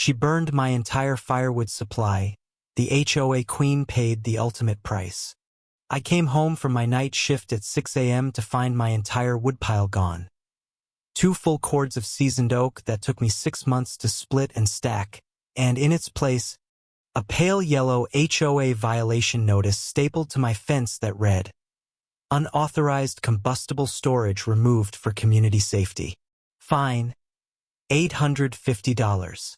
She burned my entire firewood supply. The HOA queen paid the ultimate price. I came home from my night shift at 6 a.m. to find my entire woodpile gone. 2 full cords of seasoned oak that took me 6 months to split and stack, and in its place, a pale yellow HOA violation notice stapled to my fence that read, "Unauthorized combustible storage removed for community safety. Fine, $850.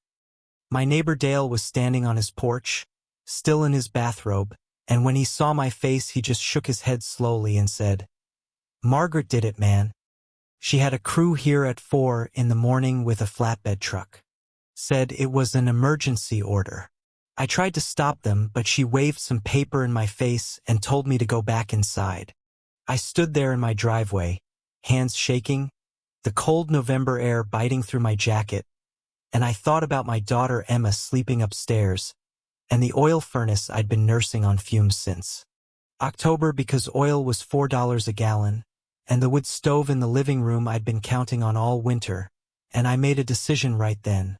My neighbor Dale was standing on his porch, still in his bathrobe, and when he saw my face he just shook his head slowly and said, "Margaret did it, man. She had a crew here at 4 in the morning with a flatbed truck. Said it was an emergency order." I tried to stop them, but she waved some paper in my face and told me to go back inside. I stood there in my driveway, hands shaking, the cold November air biting through my jacket, and I thought about my daughter Emma sleeping upstairs, and the oil furnace I'd been nursing on fumes since October because oil was $4 a gallon, and the wood stove in the living room I'd been counting on all winter, and I made a decision right then.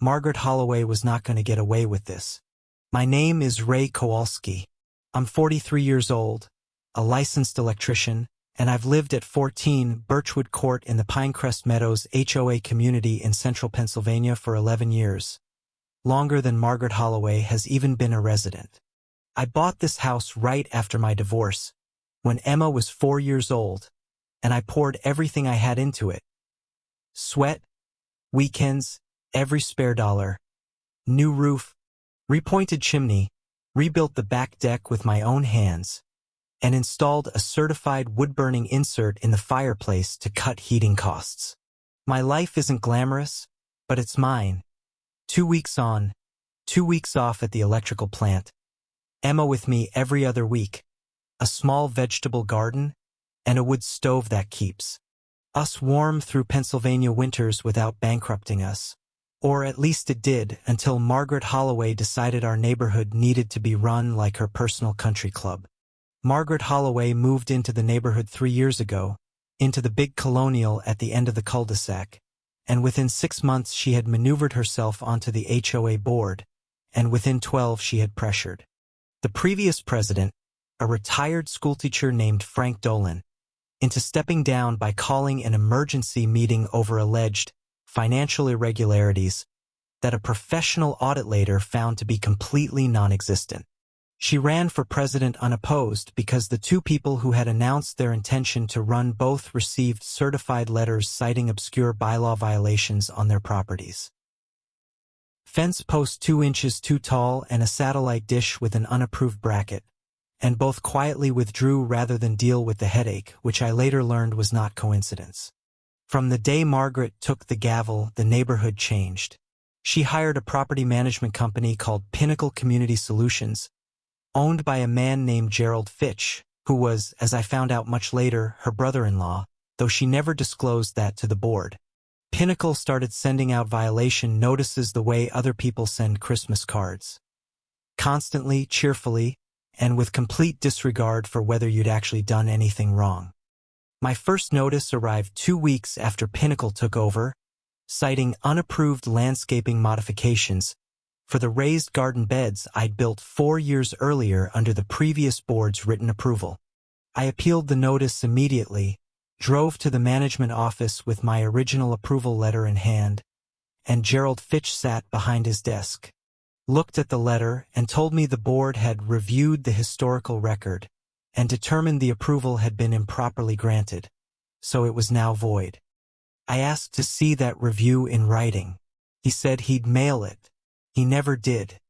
Margaret Holloway was not going to get away with this. My name is Ray Kowalski. I'm 43 years old, a licensed electrician, and I've lived at 14 Birchwood Court in the Pinecrest Meadows HOA community in central Pennsylvania for 11 years. Longer than Margaret Holloway has even been a resident. I bought this house right after my divorce, when Emma was 4 years old, and I poured everything I had into it. Sweat, weekends, every spare dollar. New roof, repointed chimney, rebuilt the back deck with my own hands, and installed a certified wood-burning insert in the fireplace to cut heating costs. My life isn't glamorous, but it's mine. 2 weeks on, 2 weeks off at the electrical plant. Emma with me every other week. A small vegetable garden, and a wood stove that keeps us warm through Pennsylvania winters without bankrupting us. Or at least it did until Margaret Holloway decided our neighborhood needed to be run like her personal country club. Margaret Holloway moved into the neighborhood 3 years ago, into the big colonial at the end of the cul-de-sac, and within 6 months she had maneuvered herself onto the HOA board, and within 12 she had pressured the previous president, a retired schoolteacher named Frank Dolan, into stepping down by calling an emergency meeting over alleged financial irregularities that a professional audit later found to be completely non-existent. She ran for president unopposed because the 2 people who had announced their intention to run both received certified letters citing obscure bylaw violations on their properties. Fence post 2 inches too tall and a satellite dish with an unapproved bracket, and both quietly withdrew rather than deal with the headache, which I later learned was not coincidence. From the day Margaret took the gavel, the neighborhood changed. She hired a property management company called Pinnacle Community Solutions, owned by a man named Gerald Fitch, who was, as I found out much later, her brother-in-law, though she never disclosed that to the board. Pinnacle started sending out violation notices the way other people send Christmas cards. Constantly, cheerfully, and with complete disregard for whether you'd actually done anything wrong. My first notice arrived 2 weeks after Pinnacle took over, citing unapproved landscaping modifications for the raised garden beds I'd built 4 years earlier under the previous board's written approval. I appealed the notice immediately, drove to the management office with my original approval letter in hand, and Gerald Fitch sat behind his desk, looked at the letter, and told me the board had reviewed the historical record and determined the approval had been improperly granted, so it was now void. I asked to see that review in writing. He said he'd mail it. He never did.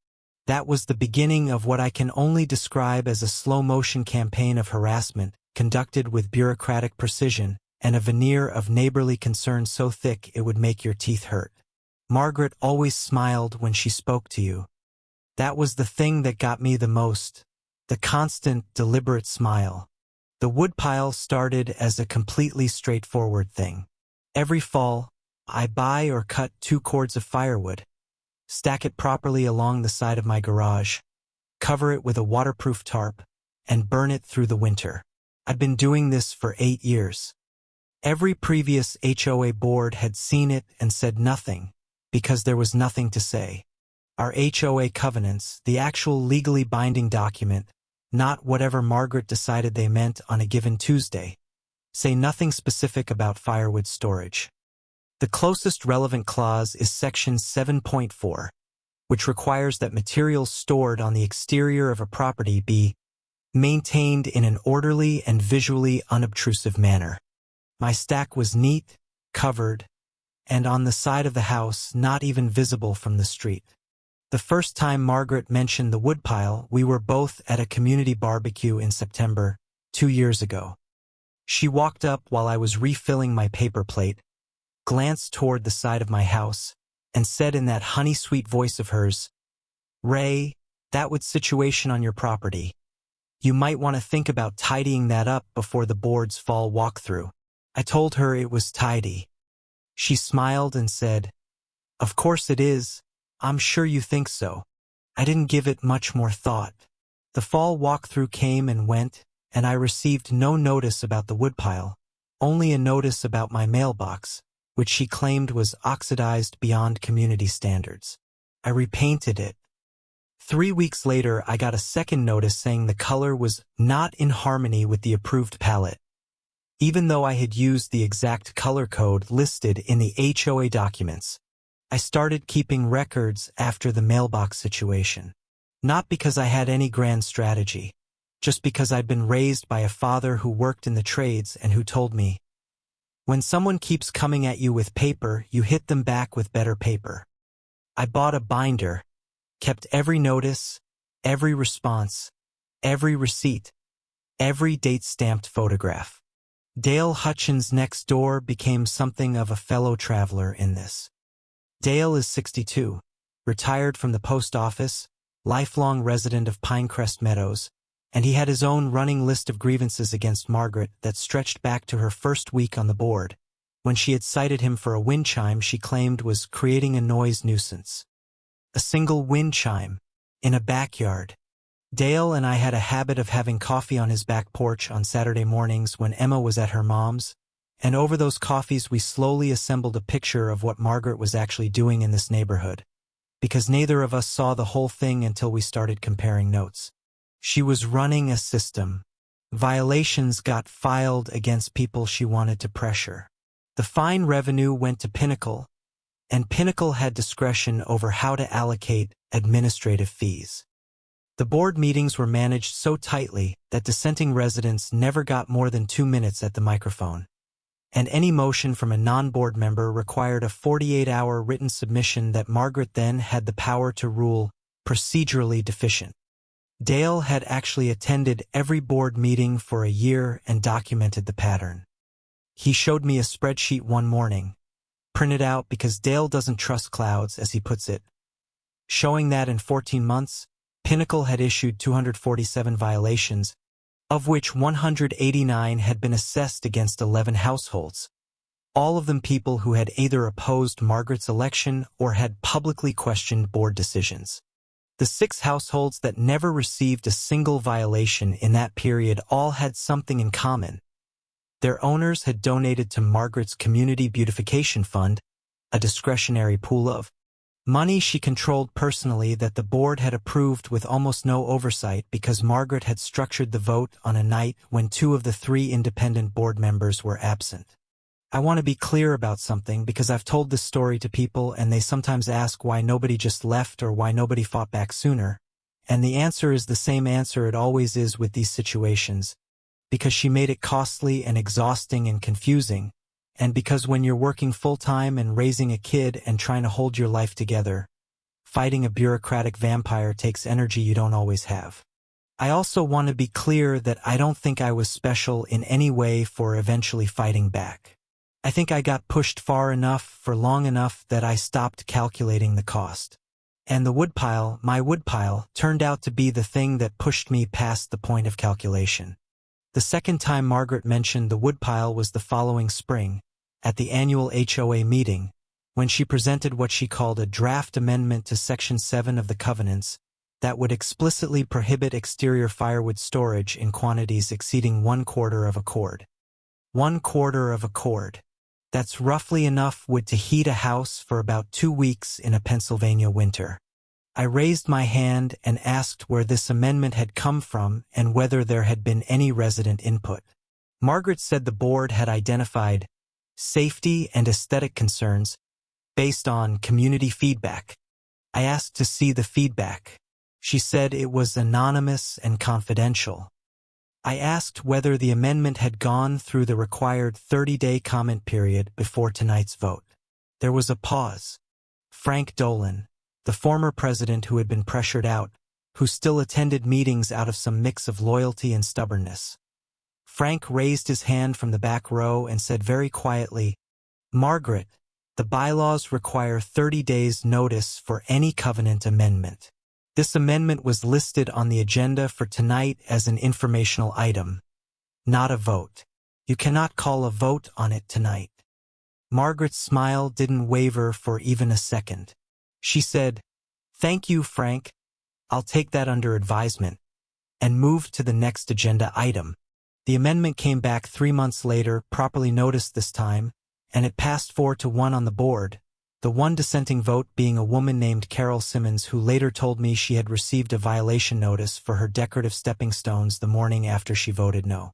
That was the beginning of what I can only describe as a slow-motion campaign of harassment, conducted with bureaucratic precision and a veneer of neighborly concern so thick it would make your teeth hurt. Margaret always smiled when she spoke to you. That was the thing that got me the most. The constant, deliberate smile. The woodpile started as a completely straightforward thing. Every fall, I buy or cut 2 cords of firewood, stack it properly along the side of my garage, cover it with a waterproof tarp, and burn it through the winter. I'd been doing this for 8 years. Every previous HOA board had seen it and said nothing, because there was nothing to say. Our HOA covenants, the actual legally binding document, not whatever Margaret decided they meant on a given Tuesday, say nothing specific about firewood storage. The closest relevant clause is Section 7.4, which requires that materials stored on the exterior of a property be maintained in an orderly and visually unobtrusive manner. My stack was neat, covered, and on the side of the house, not even visible from the street. The first time Margaret mentioned the woodpile, we were both at a community barbecue in September, 2 years ago. She walked up while I was refilling my paper plate, glanced toward the side of my house, and said in that honey-sweet voice of hers, "Ray, that wood situation on your property. You might want to think about tidying that up before the board's fall walkthrough." I told her it was tidy. She smiled and said, "Of course it is. I'm sure you think so." I didn't give it much more thought. The fall walkthrough came and went, and I received no notice about the woodpile, only a notice about my mailbox, which she claimed was oxidized beyond community standards. I repainted it. 3 weeks later, I got a second notice saying the color was not in harmony with the approved palette. Even though I had used the exact color code listed in the HOA documents, I started keeping records after the mailbox situation. Not because I had any grand strategy, just because I'd been raised by a father who worked in the trades and who told me, when someone keeps coming at you with paper, you hit them back with better paper. I bought a binder, kept every notice, every response, every receipt, every date-stamped photograph. Dale Hutchins next door became something of a fellow traveler in this. Dale is 62, retired from the post office, lifelong resident of Pinecrest Meadows, and he had his own running list of grievances against Margaret that stretched back to her first week on the board, when she had cited him for a wind chime she claimed was creating a noise nuisance. A single wind chime, in a backyard. Dale and I had a habit of having coffee on his back porch on Saturday mornings when Emma was at her mom's, and over those coffees we slowly assembled a picture of what Margaret was actually doing in this neighborhood, because neither of us saw the whole thing until we started comparing notes. She was running a system. Violations got filed against people she wanted to pressure. The fine revenue went to Pinnacle, and Pinnacle had discretion over how to allocate administrative fees. The board meetings were managed so tightly that dissenting residents never got more than 2 minutes at the microphone, and any motion from a non-board member required a 48-hour written submission that Margaret then had the power to rule procedurally deficient. Dale had actually attended every board meeting for a year and documented the pattern. He showed me a spreadsheet one morning, printed out because Dale doesn't trust clouds, as he puts it, showing that in 14 months, Pinnacle had issued 247 violations, of which 189 had been assessed against 11 households, all of them people who had either opposed Margaret's election or had publicly questioned board decisions. The 6 households that never received a single violation in that period all had something in common. Their owners had donated to Margaret's Community Beautification Fund, a discretionary pool of money she controlled personally that the board had approved with almost no oversight because Margaret had structured the vote on a night when 2 of the 3 independent board members were absent. I want to be clear about something because I've told this story to people and they sometimes ask why nobody just left or why nobody fought back sooner. And the answer is the same answer it always is with these situations, because she made it costly and exhausting and confusing, and because when you're working full-time and raising a kid and trying to hold your life together, fighting a bureaucratic vampire takes energy you don't always have. I also want to be clear that I don't think I was special in any way for eventually fighting back. I think I got pushed far enough for long enough that I stopped calculating the cost. And the woodpile, my woodpile, turned out to be the thing that pushed me past the point of calculation. The second time Margaret mentioned the woodpile was the following spring, at the annual HOA meeting, when she presented what she called a draft amendment to Section 7 of the Covenants that would explicitly prohibit exterior firewood storage in quantities exceeding 1/4 of a cord. 1/4 of a cord. That's roughly enough wood to heat a house for about 2 weeks in a Pennsylvania winter. I raised my hand and asked where this amendment had come from and whether there had been any resident input. Margaret said the board had identified safety and aesthetic concerns based on community feedback. I asked to see the feedback. She said it was anonymous and confidential. I asked whether the amendment had gone through the required 30-day comment period before tonight's vote. There was a pause. Frank Dolan, the former president who had been pressured out, who still attended meetings out of some mix of loyalty and stubbornness. Frank raised his hand from the back row and said very quietly, "Margaret, the bylaws require 30 days notice for any covenant amendment. This amendment was listed on the agenda for tonight as an informational item, not a vote. You cannot call a vote on it tonight." Margaret's smile didn't waver for even a second. She said, "Thank you, Frank. I'll take that under advisement," and moved to the next agenda item. The amendment came back 3 months later, properly noticed this time, and it passed 4-1 on the board, the one dissenting vote being a woman named Carol Simmons, who later told me she had received a violation notice for her decorative stepping stones the morning after she voted no.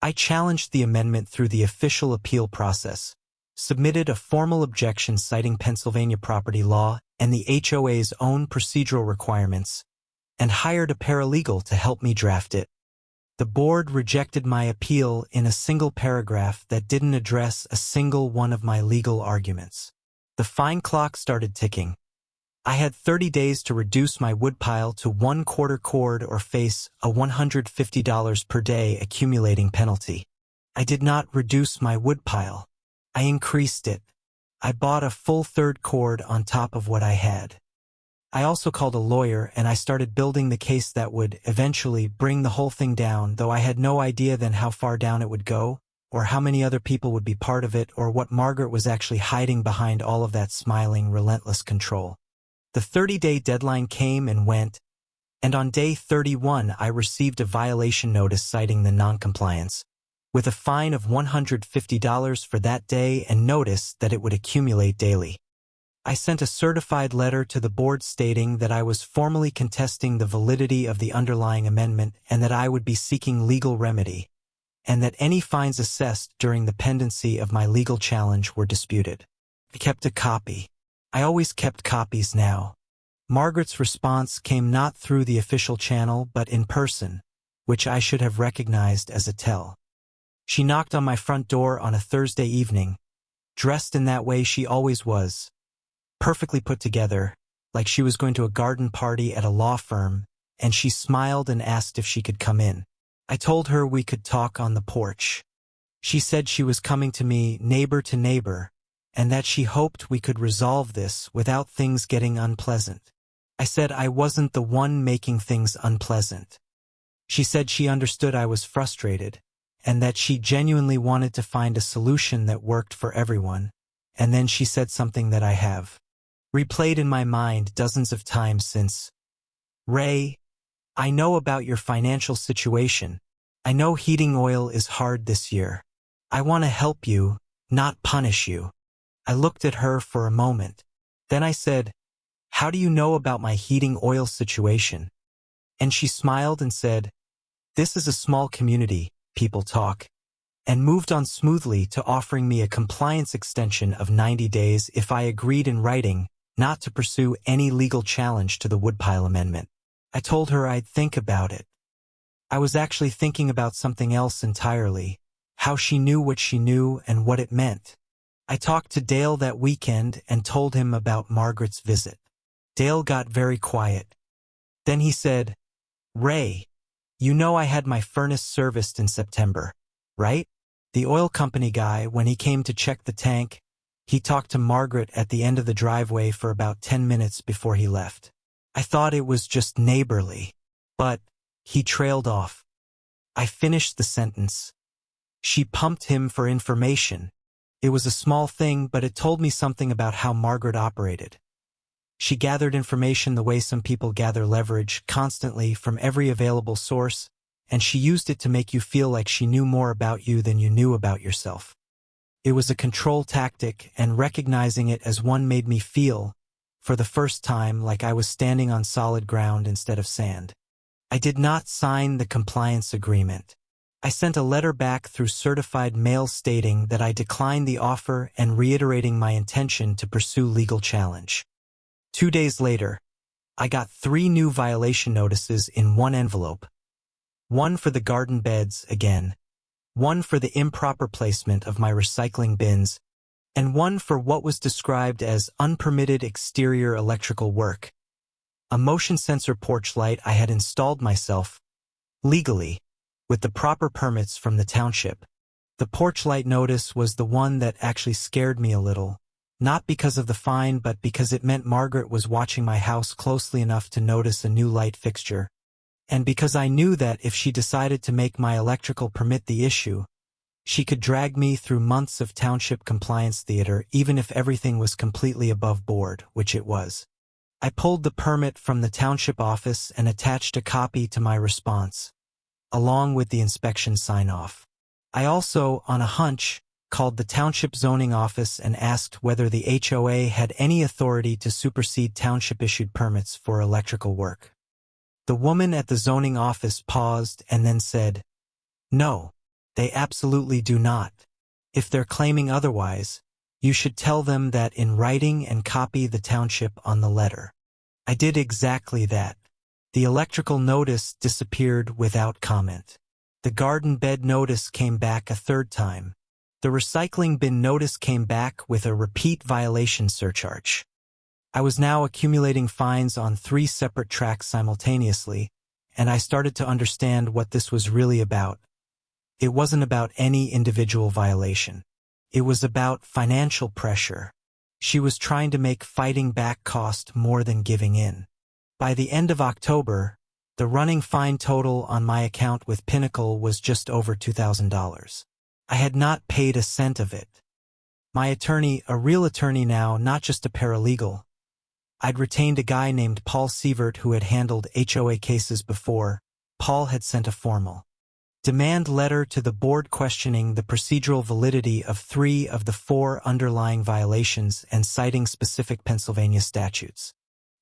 I challenged the amendment through the official appeal process, submitted a formal objection citing Pennsylvania property law and the HOA's own procedural requirements, and hired a paralegal to help me draft it. The board rejected my appeal in a single paragraph that didn't address a single one of my legal arguments. The fine clock started ticking. I had 30 days to reduce my woodpile to 1/4 cord or face a $150 per day accumulating penalty. I did not reduce my woodpile. I increased it. I bought a full 1/3 cord on top of what I had. I also called a lawyer and I started building the case that would eventually bring the whole thing down, though I had no idea then how far down it would go, or how many other people would be part of it, or what Margaret was actually hiding behind all of that smiling, relentless control. The 30-day deadline came and went, and on day 31 I received a violation notice citing the noncompliance, with a fine of $150 for that day and notice that it would accumulate daily. I sent a certified letter to the board stating that I was formally contesting the validity of the underlying amendment and that I would be seeking legal remedy, and that any fines assessed during the pendency of my legal challenge were disputed. I kept a copy. I always kept copies now. Margaret's response came not through the official channel but in person, which I should have recognized as a tell. She knocked on my front door on a Thursday evening, dressed in that way she always was, perfectly put together, like she was going to a garden party at a law firm, and she smiled and asked if she could come in. I told her we could talk on the porch. She said she was coming to me neighbor to neighbor, and that she hoped we could resolve this without things getting unpleasant. I said I wasn't the one making things unpleasant. She said she understood I was frustrated, and that she genuinely wanted to find a solution that worked for everyone, and then she said something that I have replayed in my mind dozens of times since. "Ray, I know about your financial situation. I know heating oil is hard this year. I want to help you, not punish you." I looked at her for a moment. Then I said, "How do you know about my heating oil situation?" And she smiled and said, "This is a small community, people talk," and moved on smoothly to offering me a compliance extension of 90 days if I agreed in writing not to pursue any legal challenge to the woodpile amendment. I told her I'd think about it. I was actually thinking about something else entirely, how she knew what she knew and what it meant. I talked to Dale that weekend and told him about Margaret's visit. Dale got very quiet. Then he said, "Ray, you know I had my furnace serviced in September, right? The oil company guy, when he came to check the tank, he talked to Margaret at the end of the driveway for about 10 minutes before he left. I thought it was just neighborly, but..." He trailed off. I finished the sentence. She pumped him for information. It was a small thing, but it told me something about how Margaret operated. She gathered information the way some people gather leverage, constantly from every available source, and she used it to make you feel like she knew more about you than you knew about yourself. It was a control tactic, and recognizing it as one made me feel, for the first time, like I was standing on solid ground instead of sand. I did not sign the compliance agreement. I sent a letter back through certified mail stating that I declined the offer and reiterating my intention to pursue legal challenge. 2 days later, I got 3 new violation notices in one envelope. One for the garden beds again, one for the improper placement of my recycling bins, and one for what was described as unpermitted exterior electrical work. A motion sensor porch light I had installed myself, legally, with the proper permits from the township. The porch light notice was the one that actually scared me a little, not because of the fine but because it meant Margaret was watching my house closely enough to notice a new light fixture, and because I knew that if she decided to make my electrical permit the issue, she could drag me through months of township compliance theater even if everything was completely above board, which it was. I pulled the permit from the township office and attached a copy to my response, along with the inspection sign-off. I also, on a hunch, called the township zoning office and asked whether the HOA had any authority to supersede township-issued permits for electrical work. The woman at the zoning office paused and then said, "No, they absolutely do not. If they're claiming otherwise, you should tell them that in writing and copy the township on the letter." I did exactly that. The electrical notice disappeared without comment. The garden bed notice came back a 3rd time. The recycling bin notice came back with a repeat violation surcharge. I was now accumulating fines on 3 separate tracks simultaneously, and I started to understand what this was really about. It wasn't about any individual violation. It was about financial pressure. She was trying to make fighting back cost more than giving in. By the end of October, the running fine total on my account with Pinnacle was just over $2,000. I had not paid a cent of it. My attorney, a real attorney now, not just a paralegal. I'd retained a guy named Paul Sievert who had handled HOA cases before. Paul had sent a formal demand letter to the board questioning the procedural validity of 3 of the 4 underlying violations and citing specific Pennsylvania statutes.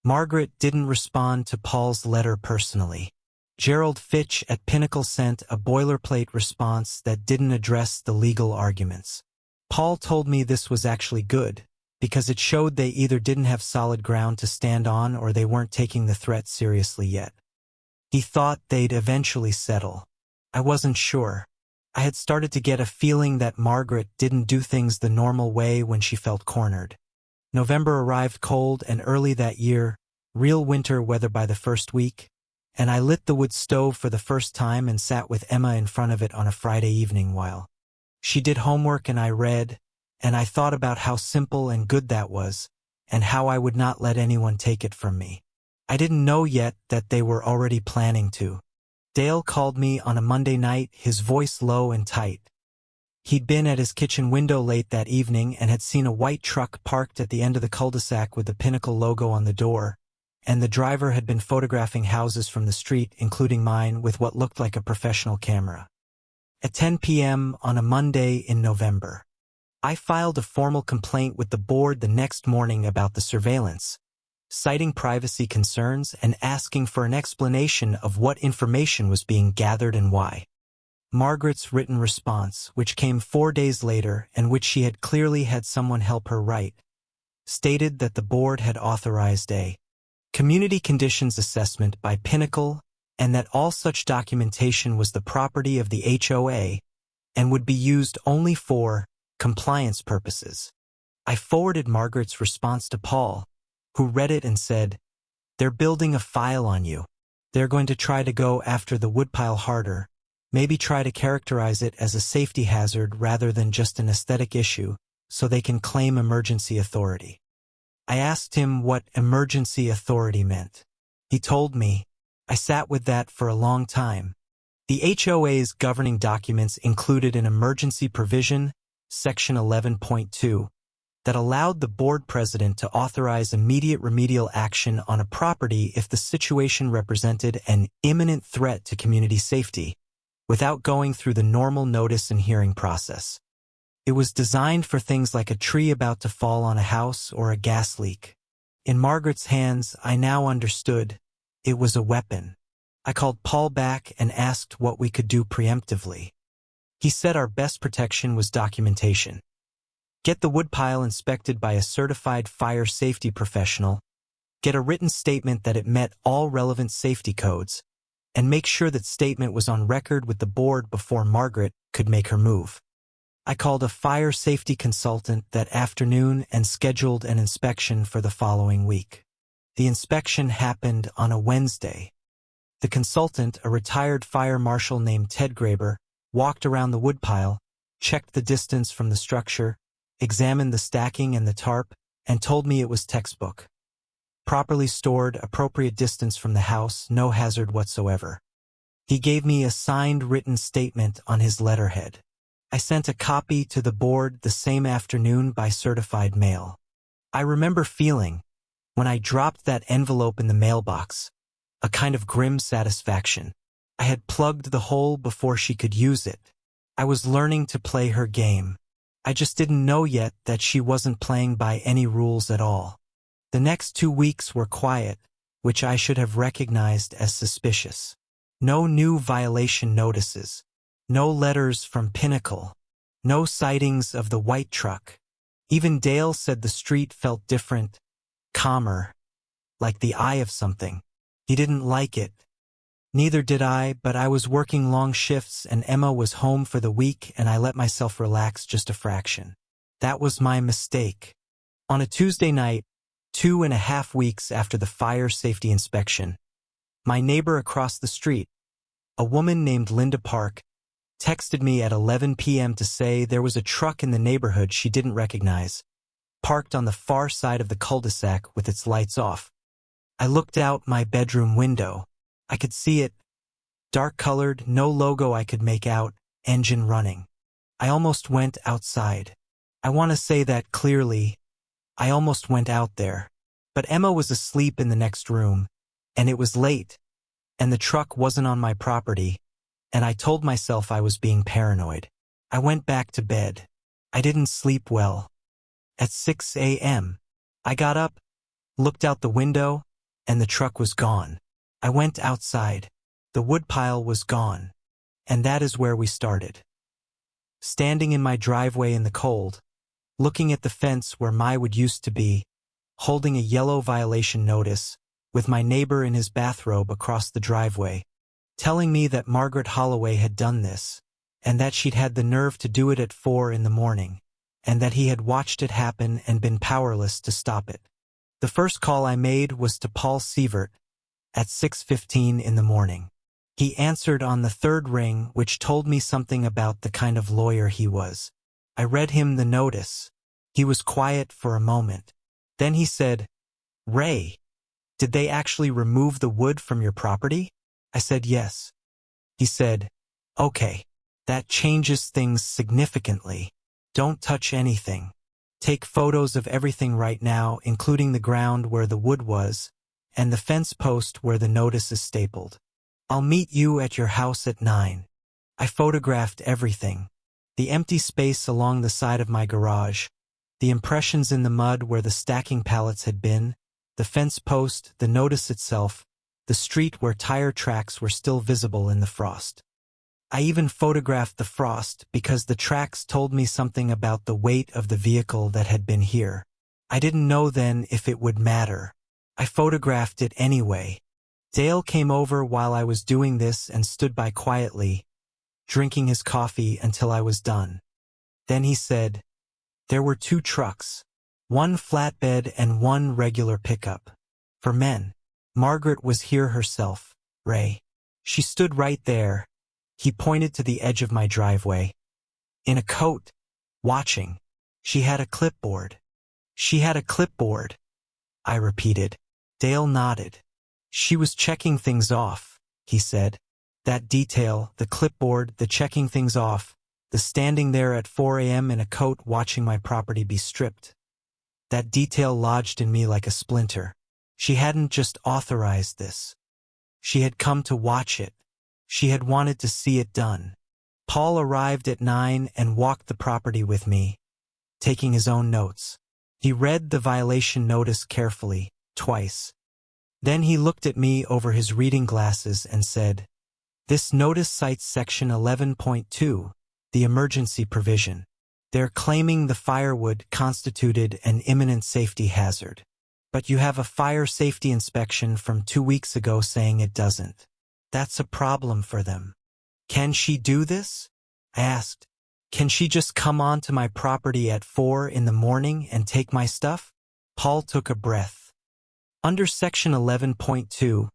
Margaret didn't respond to Paul's letter personally. Gerald Fitch at Pinnacle sent a boilerplate response that didn't address the legal arguments. Paul told me this was actually good, because it showed they either didn't have solid ground to stand on or they weren't taking the threat seriously yet. He thought they'd eventually settle. I wasn't sure. I had started to get a feeling that Margaret didn't do things the normal way when she felt cornered. November arrived cold and early that year, real winter weather by the first week, and I lit the wood stove for the first time and sat with Emma in front of it on a Friday evening while she did homework and I read, and I thought about how simple and good that was, and how I would not let anyone take it from me. I didn't know yet that they were already planning to. Dale called me on a Monday night, his voice low and tight. He'd been at his kitchen window late that evening and had seen a white truck parked at the end of the cul-de-sac with the Pinnacle logo on the door, and the driver had been photographing houses from the street, including mine, with what looked like a professional camera. At 10 p.m. on a Monday in November, I filed a formal complaint with the board the next morning about the surveillance, citing privacy concerns and asking for an explanation of what information was being gathered and why. Margaret's written response, which came 4 days later and which she had clearly had someone help her write, stated that the board had authorized a community conditions assessment by Pinnacle and that all such documentation was the property of the HOA and would be used only for compliance purposes. I forwarded Margaret's response to Paul, who read it and said, "They're building a file on you. They're going to try to go after the woodpile harder, maybe try to characterize it as a safety hazard rather than just an aesthetic issue, so they can claim emergency authority." I asked him what emergency authority meant. He told me. I sat with that for a long time. The HOA's governing documents included an emergency provision, Section 11.2, that allowed the board president to authorize immediate remedial action on a property if the situation represented an imminent threat to community safety, without going through the normal notice and hearing process. It was designed for things like a tree about to fall on a house or a gas leak. In Margaret's hands, I now understood. It was a weapon. I called Paul back and asked what we could do preemptively. He said our best protection was documentation. Get the woodpile inspected by a certified fire safety professional, get a written statement that it met all relevant safety codes, and make sure that statement was on record with the board before Margaret could make her move. I called a fire safety consultant that afternoon and scheduled an inspection for the following week. The inspection happened on a Wednesday. The consultant, a retired fire marshal named Ted Graber, walked around the woodpile, checked the distance from the structure, examined the stacking and the tarp, and told me it was textbook. Properly stored, appropriate distance from the house, no hazard whatsoever. He gave me a signed written statement on his letterhead. I sent a copy to the board the same afternoon by certified mail. I remember feeling, when I dropped that envelope in the mailbox, a kind of grim satisfaction. I had plugged the hole before she could use it. I was learning to play her game. I just didn't know yet that she wasn't playing by any rules at all. The next 2 weeks were quiet, which I should have recognized as suspicious. No new violation notices. No letters from Pinnacle. No sightings of the white truck. Even Dale said the street felt different, calmer, like the eye of something. He didn't like it. Neither did I, but I was working long shifts and Emma was home for the week and I let myself relax just a fraction. That was my mistake. On a Tuesday night, 2.5 weeks after the fire safety inspection, my neighbor across the street, a woman named Linda Park, texted me at 11 p.m. to say there was a truck in the neighborhood she didn't recognize, parked on the far side of the cul-de-sac with its lights off. I looked out my bedroom window. I could see it, dark-colored, no logo I could make out, engine running. I almost went outside. I want to say that clearly. I almost went out there. But Emma was asleep in the next room, and it was late, and the truck wasn't on my property, and I told myself I was being paranoid. I went back to bed. I didn't sleep well. At 6 a.m., I got up, looked out the window, and the truck was gone. I went outside. The woodpile was gone. And that is where we started. Standing in my driveway in the cold, looking at the fence where my wood used to be, holding a yellow violation notice, with my neighbor in his bathrobe across the driveway, telling me that Margaret Holloway had done this, and that she'd had the nerve to do it at 4 in the morning, and that he had watched it happen and been powerless to stop it. The first call I made was to Paul Sievert at 6:15 in the morning. He answered on the third ring, which told me something about the kind of lawyer he was. I read him the notice. He was quiet for a moment. Then he said, "Ray, did they actually remove the wood from your property?" I said yes. He said, "Okay, that changes things significantly. Don't touch anything. Take photos of everything right now, including the ground where the wood was, and the fence post where the notice is stapled. I'll meet you at your house at 9. I photographed everything. The empty space along the side of my garage, the impressions in the mud where the stacking pallets had been, the fence post, the notice itself, the street where tire tracks were still visible in the frost. I even photographed the frost because the tracks told me something about the weight of the vehicle that had been here. I didn't know then if it would matter. I photographed it anyway. Dale came over while I was doing this and stood by quietly, drinking his coffee until I was done. Then he said, "There were 2 trucks, one flatbed and one regular pickup. For men. Margaret was here herself, Ray. She stood right there." He pointed to the edge of my driveway. "In a coat, watching. She had a clipboard." "She had a clipboard," I repeated. Dale nodded. "She was checking things off," he said. That detail, the clipboard, the checking things off, the standing there at 4 a.m. in a coat watching my property be stripped. That detail lodged in me like a splinter. She hadn't just authorized this. She had come to watch it. She had wanted to see it done. Paul arrived at 9 and walked the property with me, taking his own notes. He read the violation notice carefully, twice. Then he looked at me over his reading glasses and said, "This notice cites section 11.2, the emergency provision. They're claiming the firewood constituted an imminent safety hazard. But you have a fire safety inspection from 2 weeks ago saying it doesn't. That's a problem for them. Can she do this?" I asked. "Can she just come onto my property at 4 in the morning and take my stuff?" Paul took a breath. Under section 11.2,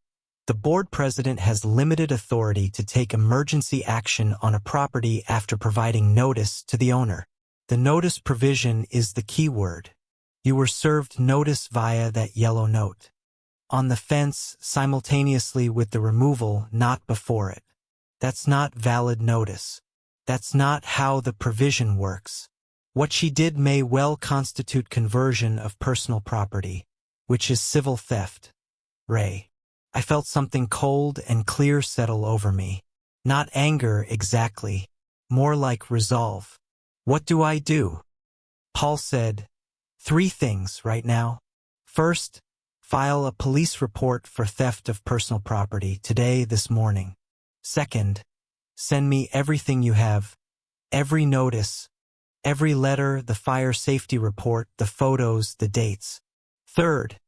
the board president has limited authority to take emergency action on a property after providing notice to the owner. The notice provision is the key word. You were served notice via that yellow note. On the fence simultaneously with the removal, not before it. That's not valid notice. That's not how the provision works. What she did may well constitute conversion of personal property, which is civil theft. Ray. I felt something cold and clear settle over me. Not anger exactly, more like resolve. What do I do? Paul said, 3 things right now. First, file a police report for theft of personal property today, this morning. Second, send me everything you have, every notice, every letter, the fire safety report, the photos, the dates. Third,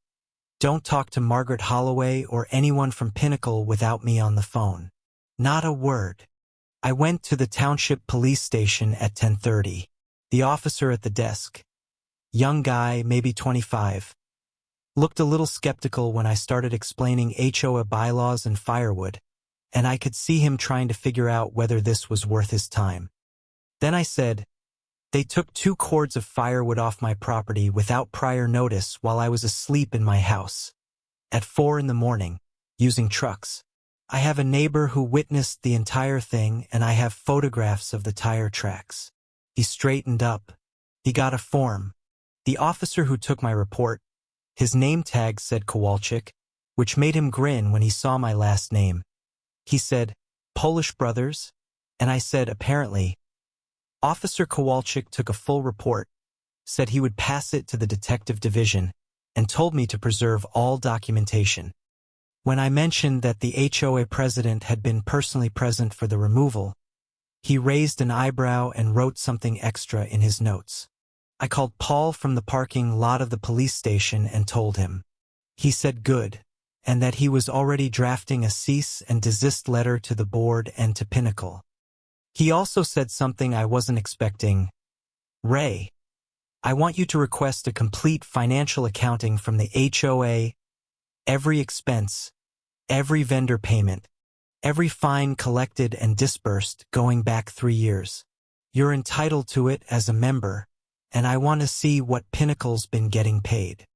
don't talk to Margaret Holloway or anyone from Pinnacle without me on the phone. Not a word. I went to the township police station at 10:30. The officer at the desk, young guy, maybe 25, looked a little skeptical when I started explaining HOA bylaws and Firewood, and I could see him trying to figure out whether this was worth his time. Then I said, "They took 2 cords of firewood off my property without prior notice while I was asleep in my house. At 4 in the morning, using trucks. I have a neighbor who witnessed the entire thing, and I have photographs of the tire tracks." He straightened up. He got a form. The officer who took my report, his name tag said Kowalczyk, which made him grin when he saw my last name. He said, "Polish brothers?" And I said, "Apparently." Officer Kowalczyk took a full report, said he would pass it to the detective division, and told me to preserve all documentation. When I mentioned that the HOA president had been personally present for the removal, he raised an eyebrow and wrote something extra in his notes. I called Paul from the parking lot of the police station and told him. He said good, and that he was already drafting a cease and desist letter to the board and to Pinnacle. He also said something I wasn't expecting. "Ray, I want you to request a complete financial accounting from the HOA, every expense, every vendor payment, every fine collected and disbursed going back 3 years. You're entitled to it as a member, and I want to see what Pinnacle's been getting paid."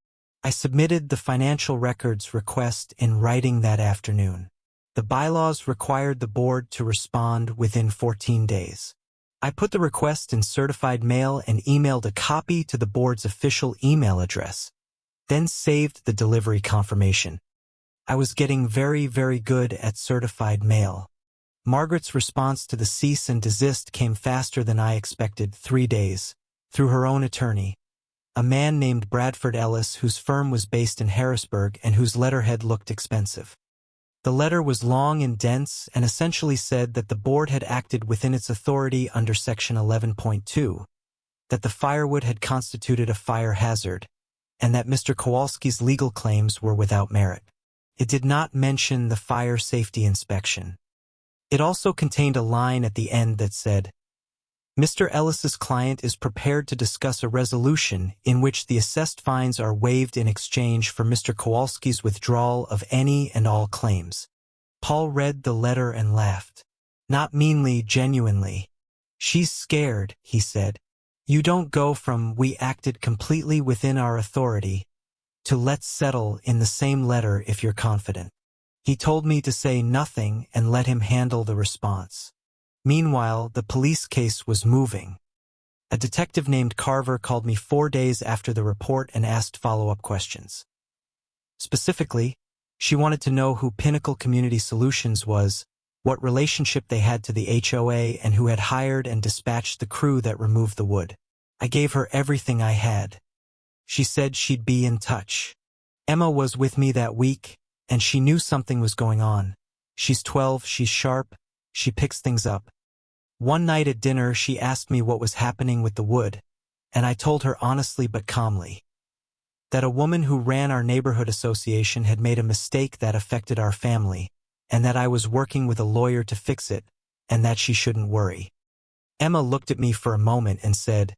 I submitted the financial records request in writing that afternoon. The bylaws required the board to respond within 14 days. I put the request in certified mail and emailed a copy to the board's official email address, then saved the delivery confirmation. I was getting very, very good at certified mail. Margaret's response to the cease and desist came faster than I expected, 3 days, through her own attorney, a man named Bradford Ellis, whose firm was based in Harrisburg and whose letterhead looked expensive. The letter was long and dense and essentially said that the board had acted within its authority under section 11.2, that the firewood had constituted a fire hazard, and that Mr. Kowalski's legal claims were without merit. It did not mention the fire safety inspection. It also contained a line at the end that said, "Mr. Ellis's client is prepared to discuss a resolution in which the assessed fines are waived in exchange for Mr. Kowalski's withdrawal of any and all claims." Paul read the letter and laughed. Not meanly, genuinely. "She's scared," he said. "You don't go from 'we acted completely within our authority' to 'let's settle' in the same letter if you're confident." He told me to say nothing and let him handle the response. Meanwhile, the police case was moving. A detective named Carver called me 4 days after the report and asked follow-up questions. Specifically, she wanted to know who Pinnacle Community Solutions was, what relationship they had to the HOA, and who had hired and dispatched the crew that removed the wood. I gave her everything I had. She said she'd be in touch. Emma was with me that week, and she knew something was going on. She's 12, she's sharp, she picks things up. One night at dinner she asked me what was happening with the wood, and I told her honestly but calmly that a woman who ran our neighborhood association had made a mistake that affected our family, and that I was working with a lawyer to fix it, and that she shouldn't worry. Emma looked at me for a moment and said,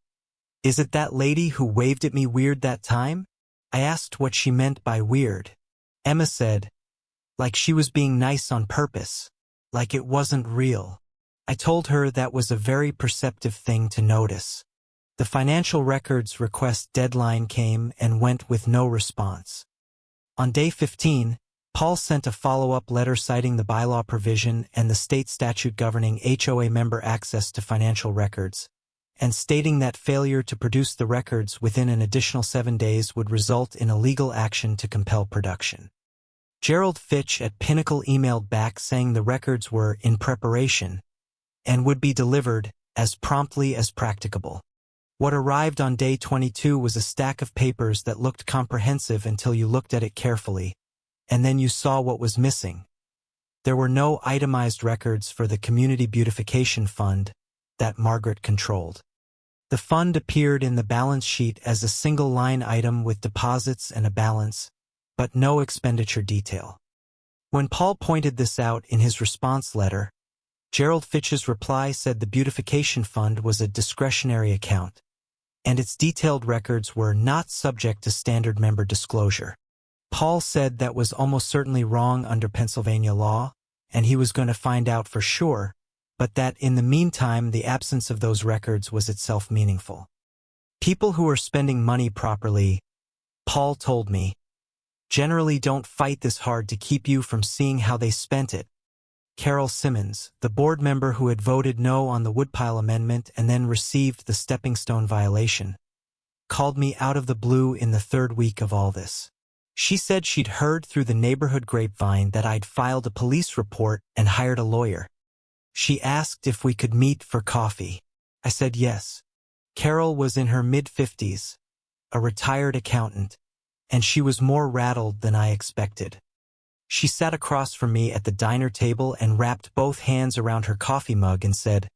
"Is it that lady who waved at me weird that time?" I asked what she meant by weird. Emma said, like she was being nice on purpose, like it wasn't real. I told her that was a very perceptive thing to notice. The financial records request deadline came and went with no response. On day 15, Paul sent a follow-up letter citing the bylaw provision and the state statute governing HOA member access to financial records, and stating that failure to produce the records within an additional 7 days would result in a legal action to compel production. Gerald Fitch at Pinnacle emailed back saying the records were in preparation and would be delivered as promptly as practicable. What arrived on day 22 was a stack of papers that looked comprehensive until you looked at it carefully, and then you saw what was missing. There were no itemized records for the Community Beautification Fund that Margaret controlled. The fund appeared in the balance sheet as a single line item with deposits and a balance, but no expenditure detail. When Paul pointed this out in his response letter, Gerald Fitch's reply said the Beautification Fund was a discretionary account, and its detailed records were not subject to standard member disclosure. Paul said that was almost certainly wrong under Pennsylvania law, and he was going to find out for sure, but that in the meantime the absence of those records was itself meaningful. People who are spending money properly, Paul told me, generally don't fight this hard to keep you from seeing how they spent it. Carol Simmons, the board member who had voted no on the Woodpile Amendment and then received the stepping stone violation, called me out of the blue in the third week of all this. She said she'd heard through the neighborhood grapevine that I'd filed a police report and hired a lawyer. She asked if we could meet for coffee. I said yes. Carol was in her mid-50s, a retired accountant, and she was more rattled than I expected. She sat across from me at the diner table and wrapped both hands around her coffee mug and said,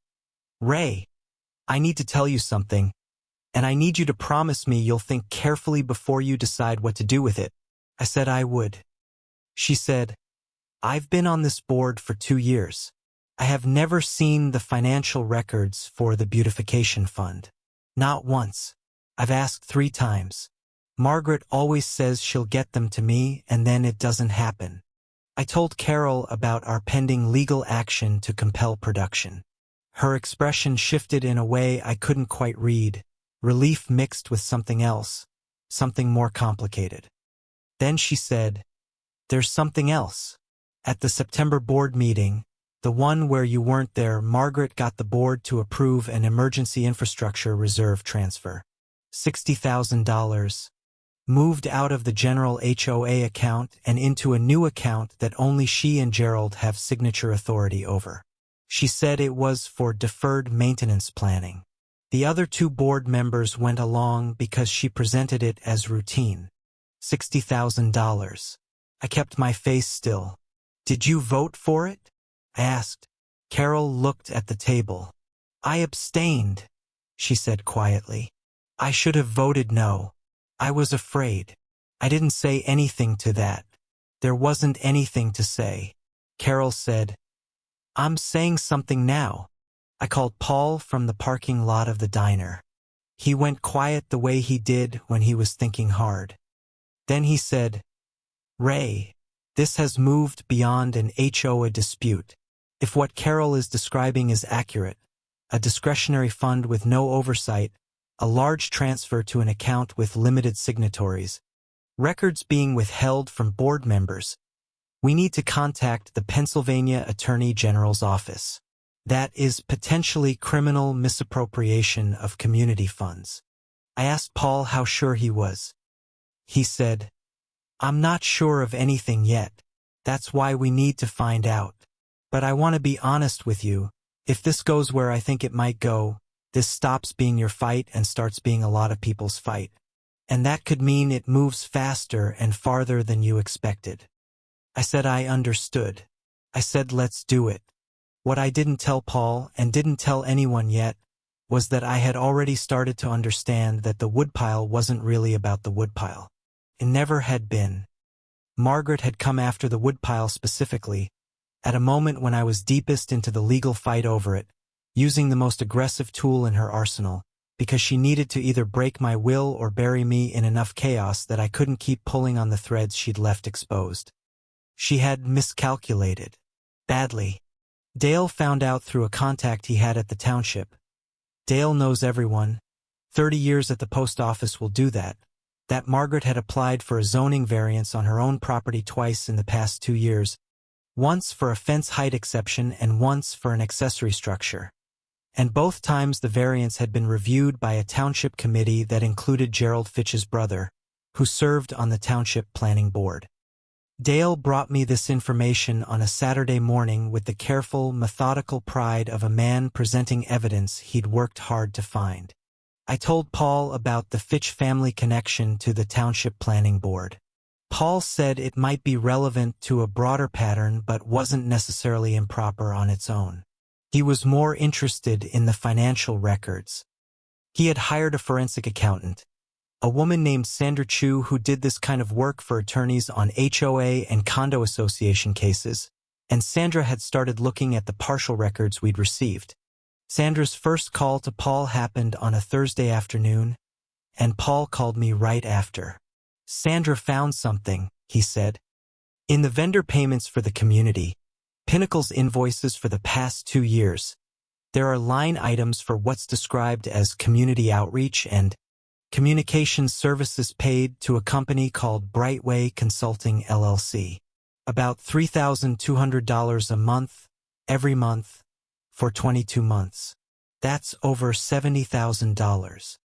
"Ray, I need to tell you something, and I need you to promise me you'll think carefully before you decide what to do with it." I said I would. She said, "I've been on this board for 2 years. I have never seen the financial records for the Beautification Fund. Not once. I've asked 3 times. Margaret always says she'll get them to me, and then it doesn't happen." I told Carol about our pending legal action to compel production. Her expression shifted in a way I couldn't quite read, relief mixed with something else, something more complicated. Then she said, "There's something else. At the September board meeting, the one where you weren't there, Margaret got the board to approve an emergency infrastructure reserve transfer. $60,000. Moved out of the general HOA account and into a new account that only she and Gerald have signature authority over. She said it was for deferred maintenance planning. The other 2 board members went along because she presented it as routine. $60,000. I kept my face still. "Did you vote for it?" I asked. Carol looked at the table. "I abstained," she said quietly. "I should have voted no. I was afraid. I didn't say anything to that. There wasn't anything to say." Carol said, "I'm saying something now." I called Paul from the parking lot of the diner. He went quiet the way he did when he was thinking hard. Then he said, "Ray, this has moved beyond an HOA dispute. If what Carol is describing is accurate, a discretionary fund with no oversight, a large transfer to an account with limited signatories, records being withheld from board members, we need to contact the Pennsylvania Attorney General's office. That is potentially criminal misappropriation of community funds." I asked Paul how sure he was. He said, "I'm not sure of anything yet. That's why we need to find out." But I want to be honest with you. If this goes where I think it might go, this stops being your fight and starts being a lot of people's fight. And that could mean it moves faster and farther than you expected. I said I understood. I said let's do it. What I didn't tell Paul, and didn't tell anyone yet, was that I had already started to understand that the woodpile wasn't really about the woodpile. It never had been. Margaret had come after the woodpile specifically, at a moment when I was deepest into the legal fight over it, using the most aggressive tool in her arsenal, because she needed to either break my will or bury me in enough chaos that I couldn't keep pulling on the threads she'd left exposed. She had miscalculated. Badly. Dale found out through a contact he had at the township. Dale knows everyone. 30 years at the post office will do that. That Margaret had applied for a zoning variance on her own property twice in the past 2 years, once for a fence height exception and once for an accessory structure. And both times the variance had been reviewed by a township committee that included Gerald Fitch's brother, who served on the township planning board. Dale brought me this information on a Saturday morning with the careful, methodical pride of a man presenting evidence he'd worked hard to find. I told Paul about the Fitch family connection to the township planning board. Paul said it might be relevant to a broader pattern but wasn't necessarily improper on its own. He was more interested in the financial records. He had hired a forensic accountant, a woman named Sandra Chu who did this kind of work for attorneys on HOA and condo association cases, and Sandra had started looking at the partial records we'd received. Sandra's first call to Paul happened on a Thursday afternoon, and Paul called me right after. Sandra found something, he said. In the vendor payments for the community, Pinnacle's invoices for the past 2 years, there are line items for what's described as community outreach and communications services paid to a company called Brightway Consulting LLC. About $3,200 a month, every month, for 22 months. That's over $70,000.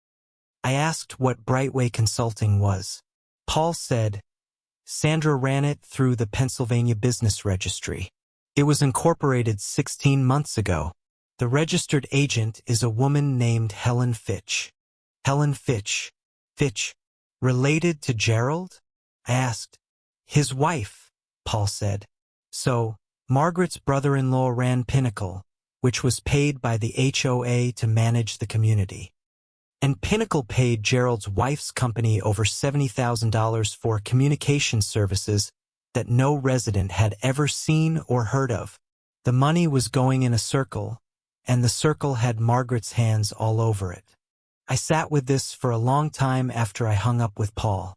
I asked what Brightway Consulting was. Paul said, Sandra ran it through the Pennsylvania Business Registry. It was incorporated 16 months ago. The registered agent is a woman named Helen Fitch. Helen Fitch. Fitch. Related to Gerald? I asked. His wife, Paul said. So, Margaret's brother-in-law ran Pinnacle, which was paid by the HOA to manage the community. And Pinnacle paid Gerald's wife's company over $70,000 for communication services that no resident had ever seen or heard of. The money was going in a circle, and the circle had Margaret's hands all over it. I sat with this for a long time after I hung up with Paul.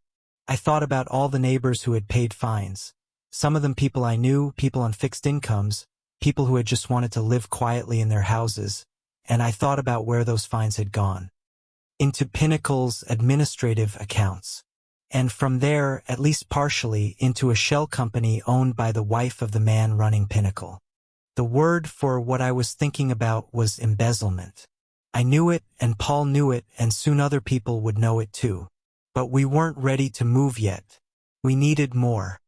I thought about all the neighbors who had paid fines. Some of them people I knew, people on fixed incomes, people who had just wanted to live quietly in their houses, and I thought about where those fines had gone. Into Pinnacle's administrative accounts. And from there, at least partially, into a shell company owned by the wife of the man running Pinnacle. The word for what I was thinking about was embezzlement. I knew it, and Paul knew it, and soon other people would know it too. But we weren't ready to move yet. We needed more.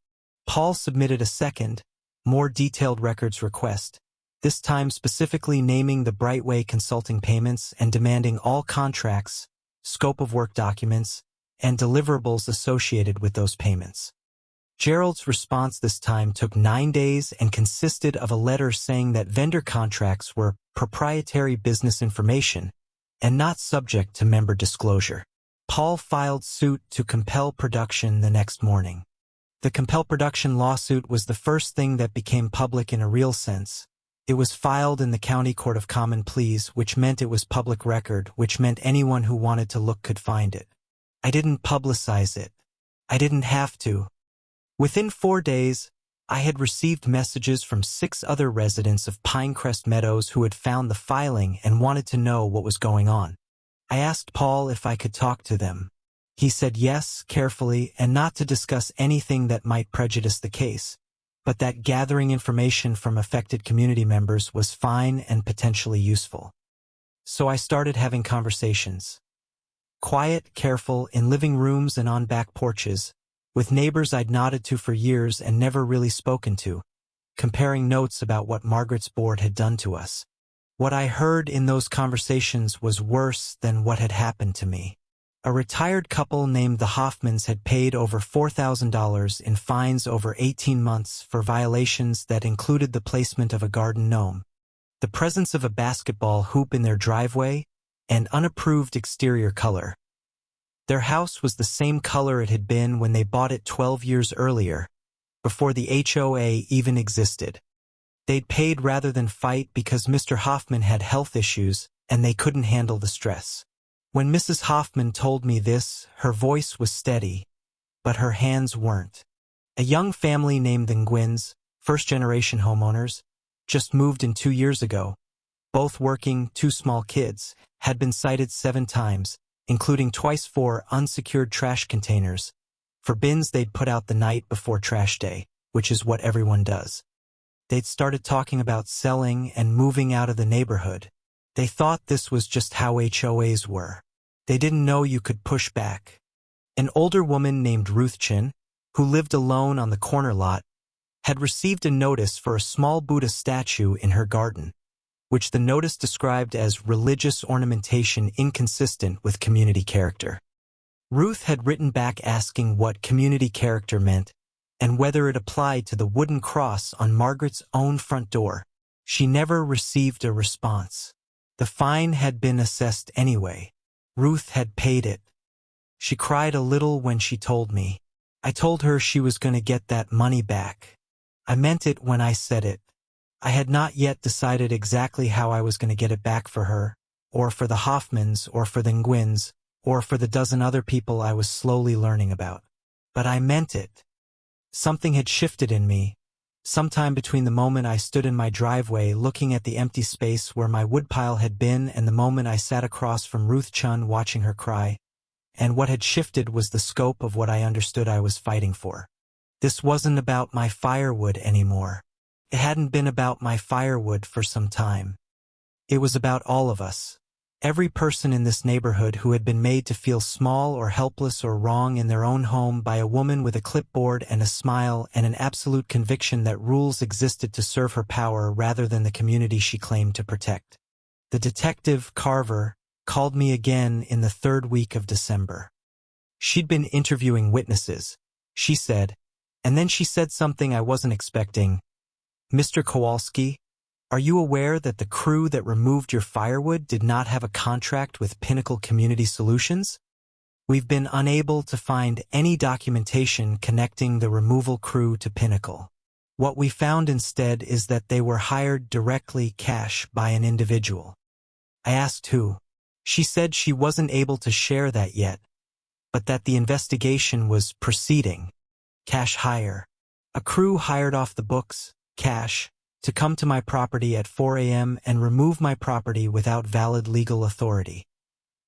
Paul submitted a second, more detailed records request, this time specifically naming the Brightway Consulting payments and demanding all contracts, scope of work documents, and deliverables associated with those payments. Gerald's response this time took 9 days and consisted of a letter saying that vendor contracts were proprietary business information and not subject to member disclosure. Paul filed suit to compel production the next morning. The compel production lawsuit was the first thing that became public in a real sense. It was filed in the County Court of Common Pleas, which meant it was public record, which meant anyone who wanted to look could find it. I didn't publicize it. I didn't have to. Within 4 days, I had received messages from 6 other residents of Pinecrest Meadows who had found the filing and wanted to know what was going on. I asked Paul if I could talk to them. He said yes, carefully, and not to discuss anything that might prejudice the case, but that gathering information from affected community members was fine and potentially useful. So I started having conversations. Quiet, careful, in living rooms and on back porches, with neighbors I'd nodded to for years and never really spoken to. comparing notes about what Margaret's board had done to us. What I heard in those conversations was worse than what had happened to me. A retired couple named the Hoffmans had paid over $4,000 in fines over 18 months for violations that included the placement of a garden gnome, the presence of a basketball hoop in their driveway, and unapproved exterior color. Their house was the same color it had been when they bought it 12 years earlier, before the HOA even existed. They'd paid rather than fight because Mr. Hoffman had health issues and they couldn't handle the stress. When Mrs. Hoffman told me this, her voice was steady, but her hands weren't. A young family named the Nguyen's, first-generation homeowners, just moved in 2 years ago, both working, 2 small kids, had been cited 7 times, including twice for unsecured trash containers, for bins they'd put out the night before trash day, which is what everyone does. They'd started talking about selling and moving out of the neighborhood. They thought this was just how HOAs were. They didn't know you could push back. An older woman named Ruth Chin, who lived alone on the corner lot, had received a notice for a small Buddha statue in her garden, which the notice described as religious ornamentation inconsistent with community character. Ruth had written back asking what community character meant and whether it applied to the wooden cross on Margaret's own front door. She never received a response. The fine had been assessed anyway. Ruth had paid it. She cried a little when she told me. I told her she was going to get that money back. I meant it when I said it. I had not yet decided exactly how I was going to get it back for her, or for the Hoffmans, or for the Nguyen's, or for the dozen other people I was slowly learning about. But I meant it. Something had shifted in me, sometime between the moment I stood in my driveway looking at the empty space where my woodpile had been and the moment I sat across from Ruth Chun watching her cry. And what had shifted was the scope of what I understood I was fighting for. This wasn't about my firewood anymore. It hadn't been about my firewood for some time. It was about all of us. Every person in this neighborhood who had been made to feel small or helpless or wrong in their own home by a woman with a clipboard and a smile and an absolute conviction that rules existed to serve her power rather than the community she claimed to protect. The detective, Carver, called me again in the 3rd week of December. She'd been interviewing witnesses, she said, and then she said something I wasn't expecting. Mr. Kowalski, are you aware that the crew that removed your firewood did not have a contract with Pinnacle Community Solutions? We've been unable to find any documentation connecting the removal crew to Pinnacle. What we found instead is that they were hired directly cash by an individual. I asked who. She said she wasn't able to share that yet, but that the investigation was proceeding. Cash hire. A crew hired off the books, cash, to come to my property at 4 a.m. and remove my property without valid legal authority,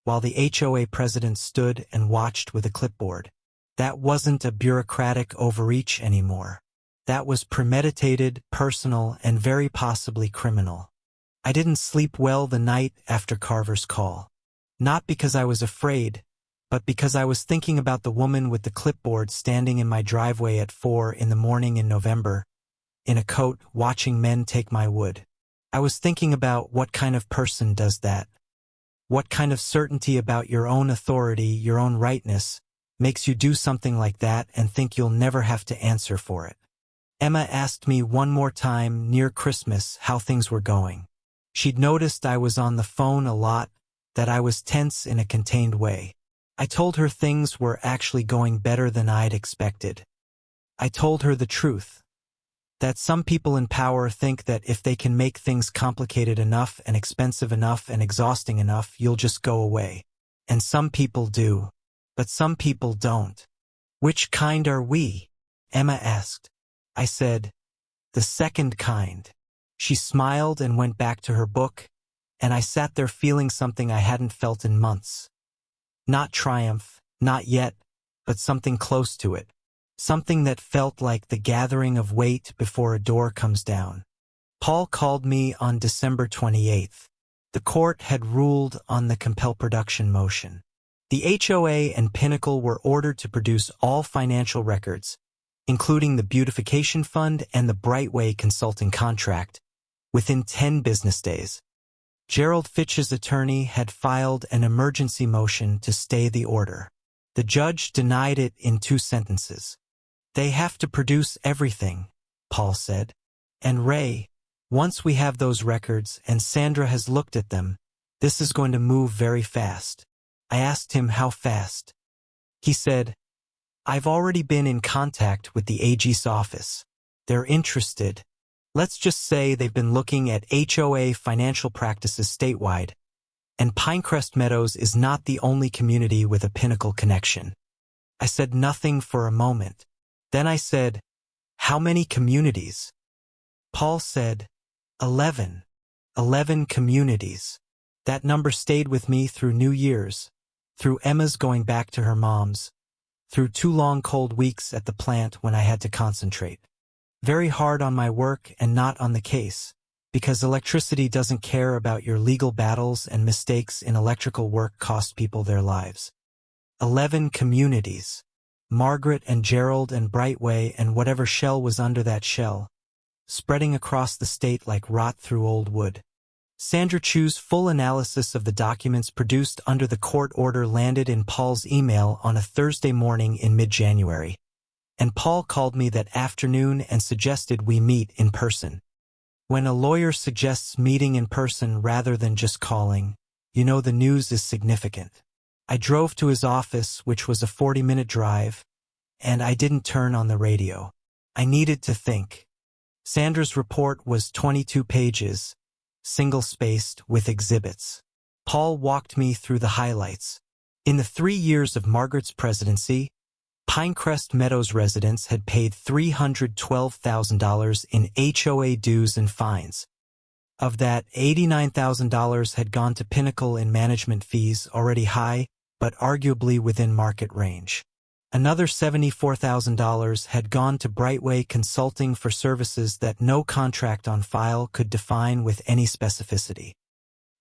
while the HOA president stood and watched with a clipboard. That wasn't a bureaucratic overreach anymore. That was premeditated, personal, and very possibly criminal. I didn't sleep well the night after Carver's call. Not because I was afraid, but because I was thinking about the woman with the clipboard standing in my driveway at 4 in the morning in November, in a coat, watching men take my wood. I was thinking about what kind of person does that. What kind of certainty about your own authority, your own rightness, makes you do something like that and think you'll never have to answer for it. Emma asked me one more time near Christmas how things were going. She'd noticed I was on the phone a lot, that I was tense in a contained way. I told her things were actually going better than I'd expected. I told her the truth. That some people in power think that if they can make things complicated enough and expensive enough and exhausting enough, you'll just go away. And some people do. But some people don't. Which kind are we? Emma asked. I said, the second kind. She smiled and went back to her book, and I sat there feeling something I hadn't felt in months. Not triumph, not yet, but something close to it. Something that felt like the gathering of weight before a door comes down. Paul called me on December 28th. The court had ruled on the compel production motion. The HOA and Pinnacle were ordered to produce all financial records, including the beautification fund and the Brightway consulting contract, within 10 business days. Gerald Fitch's attorney had filed an emergency motion to stay the order. The judge denied it in 2 sentences. "They have to produce everything," Paul said. "And Ray, once we have those records and Sandra has looked at them, this is going to move very fast." I asked him how fast. He said, "I've already been in contact with the AG's office. They're interested. Let's just say they've been looking at HOA financial practices statewide, and Pinecrest Meadows is not the only community with a Pinnacle connection." I said nothing for a moment. Then I said, "How many communities?" Paul said, 11. 11 communities. That number stayed with me through New Year's, through Emma's going back to her mom's, through 2 long cold weeks at the plant when I had to concentrate. Very hard on my work and not on the case, because electricity doesn't care about your legal battles, and mistakes in electrical work cost people their lives. 11 communities. Margaret and Gerald and Brightway and whatever shell was under that shell, spreading across the state like rot through old wood. Sandra Chu's full analysis of the documents produced under the court order landed in Paul's email on a Thursday morning in mid-January. And Paul called me that afternoon and suggested we meet in person. When a lawyer suggests meeting in person rather than just calling, you know the news is significant. I drove to his office, which was a 40-minute drive, and I didn't turn on the radio. I needed to think. Sandra's report was 22 pages, single-spaced with exhibits. Paul walked me through the highlights. In the 3 years of Margaret's presidency, Pinecrest Meadows residents had paid $312,000 in HOA dues and fines. Of that, $89,000 had gone to Pinnacle in management fees, already high, but arguably within market range. Another $74,000 had gone to Brightway Consulting for services that no contract on file could define with any specificity.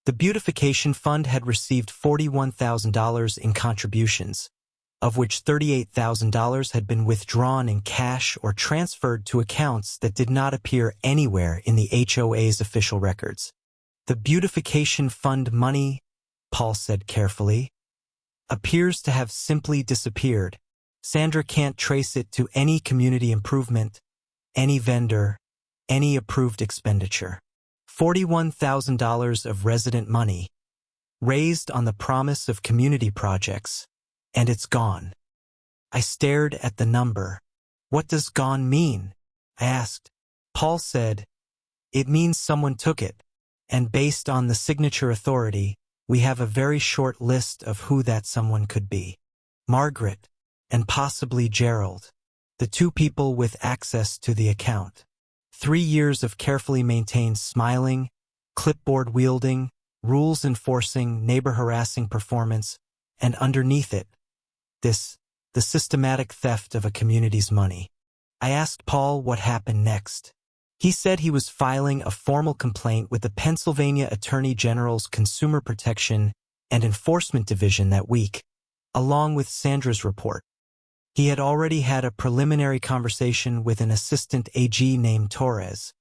The Beautification Fund had received $41,000 in contributions, of which $38,000 had been withdrawn in cash or transferred to accounts that did not appear anywhere in the HOA's official records. The Beautification Fund money, Paul said carefully, appears to have simply disappeared. Sandra can't trace it to any community improvement, any vendor, any approved expenditure. $41,000 of resident money, raised on the promise of community projects, and it's gone. I stared at the number. "What does gone mean?" I asked. Paul said, "It means someone took it, and based on the signature authority, we have a very short list of who that someone could be. Margaret, and possibly Gerald, the 2 people with access to the account. 3 years of carefully maintained smiling, clipboard wielding, rules enforcing, neighbor harassing performance, and underneath it, the systematic theft of a community's money." I asked Paul what happened next. He said he was filing a formal complaint with the Pennsylvania Attorney General's Consumer Protection and Enforcement Division that week, along with Sandra's report. He had already had a preliminary conversation with an assistant AG named Torres,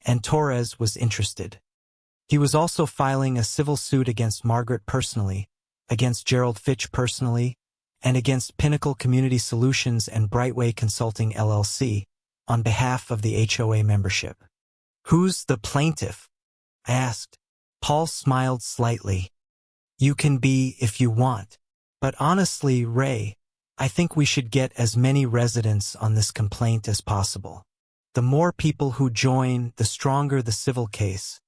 and Torres was interested. He was also filing a civil suit against Margaret personally, against Gerald Fitch personally, and against Pinnacle Community Solutions and Brightway Consulting LLC, on behalf of the HOA membership. "Who's the plaintiff?" I asked. Paul smiled slightly. "You can be if you want. But honestly, Ray, I think we should get as many residents on this complaint as possible. The more people who join, the stronger the civil case,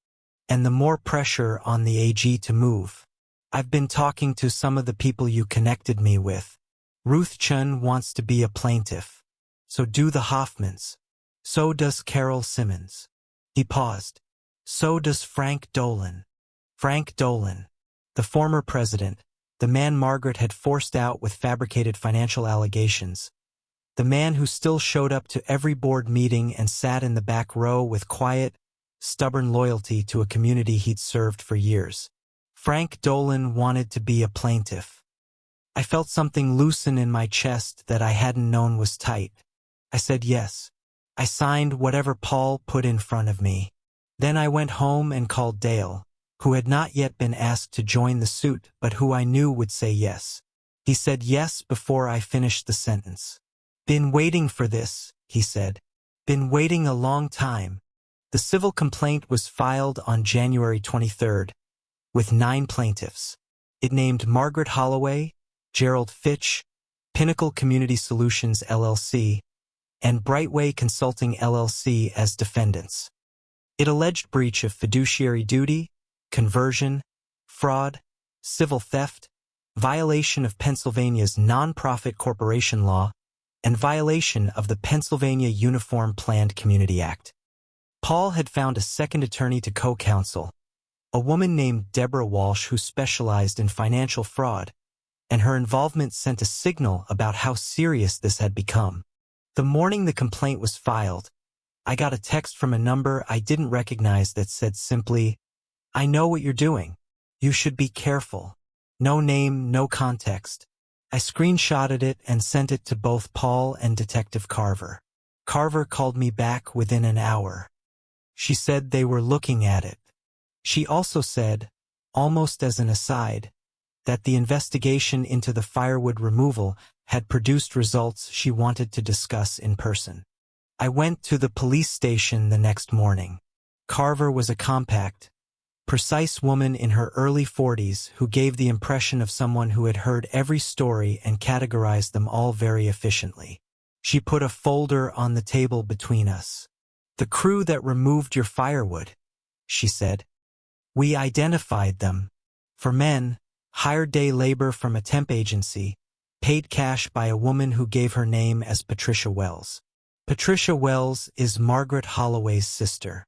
and the more pressure on the AG to move. I've been talking to some of the people you connected me with. Ruth Chun wants to be a plaintiff. So do the Hoffmans. So does Carol Simmons." He paused. "So does Frank Dolan." Frank Dolan, the former president, the man Margaret had forced out with fabricated financial allegations, the man who still showed up to every board meeting and sat in the back row with quiet, stubborn loyalty to a community he'd served for years. Frank Dolan wanted to be a plaintiff. I felt something loosen in my chest that I hadn't known was tight. I said yes. I signed whatever Paul put in front of me. Then I went home and called Dale, who had not yet been asked to join the suit but who I knew would say yes. He said yes before I finished the sentence. "Been waiting for this," he said. "Been waiting a long time." The civil complaint was filed on January 23rd, with 9 plaintiffs. It named Margaret Holloway, Gerald Fitch, Pinnacle Community Solutions LLC, and Brightway Consulting LLC as defendants. It alleged breach of fiduciary duty, conversion, fraud, civil theft, violation of Pennsylvania's nonprofit corporation law, and violation of the Pennsylvania Uniform Planned Community Act. Paul had found a second attorney to co-counsel, a woman named Deborah Walsh who specialized in financial fraud, and her involvement sent a signal about how serious this had become. The morning the complaint was filed, I got a text from a number I didn't recognize that said simply, "I know what you're doing. You should be careful." No name, no context. I screenshotted it and sent it to both Paul and Detective Carver. Carver called me back within an hour. She said they were looking at it. She also said, almost as an aside, that the investigation into the firewood removal had produced results she wanted to discuss in person. I went to the police station the next morning. Carver was a compact, precise woman in her early 40s who gave the impression of someone who had heard every story and categorized them all very efficiently. She put a folder on the table between us. "The crew that removed your firewood," she said. "We identified them. For men, hired day labor from a temp agency, paid cash by a woman who gave her name as Patricia Wells. Patricia Wells is Margaret Holloway's sister."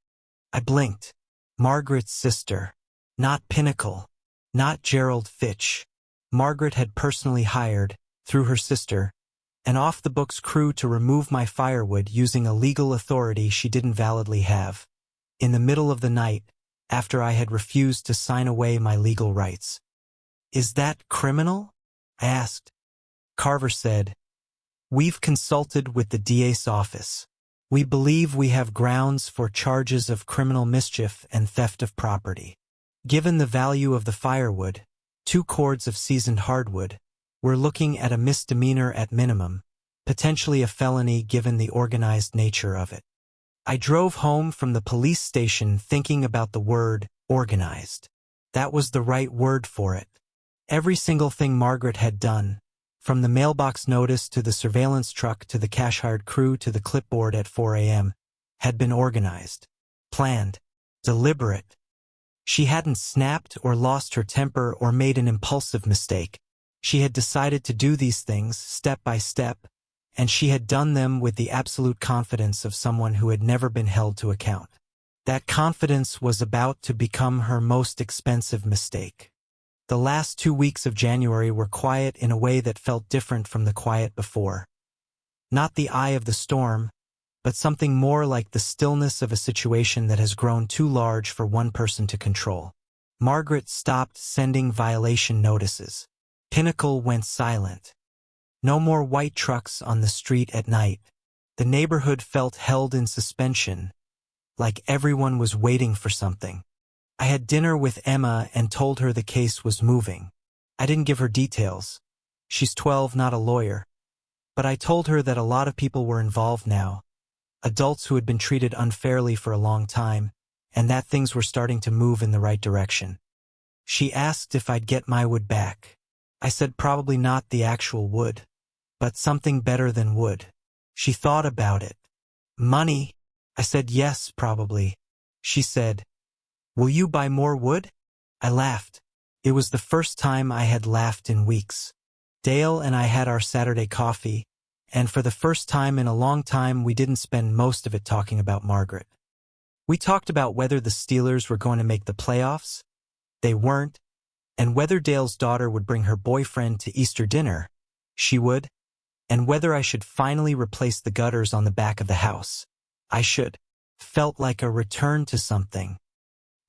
I blinked. Margaret's sister. Not Pinnacle. Not Gerald Fitch. Margaret had personally hired, through her sister, an off-the-books crew to remove my firewood using a legal authority she didn't validly have, in the middle of the night, after I had refused to sign away my legal rights. "Is that criminal?" I asked. Carver said, "We've consulted with the DA's office. We believe we have grounds for charges of criminal mischief and theft of property. Given the value of the firewood, 2 cords of seasoned hardwood, we're looking at a misdemeanor at minimum, potentially a felony given the organized nature of it." I drove home from the police station thinking about the word organized. That was the right word for it. Every single thing Margaret had done, from the mailbox notice to the surveillance truck to the cash-hired crew to the clipboard at 4 a.m., had been organized, planned, deliberate. She hadn't snapped or lost her temper or made an impulsive mistake. She had decided to do these things step by step, and she had done them with the absolute confidence of someone who had never been held to account. That confidence was about to become her most expensive mistake. The last 2 weeks of January were quiet in a way that felt different from the quiet before. Not the eye of the storm, but something more like the stillness of a situation that has grown too large for one person to control. Margaret stopped sending violation notices. Pinnacle went silent. No more white trucks on the street at night. The neighborhood felt held in suspension, like everyone was waiting for something. I had dinner with Emma and told her the case was moving. I didn't give her details. She's 12, not a lawyer. But I told her that a lot of people were involved now, adults who had been treated unfairly for a long time, and that things were starting to move in the right direction. She asked if I'd get my wood back. I said probably not the actual wood, but something better than wood. She thought about it. "Money?" I said yes, probably. She said, "Will you buy more wood?" I laughed. It was the first time I had laughed in weeks. Dale and I had our Saturday coffee, and for the first time in a long time we didn't spend most of it talking about Margaret. We talked about whether the Steelers were going to make the playoffs. They weren't. And whether Dale's daughter would bring her boyfriend to Easter dinner. She would. And whether I should finally replace the gutters on the back of the house. I should. Felt like a return to something.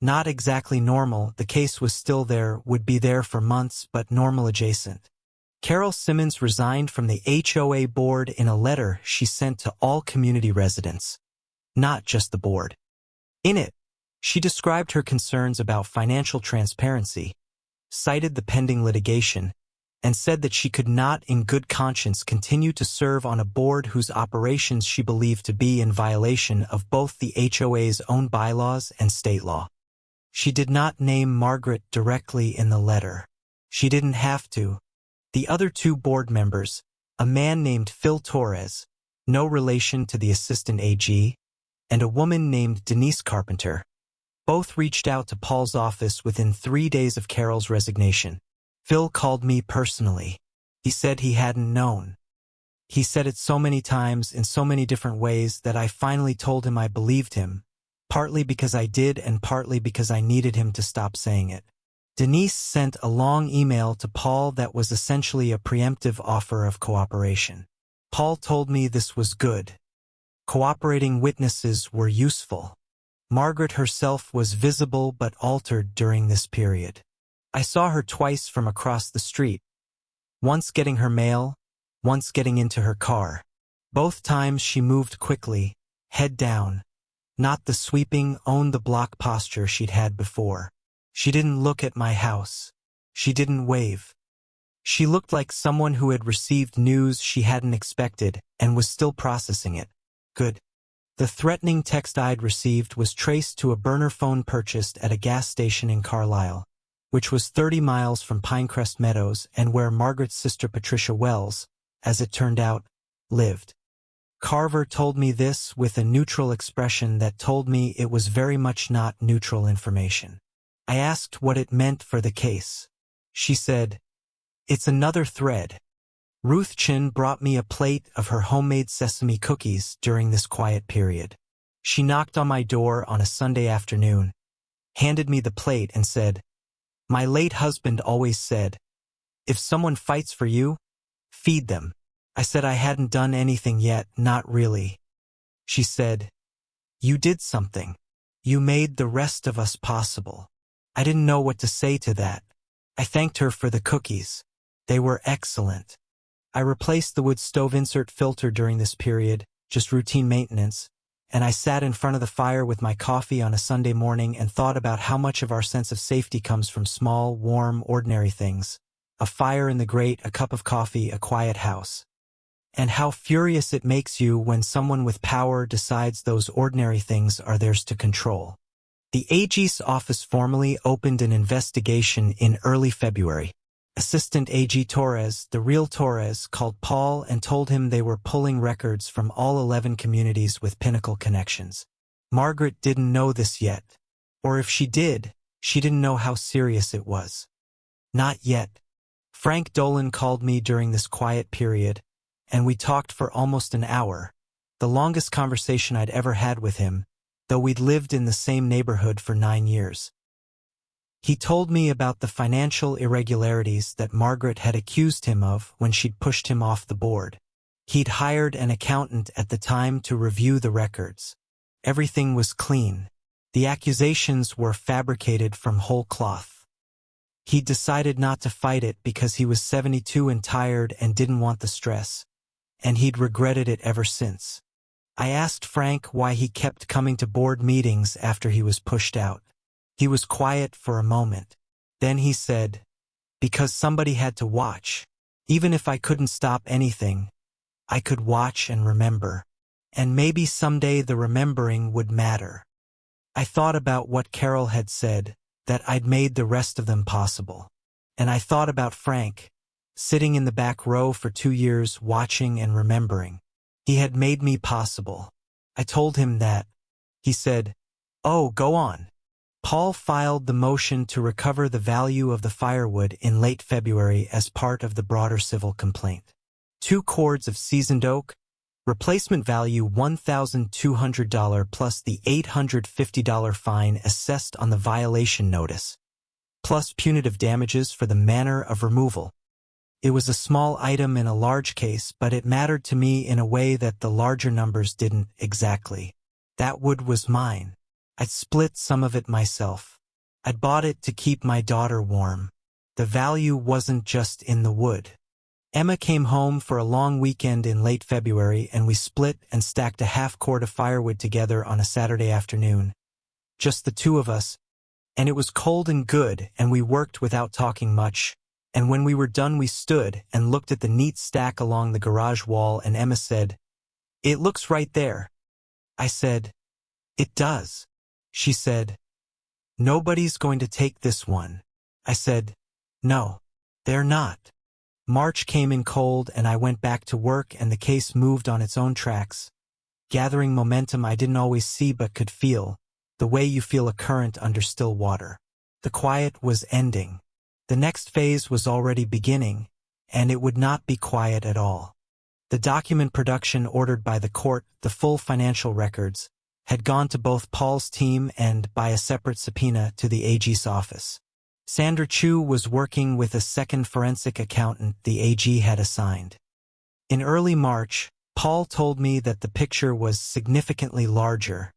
Not exactly normal, the case was still there, would be there for months, but normal adjacent. Carol Simmons resigned from the HOA board in a letter she sent to all community residents, not just the board. In it, she described her concerns about financial transparency, cited the pending litigation, and said that she could not in good conscience continue to serve on a board whose operations she believed to be in violation of both the HOA's own bylaws and state law. She did not name Margaret directly in the letter. She didn't have to. The other two board members, a man named Phil Torres, no relation to the assistant AG, and a woman named Denise Carpenter, both reached out to Paul's office within 3 days of Carol's resignation. Phil called me personally. He said he hadn't known. He said it so many times in so many different ways that I finally told him I believed him, partly because I did and partly because I needed him to stop saying it. Denise sent a long email to Paul that was essentially a preemptive offer of cooperation. Paul told me this was good. Cooperating witnesses were useful. Margaret herself was visible but altered during this period. I saw her twice from across the street, once getting her mail, once getting into her car. Both times she moved quickly, head down, not the sweeping, own-the-block posture she'd had before. She didn't look at my house. She didn't wave. She looked like someone who had received news she hadn't expected and was still processing it. Good. The threatening text I'd received was traced to a burner phone purchased at a gas station in Carlisle, which was 30 miles from Pinecrest Meadows and where Margaret's sister Patricia Wells, as it turned out, lived. Carver told me this with a neutral expression that told me it was very much not neutral information. I asked what it meant for the case. She said, "It's another thread." Ruth Chin brought me a plate of her homemade sesame cookies during this quiet period. She knocked on my door on a Sunday afternoon, handed me the plate and said, "My late husband always said, if someone fights for you, feed them." I said I hadn't done anything yet, not really. She said, "You did something. You made the rest of us possible." I didn't know what to say to that. I thanked her for the cookies. They were excellent. I replaced the wood stove insert filter during this period, just routine maintenance, and I sat in front of the fire with my coffee on a Sunday morning and thought about how much of our sense of safety comes from small, warm, ordinary things. A fire in the grate, a cup of coffee, a quiet house. And how furious it makes you when someone with power decides those ordinary things are theirs to control. The AG's office formally opened an investigation in early February. Assistant AG Torres, the real Torres, called Paul and told him they were pulling records from all 11 communities with Pinnacle connections. Margaret didn't know this yet. Or if she did, she didn't know how serious it was. Not yet. Frank Dolan called me during this quiet period, and we talked for almost an hour, the longest conversation I'd ever had with him, though we'd lived in the same neighborhood for 9 years. He told me about the financial irregularities that Margaret had accused him of when she'd pushed him off the board. He'd hired an accountant at the time to review the records. Everything was clean. The accusations were fabricated from whole cloth. He'd decided not to fight it because he was 72 and tired and didn't want the stress, and he'd regretted it ever since. I asked Frank why he kept coming to board meetings after he was pushed out. He was quiet for a moment. Then he said, "Because somebody had to watch. Even if I couldn't stop anything, I could watch and remember. And maybe someday the remembering would matter." I thought about what Carol had said, that I'd made the rest of them possible. And I thought about Frank, sitting in the back row for 2 years watching and remembering. He had made me possible. I told him that. He said, "Oh, go on." Paul filed the motion to recover the value of the firewood in late February as part of the broader civil complaint. 2 cords of seasoned oak, replacement value $1,200 plus the $850 fine assessed on the violation notice, plus punitive damages for the manner of removal. It was a small item in a large case, but it mattered to me in a way that the larger numbers didn't exactly. That wood was mine. I'd split some of it myself. I'd bought it to keep my daughter warm. The value wasn't just in the wood. Emma came home for a long weekend in late February, and we split and stacked a half-quart of firewood together on a Saturday afternoon. Just the two of us, and it was cold and good, and we worked without talking much, and when we were done we stood and looked at the neat stack along the garage wall, and Emma said, "It looks right there." I said, "It does." She said, "Nobody's going to take this one." I said, "No, they're not." March came in cold, and I went back to work, and the case moved on its own tracks, gathering momentum I didn't always see but could feel, the way you feel a current under still water. The quiet was ending. The next phase was already beginning, and it would not be quiet at all. The document production ordered by the court, the full financial records, had gone to both Paul's team and, by a separate subpoena, to the AG's office. Sandra Chu was working with a second forensic accountant the AG had assigned. In early March, Paul told me that the picture was significantly larger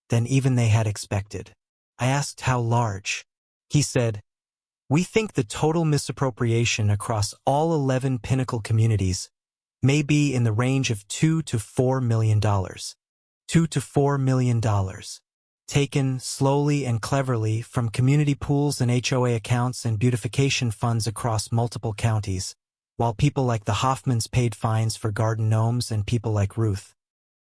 than even they had expected. I asked how large. He said, "We think the total misappropriation across all 11 Pinnacle communities may be in the range of $2 to $4 million. $2 to $4 million. Taken slowly and cleverly from community pools and HOA accounts and beautification funds across multiple counties, while people like the Hoffmans paid fines for garden gnomes and people like Ruth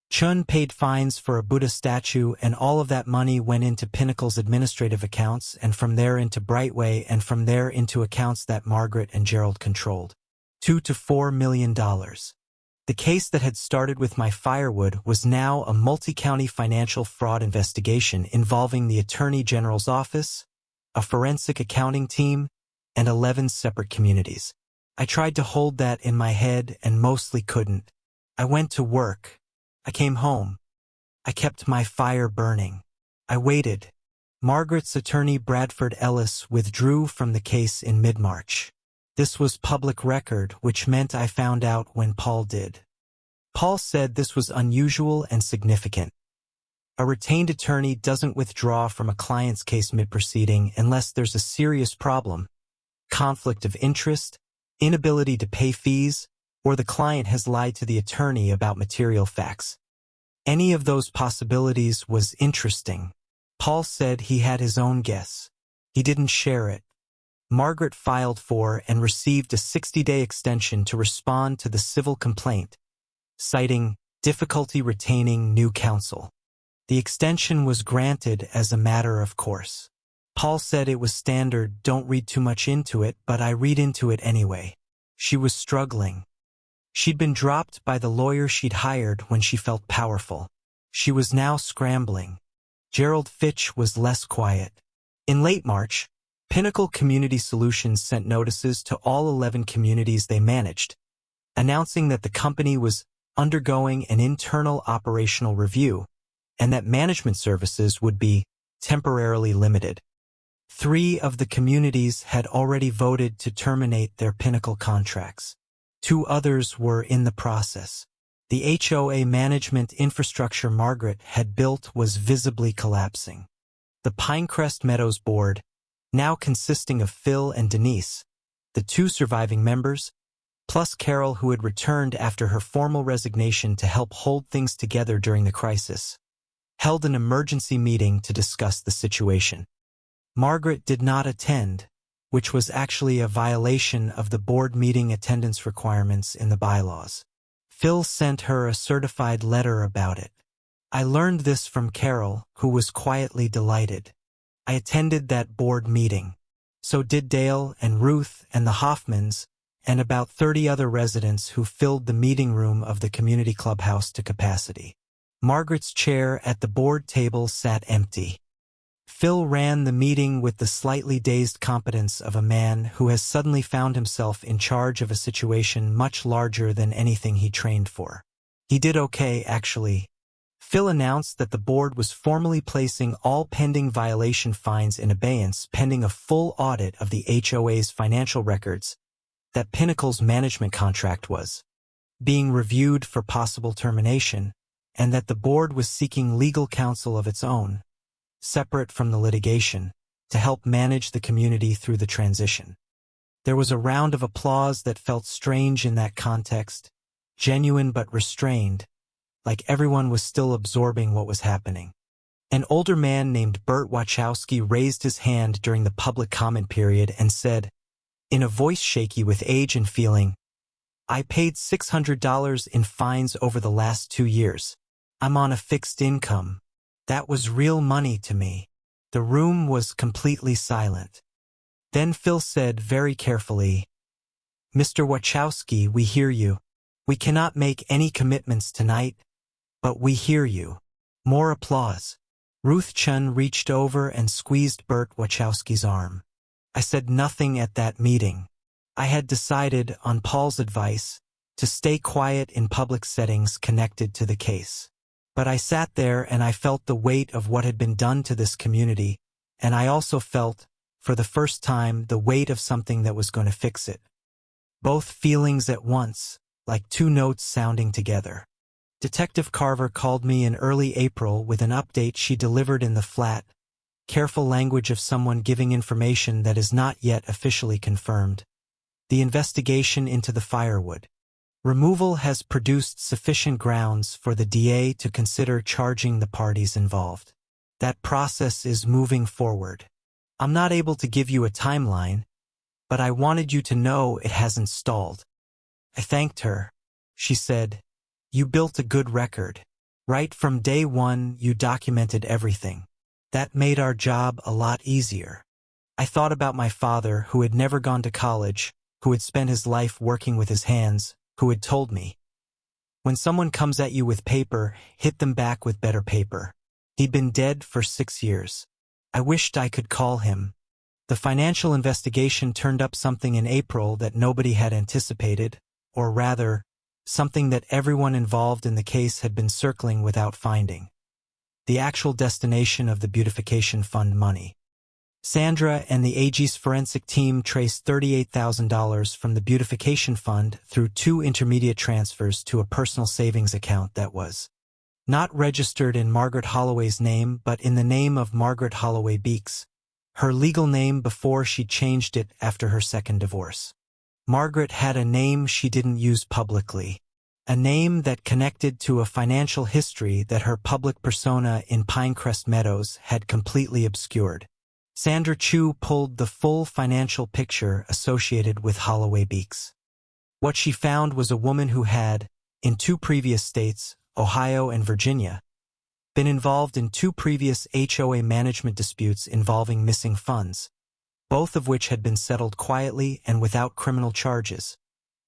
Chun paid fines for a Buddha statue, and all of that money went into Pinnacle's administrative accounts, and from there into Brightway, and from there into accounts that Margaret and Gerald controlled. $2 to $4 million. The case that had started with my Firewood was now a multi-county financial fraud investigation involving the Attorney General's office, a forensic accounting team, and 11 separate communities. I tried to hold that in my head and mostly couldn't. I went to work. I came home. I kept my fire burning. I waited. Margaret's attorney Bradford Ellis withdrew from the case in mid-March. This was public record, which meant I found out when Paul did. Paul said this was unusual and significant. A retained attorney doesn't withdraw from a client's case mid-proceeding unless there's a serious problem, conflict of interest, inability to pay fees, or the client has lied to the attorney about material facts. Any of those possibilities was interesting. Paul said he had his own guess. He didn't share it. Margaret filed for and received a 60-day extension to respond to the civil complaint, citing difficulty retaining new counsel. The extension was granted as a matter of course. Paul said it was standard, don't read too much into it, but I read into it anyway. She was struggling. She'd been dropped by the lawyer she'd hired when she felt powerful. She was now scrambling. Gerald Fitch was less quiet. In late March, Pinnacle Community Solutions sent notices to all 11 communities they managed, announcing that the company was undergoing an internal operational review and that management services would be temporarily limited. 3 of the communities had already voted to terminate their Pinnacle contracts. 2 others were in the process. The HOA management infrastructure Margaret had built was visibly collapsing. The Pinecrest Meadows board, now consisting of Phil and Denise, the 2 surviving members, plus Carol, who had returned after her formal resignation to help hold things together during the crisis, held an emergency meeting to discuss the situation. Margaret did not attend, which was actually a violation of the board meeting attendance requirements in the bylaws. Phil sent her a certified letter about it. I learned this from Carol, who was quietly delighted. I attended that board meeting. So did Dale and Ruth and the Hoffmans and about 30 other residents who filled the meeting room of the community clubhouse to capacity. Margaret's chair at the board table sat empty. Phil ran the meeting with the slightly dazed competence of a man who has suddenly found himself in charge of a situation much larger than anything he trained for. He did okay, actually. Phil announced that the board was formally placing all pending violation fines in abeyance pending a full audit of the HOA's financial records, that Pinnacle's management contract was being reviewed for possible termination, and that the board was seeking legal counsel of its own, separate from the litigation, to help manage the community through the transition. There was a round of applause that felt strange in that context, genuine but restrained, like everyone was still absorbing what was happening. An older man named Bert Wachowski raised his hand during the public comment period and said, in a voice shaky with age and feeling, "I paid $600 in fines over the last 2 years. I'm on a fixed income. That was real money to me." The room was completely silent. Then Phil said very carefully, "Mr. Wachowski, we hear you. We cannot make any commitments tonight, but we hear you." More applause. Ruth Chun reached over and squeezed Bert Wachowski's arm. "I said nothing at that meeting. I had decided, on Paul's advice, to stay quiet in public settings connected to the case. But I sat there and I felt the weight of what had been done to this community, and I also felt, for the first time, the weight of something that was going to fix it. Both feelings at once, like two notes sounding together. Detective Carver called me in early April with an update she delivered in the flat, careful language of someone giving information that is not yet officially confirmed. The investigation into the Firewood removal has produced sufficient grounds for the DA to consider charging the parties involved. That process is moving forward. I'm not able to give you a timeline, but I wanted you to know it hasn't stalled." I thanked her. She said, "You built a good record. Right from day one, you documented everything. That made our job a lot easier." I thought about my father, who had never gone to college, who had spent his life working with his hands, who had told me, "When someone comes at you with paper, hit them back with better paper." He'd been dead for 6 years. I wished I could call him. The financial investigation turned up something in April that nobody had anticipated, or rather, something that everyone involved in the case had been circling without finding. The actual destination of the beautification fund money. Sandra and the AG's forensic team traced $38,000 from the beautification fund through 2 intermediate transfers to a personal savings account that was not registered in Margaret Holloway's name but in the name of Margaret Holloway Beeks, her legal name before she changed it after her second divorce. Margaret had a name she didn't use publicly, a name that connected to a financial history that her public persona in Pinecrest Meadows had completely obscured. Sandra Chu pulled the full financial picture associated with Holloway Beeks. What she found was a woman who had, in 2 previous states, Ohio and Virginia, been involved in 2 previous HOA management disputes involving missing funds, both of which had been settled quietly and without criminal charges,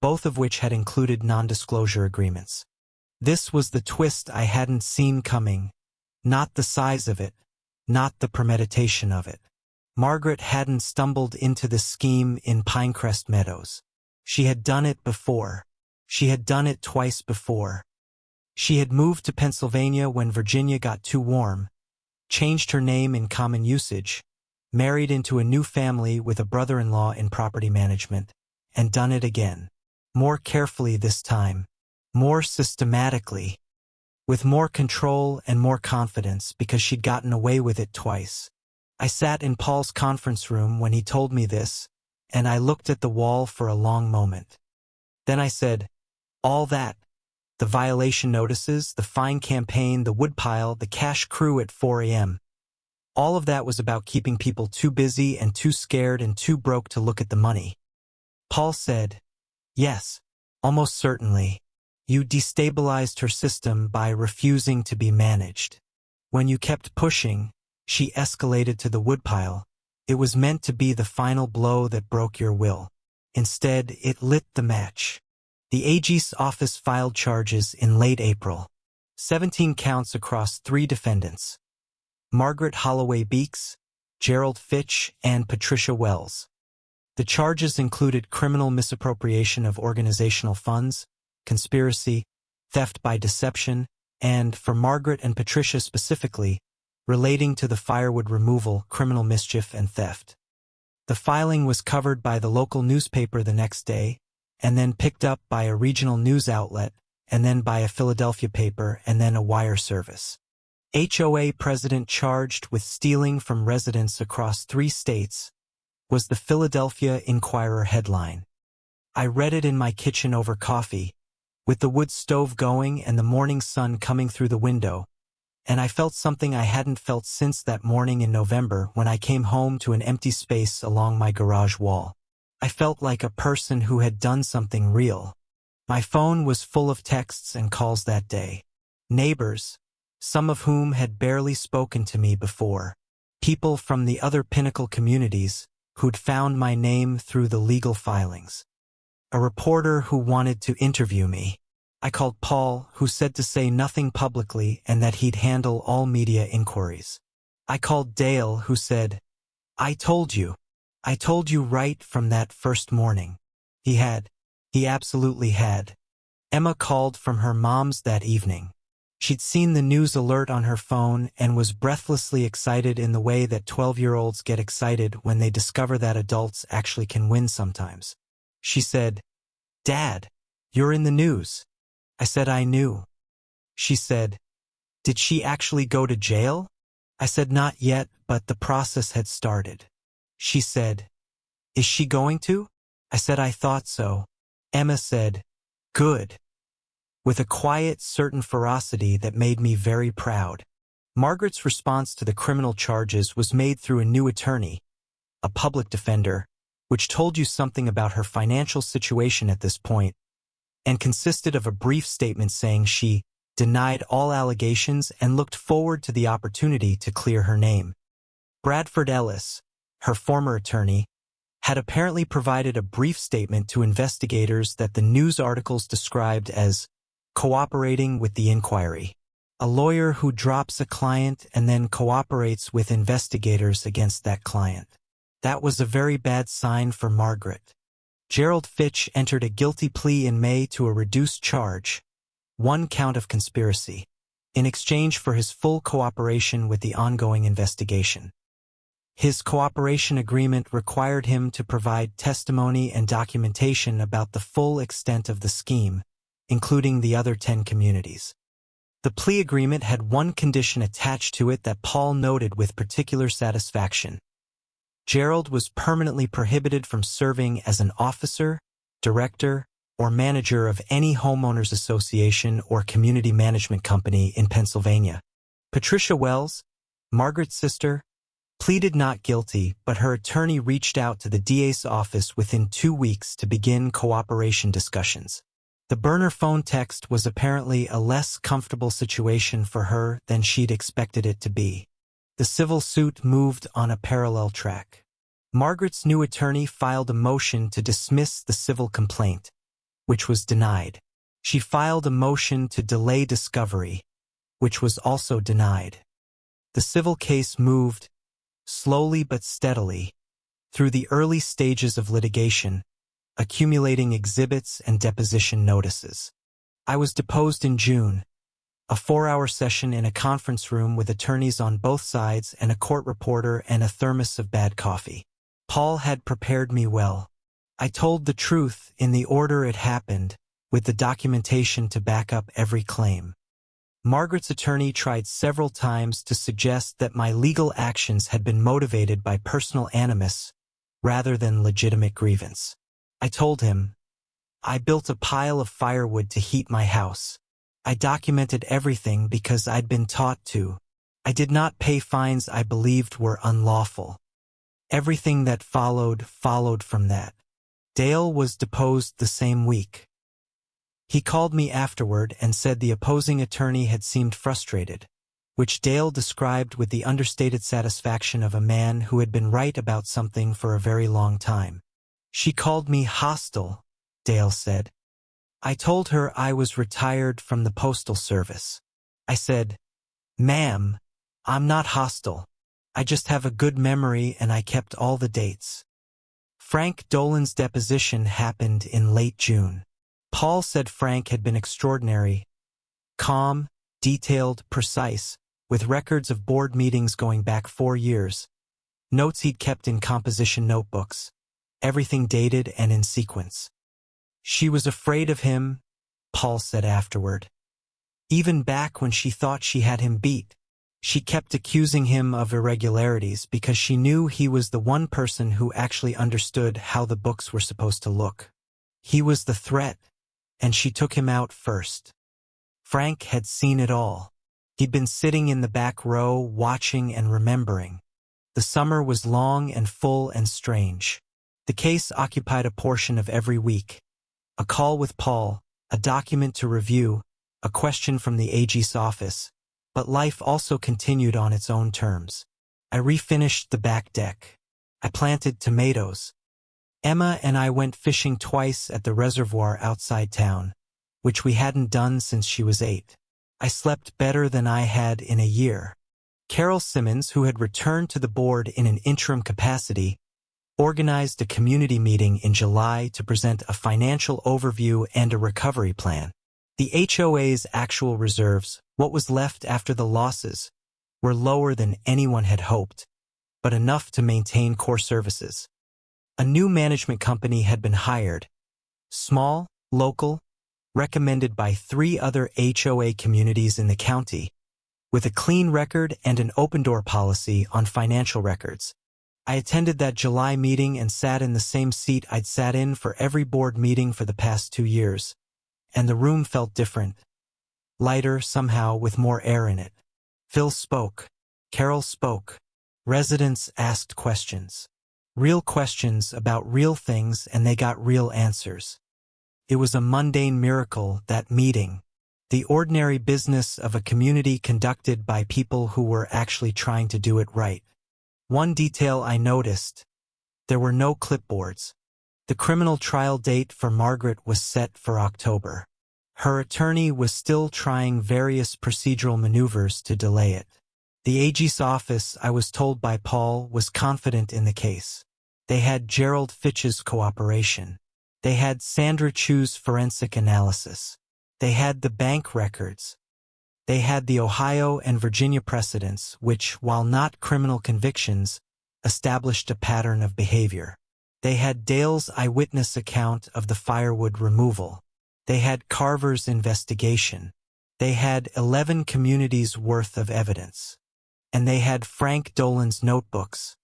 both of which had included non-disclosure agreements. This was the twist I hadn't seen coming, not the size of it, not the premeditation of it. Margaret hadn't stumbled into the scheme in Pinecrest Meadows. She had done it before. She had done it twice before. She had moved to Pennsylvania when Virginia got too warm, changed her name in common usage, married into a new family with a brother-in-law in property management, and done it again. More carefully this time, more systematically, with more control and more confidence because she'd gotten away with it twice. I sat in Paul's conference room when he told me this, and I looked at the wall for a long moment. Then I said, "All that, the violation notices, the fine campaign, the woodpile, the cash crew at 4 a.m., all of that was about keeping people too busy and too scared and too broke to look at the money." Paul said, "Yes, almost certainly. You destabilized her system by refusing to be managed. When you kept pushing, she escalated to the woodpile. It was meant to be the final blow that broke your will. Instead, it lit the match." The AG's office filed charges in late April. 17 counts across 3 defendants: Margaret Holloway Beeks, Gerald Fitch, and Patricia Wells. The charges included criminal misappropriation of organizational funds, conspiracy, theft by deception, and, for Margaret and Patricia specifically, relating to the Firewood removal, criminal mischief, and theft. The filing was covered by the local newspaper the next day, and then picked up by a regional news outlet, and then by a Philadelphia paper, and then a wire service. HOA president charged with stealing from residents across 3 states, was the Philadelphia Inquirer headline. I read it in my kitchen over coffee, with the wood stove going and the morning sun coming through the window, and I felt something I hadn't felt since that morning in November when I came home to an empty space along my garage wall. I felt like a person who had done something real. My phone was full of texts and calls that day. Neighbors, some of whom had barely spoken to me before. People from the other Pinnacle communities who'd found my name through the legal filings. A reporter who wanted to interview me. I called Paul, who said to say nothing publicly and that he'd handle all media inquiries. I called Dale, who said, I told you right from that first morning. He absolutely had. Emma called from her mom's that evening. She'd seen the news alert on her phone and was breathlessly excited in the way that 12-year-olds get excited when they discover that adults actually can win sometimes. She said, Dad, you're in the news. I said I knew. She said, Did she actually go to jail? I said not yet, but the process had started. She said, Is she going to? I said I thought so. Emma said, Good. With a quiet, certain ferocity that made me very proud. Margaret's response to the criminal charges was made through a new attorney, a public defender, which told you something about her financial situation at this point, and consisted of a brief statement saying she denied all allegations and looked forward to the opportunity to clear her name. Bradford Ellis, her former attorney, had apparently provided a brief statement to investigators that the news articles described as cooperating with the inquiry. A lawyer who drops a client and then cooperates with investigators against that client. That was a very bad sign for Margaret. Gerald Fitch entered a guilty plea in May to a reduced charge, 1 count of conspiracy, in exchange for his full cooperation with the ongoing investigation. His cooperation agreement required him to provide testimony and documentation about the full extent of the scheme, including the other 10 communities. The plea agreement had one condition attached to it that Paul noted with particular satisfaction. Gerald was permanently prohibited from serving as an officer, director, or manager of any homeowners association or community management company in Pennsylvania. Patricia Wells, Margaret's sister, pleaded not guilty, but her attorney reached out to the DA's office within 2 weeks to begin cooperation discussions. The burner phone text was apparently a less comfortable situation for her than she'd expected it to be. The civil suit moved on a parallel track. Margaret's new attorney filed a motion to dismiss the civil complaint, which was denied. She filed a motion to delay discovery, which was also denied. The civil case moved, slowly but steadily, through the early stages of litigation, accumulating exhibits and deposition notices. I was deposed in June, a 4-hour session in a conference room with attorneys on both sides and a court reporter and a thermos of bad coffee. Paul had prepared me well. I told the truth in the order it happened, with the documentation to back up every claim. Margaret's attorney tried several times to suggest that my legal actions had been motivated by personal animus rather than legitimate grievance. I told him, I built a pile of firewood to heat my house. I documented everything because I'd been taught to. I did not pay fines I believed were unlawful. Everything that followed from that. Dale was deposed the same week. He called me afterward and said the opposing attorney had seemed frustrated, which Dale described with the understated satisfaction of a man who had been right about something for a very long time. She called me hostile, Dale said. I told her I was retired from the Postal Service. I said, Ma'am, I'm not hostile. I just have a good memory and I kept all the dates. Frank Dolan's deposition happened in late June. Paul said Frank had been extraordinary, calm, detailed, precise, with records of board meetings going back 4 years, notes he'd kept in composition notebooks, everything dated and in sequence. She was afraid of him, Paul said afterward. Even back when she thought she had him beat. She kept accusing him of irregularities because she knew he was the one person who actually understood how the books were supposed to look. He was the threat, and she took him out first. Frank had seen it all. He'd been sitting in the back row, watching and remembering. The summer was long and full and strange. The case occupied a portion of every week. A call with Paul, a document to review, a question from the AG's office. But life also continued on its own terms. I refinished the back deck. I planted tomatoes. Emma and I went fishing twice at the reservoir outside town, which we hadn't done since she was 8. I slept better than I had in a year. Carol Simmons, who had returned to the board in an interim capacity, organized a community meeting in July to present a financial overview and a recovery plan. The HOA's actual reserves, what was left after the losses, were lower than anyone had hoped, but enough to maintain core services. A new management company had been hired, small, local, recommended by 3 other HOA communities in the county, with a clean record and an open-door policy on financial records. I attended that July meeting and sat in the same seat I'd sat in for every board meeting for the past 2 years, and the room felt different, lighter somehow with more air in it. Phil spoke. Carol spoke. Residents asked questions. Real questions about real things, and they got real answers. It was a mundane miracle, that meeting. The ordinary business of a community conducted by people who were actually trying to do it right. One detail I noticed: there were no clipboards. The criminal trial date for Margaret was set for October. Her attorney was still trying various procedural maneuvers to delay it. The AG's office, I was told by Paul, was confident in the case. They had Gerald Fitch's cooperation. They had Sandra Chu's forensic analysis. They had the bank records. They had the Ohio and Virginia precedents, which, while not criminal convictions, established a pattern of behavior. They had Dale's eyewitness account of the firewood removal. They had Carver's investigation. They had 11 communities' worth of evidence. And they had Frank Dolan's notebooks.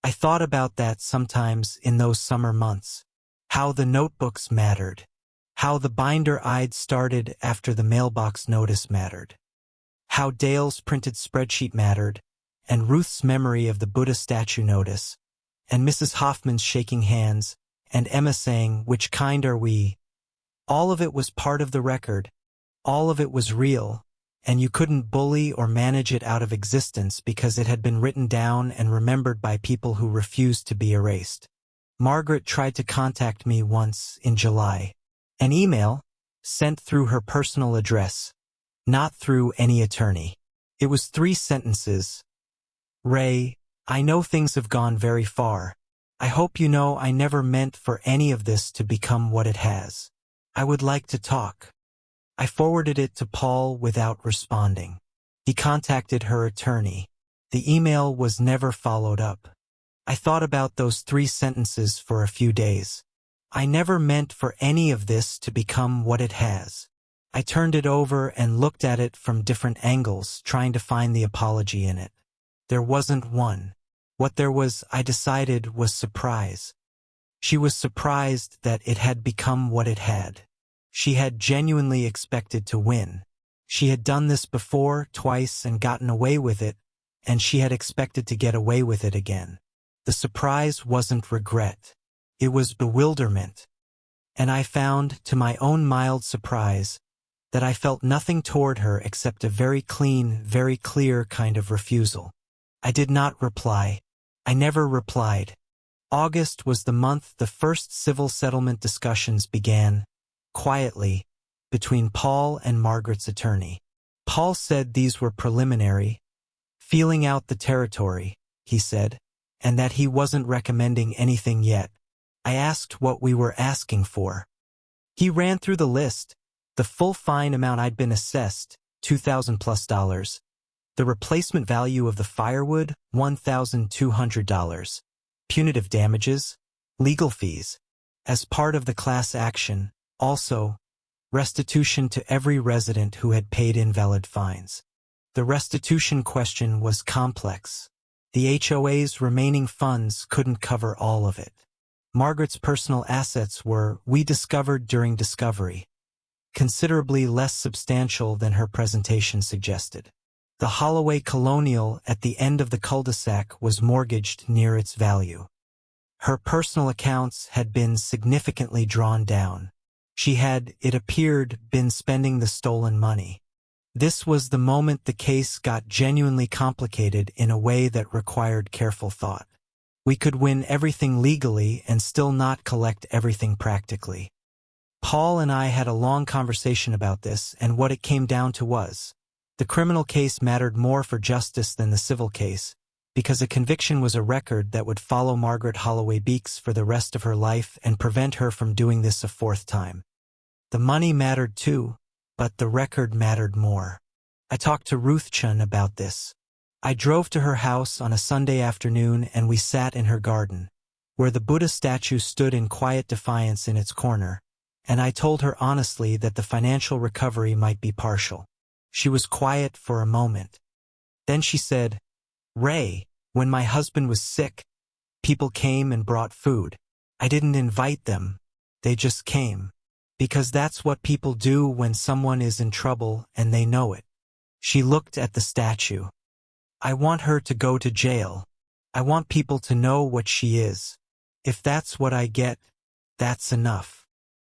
I thought about that sometimes in those summer months. How the notebooks mattered. How the binder I'd started after the mailbox notice mattered. How Dale's printed spreadsheet mattered, and Ruth's memory of the Buddha statue notice, and Mrs. Hoffman's shaking hands, and Emma saying, "Which kind are we?" All of it was part of the record. All of it was real, and you couldn't bully or manage it out of existence because it had been written down and remembered by people who refused to be erased. Margaret tried to contact me once in July. An email, sent through her personal address, not through any attorney. It was 3 sentences. "Ray, I know things have gone very far. I hope you know I never meant for any of this to become what it has. I would like to talk." I forwarded it to Paul without responding. He contacted her attorney. The email was never followed up. I thought about those 3 sentences for a few days. I never meant for any of this to become what it has. I turned it over and looked at it from different angles, trying to find the apology in it. There wasn't one. What there was, I decided, was surprise. She was surprised that it had become what it had. She had genuinely expected to win. She had done this before, twice, and gotten away with it, and she had expected to get away with it again. The surprise wasn't regret. It was bewilderment. And I found, to my own mild surprise, that I felt nothing toward her except a very clean, very clear kind of refusal. I did not reply. I never replied. August was the month the first civil settlement discussions began, quietly, between Paul and Margaret's attorney. Paul said these were preliminary, feeling out the territory, he said, and that he wasn't recommending anything yet. I asked what we were asking for. He ran through the list: the full fine amount I'd been assessed, $2,000+. The replacement value of the firewood, $1,200. Punitive damages, legal fees. As part of the class action, also, restitution to every resident who had paid invalid fines. The restitution question was complex. The HOA's remaining funds couldn't cover all of it. Margaret's personal assets were, we discovered during discovery, considerably less substantial than her presentation suggested. The Holloway Colonial at the end of the cul-de-sac was mortgaged near its value. Her personal accounts had been significantly drawn down. She had, it appeared, been spending the stolen money. This was the moment the case got genuinely complicated in a way that required careful thought. We could win everything legally and still not collect everything practically. Paul and I had a long conversation about this, and what it came down to was, the criminal case mattered more for justice than the civil case, because a conviction was a record that would follow Margaret Holloway Beeks for the rest of her life and prevent her from doing this a fourth time. The money mattered too, but the record mattered more. I talked to Ruth Chun about this. I drove to her house on a Sunday afternoon and we sat in her garden, where the Buddha statue stood in quiet defiance in its corner, and I told her honestly that the financial recovery might be partial. She was quiet for a moment. Then she said, "Ray, when my husband was sick, people came and brought food. I didn't invite them. They just came. Because that's what people do when someone is in trouble and they know it." She looked at the statue. "I want her to go to jail. I want people to know what she is. If that's what I get, that's enough."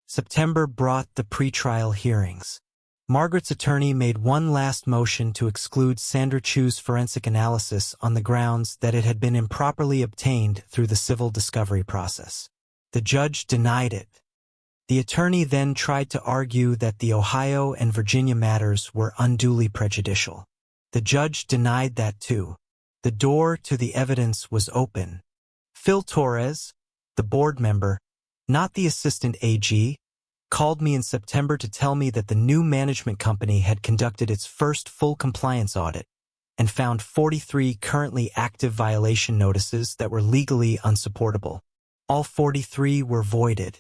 September brought the pretrial hearings. Margaret's attorney made one last motion to exclude Sandra Chu's forensic analysis on the grounds that it had been improperly obtained through the civil discovery process. The judge denied it. The attorney then tried to argue that the Ohio and Virginia matters were unduly prejudicial. The judge denied that too. The door to the evidence was open. Phil Torres, the board member, not the assistant AG, called me in September to tell me that the new management company had conducted its first full compliance audit and found 43 currently active violation notices that were legally unsupportable. All 43 were voided.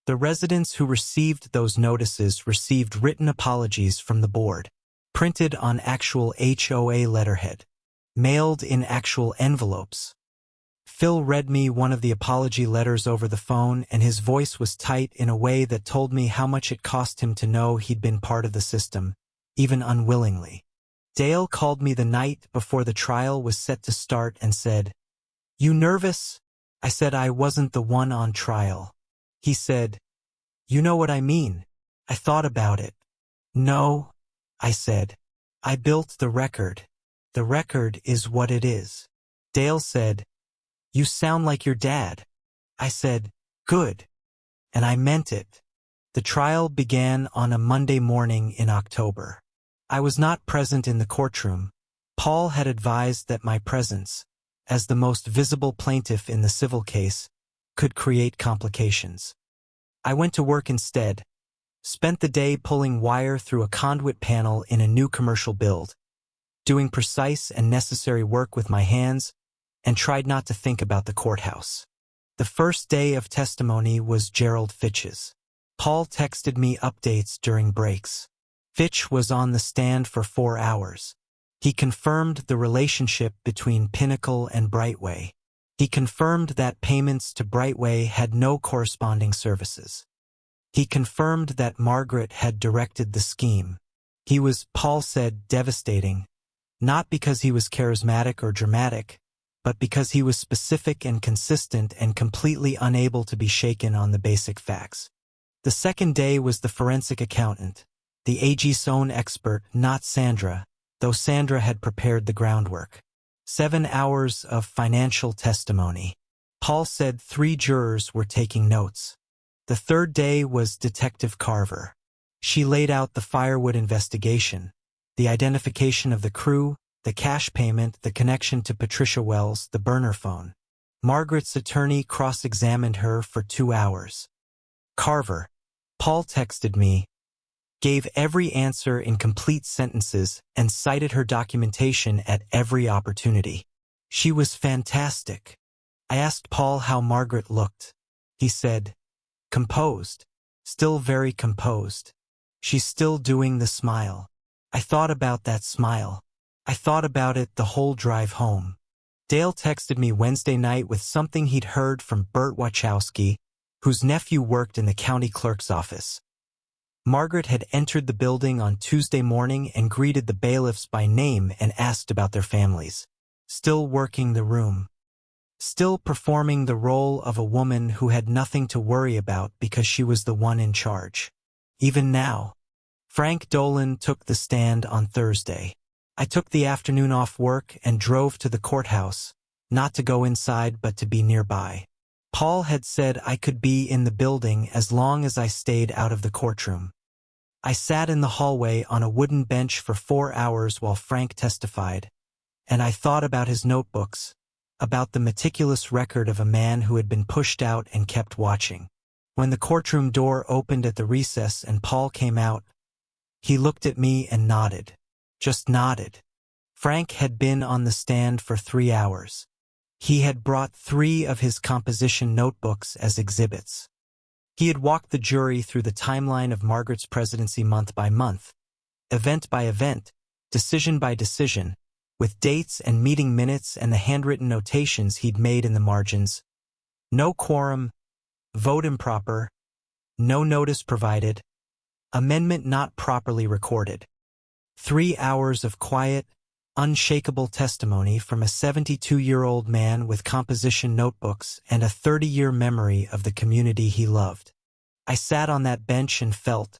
The residents who received those notices received written apologies from the board, printed on actual HOA letterhead, mailed in actual envelopes. Phil read me one of the apology letters over the phone, and his voice was tight in a way that told me how much it cost him to know he'd been part of the system, even unwillingly. Dale called me the night before the trial was set to start and said, "You nervous?" I said I wasn't the one on trial. He said, "You know what I mean. I thought about it." "No," I said. "I built the record. The record is what it is." Dale said, "You sound like your dad." I said, "Good." And I meant it. The trial began on a Monday morning in October. I was not present in the courtroom. Paul had advised that my presence, as the most visible plaintiff in the civil case, could create complications. I went to work instead, spent the day pulling wire through a conduit panel in a new commercial build, doing precise and necessary work with my hands, and tried not to think about the courthouse. The first day of testimony was Gerald Fitch's. Paul texted me updates during breaks. Fitch was on the stand for 4 hours. He confirmed the relationship between Pinnacle and Brightway. He confirmed that payments to Brightway had no corresponding services. He confirmed that Margaret had directed the scheme. He was, Paul said, devastating, not because he was charismatic or dramatic, but because he was specific and consistent and completely unable to be shaken on the basic facts. The second day was the forensic accountant, the AG's own expert, not Sandra, though Sandra had prepared the groundwork. 7 hours of financial testimony. Paul said 3 jurors were taking notes. The third day was Detective Carver. She laid out the Firewood investigation, the identification of the crew, the cash payment, the connection to Patricia Wells, the burner phone. Margaret's attorney cross-examined her for 2 hours. Carver, Paul texted me, gave every answer in complete sentences and cited her documentation at every opportunity. She was fantastic. I asked Paul how Margaret looked. He said, "Composed. Still very composed. She's still doing the smile." I thought about that smile. I thought about it the whole drive home. Dale texted me Wednesday night with something he'd heard from Bert Wachowski, whose nephew worked in the county clerk's office. Margaret had entered the building on Tuesday morning and greeted the bailiffs by name and asked about their families. Still working the room. Still performing the role of a woman who had nothing to worry about because she was the one in charge. Even now. Frank Dolan took the stand on Thursday. I took the afternoon off work and drove to the courthouse, not to go inside but to be nearby. Paul had said I could be in the building as long as I stayed out of the courtroom. I sat in the hallway on a wooden bench for 4 hours while Frank testified, and I thought about his notebooks, about the meticulous record of a man who had been pushed out and kept watching. When the courtroom door opened at the recess and Paul came out, he looked at me and nodded. Just nodded. Frank had been on the stand for 3 hours. He had brought 3 of his composition notebooks as exhibits. He had walked the jury through the timeline of Margaret's presidency month by month, event by event, decision by decision, with dates and meeting minutes and the handwritten notations he'd made in the margins. No quorum, vote improper, no notice provided, amendment not properly recorded. 3 hours of quiet, unshakable testimony from a 72-year-old man with composition notebooks and a 30-year memory of the community he loved. I sat on that bench and felt,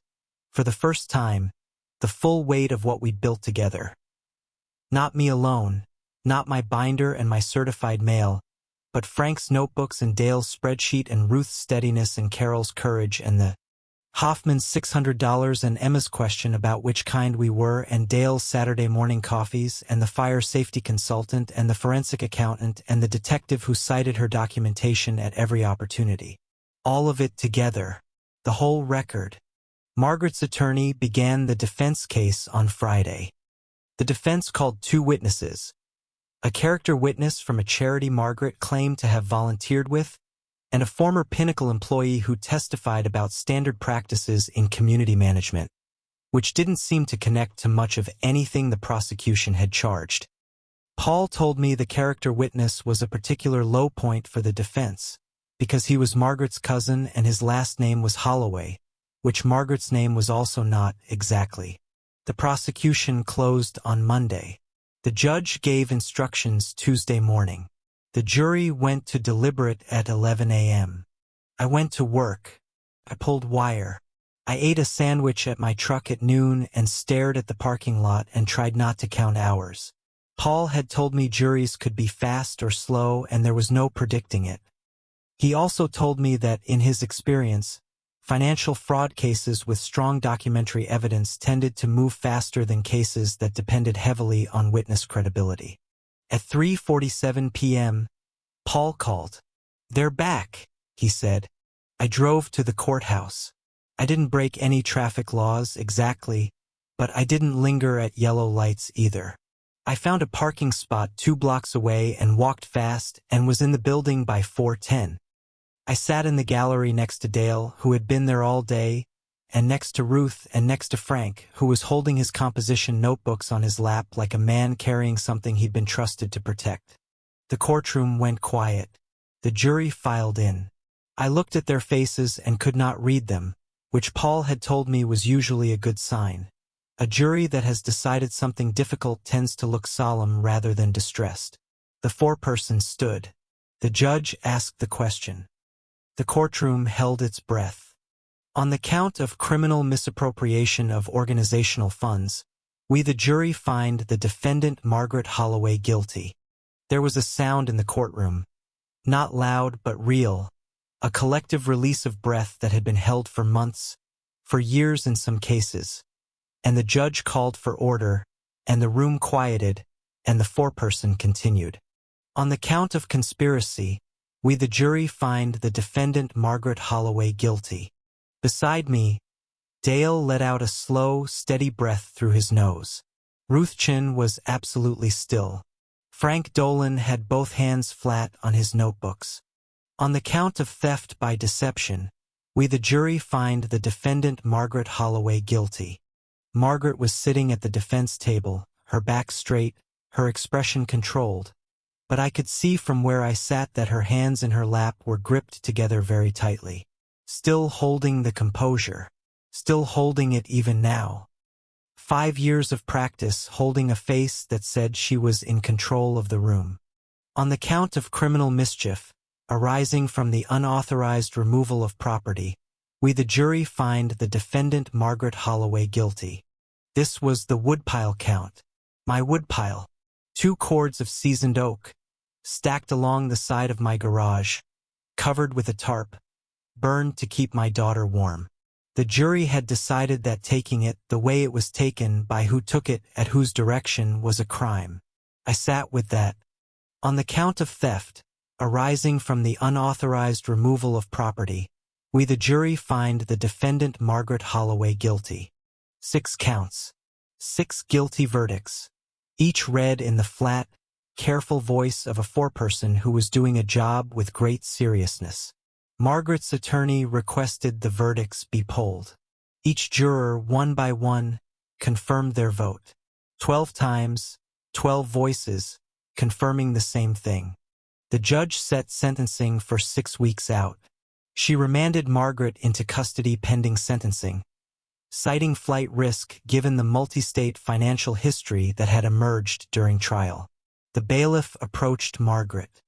for the first time, the full weight of what we'd built together. Not me alone, not my binder and my certified mail, but Frank's notebooks and Dale's spreadsheet and Ruth's steadiness and Carol's courage and the Hoffman's $600 and Emma's question about which kind we were and Dale's Saturday morning coffees and the fire safety consultant and the forensic accountant and the detective who cited her documentation at every opportunity. All of it together. The whole record. Margaret's attorney began the defense case on Friday. The defense called 2 witnesses. A character witness from a charity Margaret claimed to have volunteered with, and a former Pinnacle employee who testified about standard practices in community management, which didn't seem to connect to much of anything the prosecution had charged. Paul told me the character witness was a particular low point for the defense, because he was Margaret's cousin and his last name was Holloway, which Margaret's name was also not exactly. The prosecution closed on Monday. The judge gave instructions Tuesday morning. The jury went to deliberate at 11 a.m. I went to work. I pulled wire. I ate a sandwich at my truck at noon and stared at the parking lot and tried not to count hours. Paul had told me juries could be fast or slow and there was no predicting it. He also told me that, in his experience, financial fraud cases with strong documentary evidence tended to move faster than cases that depended heavily on witness credibility. At 3:47 p.m., Paul called. "They're back," he said. I drove to the courthouse. I didn't break any traffic laws exactly, but I didn't linger at yellow lights either. I found a parking spot 2 blocks away and walked fast and was in the building by 4:10. I sat in the gallery next to Dale, who had been there all day, and next to Ruth and next to Frank, who was holding his composition notebooks on his lap like a man carrying something he'd been trusted to protect. The courtroom went quiet. The jury filed in. I looked at their faces and could not read them, which Paul had told me was usually a good sign. A jury that has decided something difficult tends to look solemn rather than distressed. The 4-person stood. The judge asked the question. The courtroom held its breath. On the count of criminal misappropriation of organizational funds, we the jury find the defendant Margaret Holloway guilty. There was a sound in the courtroom, not loud but real, a collective release of breath that had been held for months, for years in some cases, and the judge called for order, and the room quieted, and the 4-person continued. On the count of conspiracy, we the jury find the defendant Margaret Holloway guilty. Beside me, Dale let out a slow, steady breath through his nose. Ruth Chin was absolutely still. Frank Dolan had both hands flat on his notebooks. On the count of theft by deception, we the jury find the defendant Margaret Holloway guilty. Margaret was sitting at the defense table, her back straight, her expression controlled. But I could see from where I sat that her hands in her lap were gripped together very tightly. Still holding the composure. Still holding it even now. 5 years of practice holding a face that said she was in control of the room. On the count of criminal mischief, arising from the unauthorized removal of property, we the jury find the defendant Margaret Holloway guilty. This was the woodpile count. My woodpile. 2 cords of seasoned oak, stacked along the side of my garage, covered with a tarp, burned to keep my daughter warm. The jury had decided that taking it the way it was taken by who took it at whose direction was a crime. I sat with that. On the count of theft, arising from the unauthorized removal of property, we the jury find the defendant Margaret Holloway guilty. 6 counts. 6 guilty verdicts. Each read in the flat, careful voice of a foreperson who was doing a job with great seriousness. Margaret's attorney requested the verdicts be polled. Each juror, one by one, confirmed their vote. 12 times, 12 voices, confirming the same thing. The judge set sentencing for 6 weeks out. She remanded Margaret into custody pending sentencing, citing flight risk given the multi-state financial history that had emerged during trial. The bailiff approached Margaret.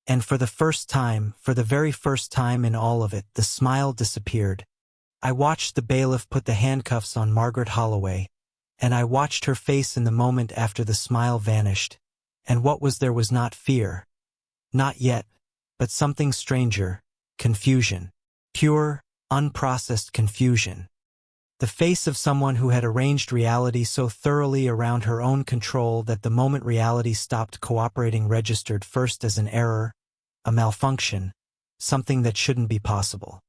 And for the very first time in all of it, the smile disappeared. I watched the bailiff put the handcuffs on Margaret Holloway, and I watched her face in the moment after the smile vanished. And what was there was not fear. Not yet, but something stranger, confusion. Pure, unprocessed confusion. The face of someone who had arranged reality so thoroughly around her own control that the moment reality stopped cooperating registered first as an error, a malfunction, something that shouldn't be possible.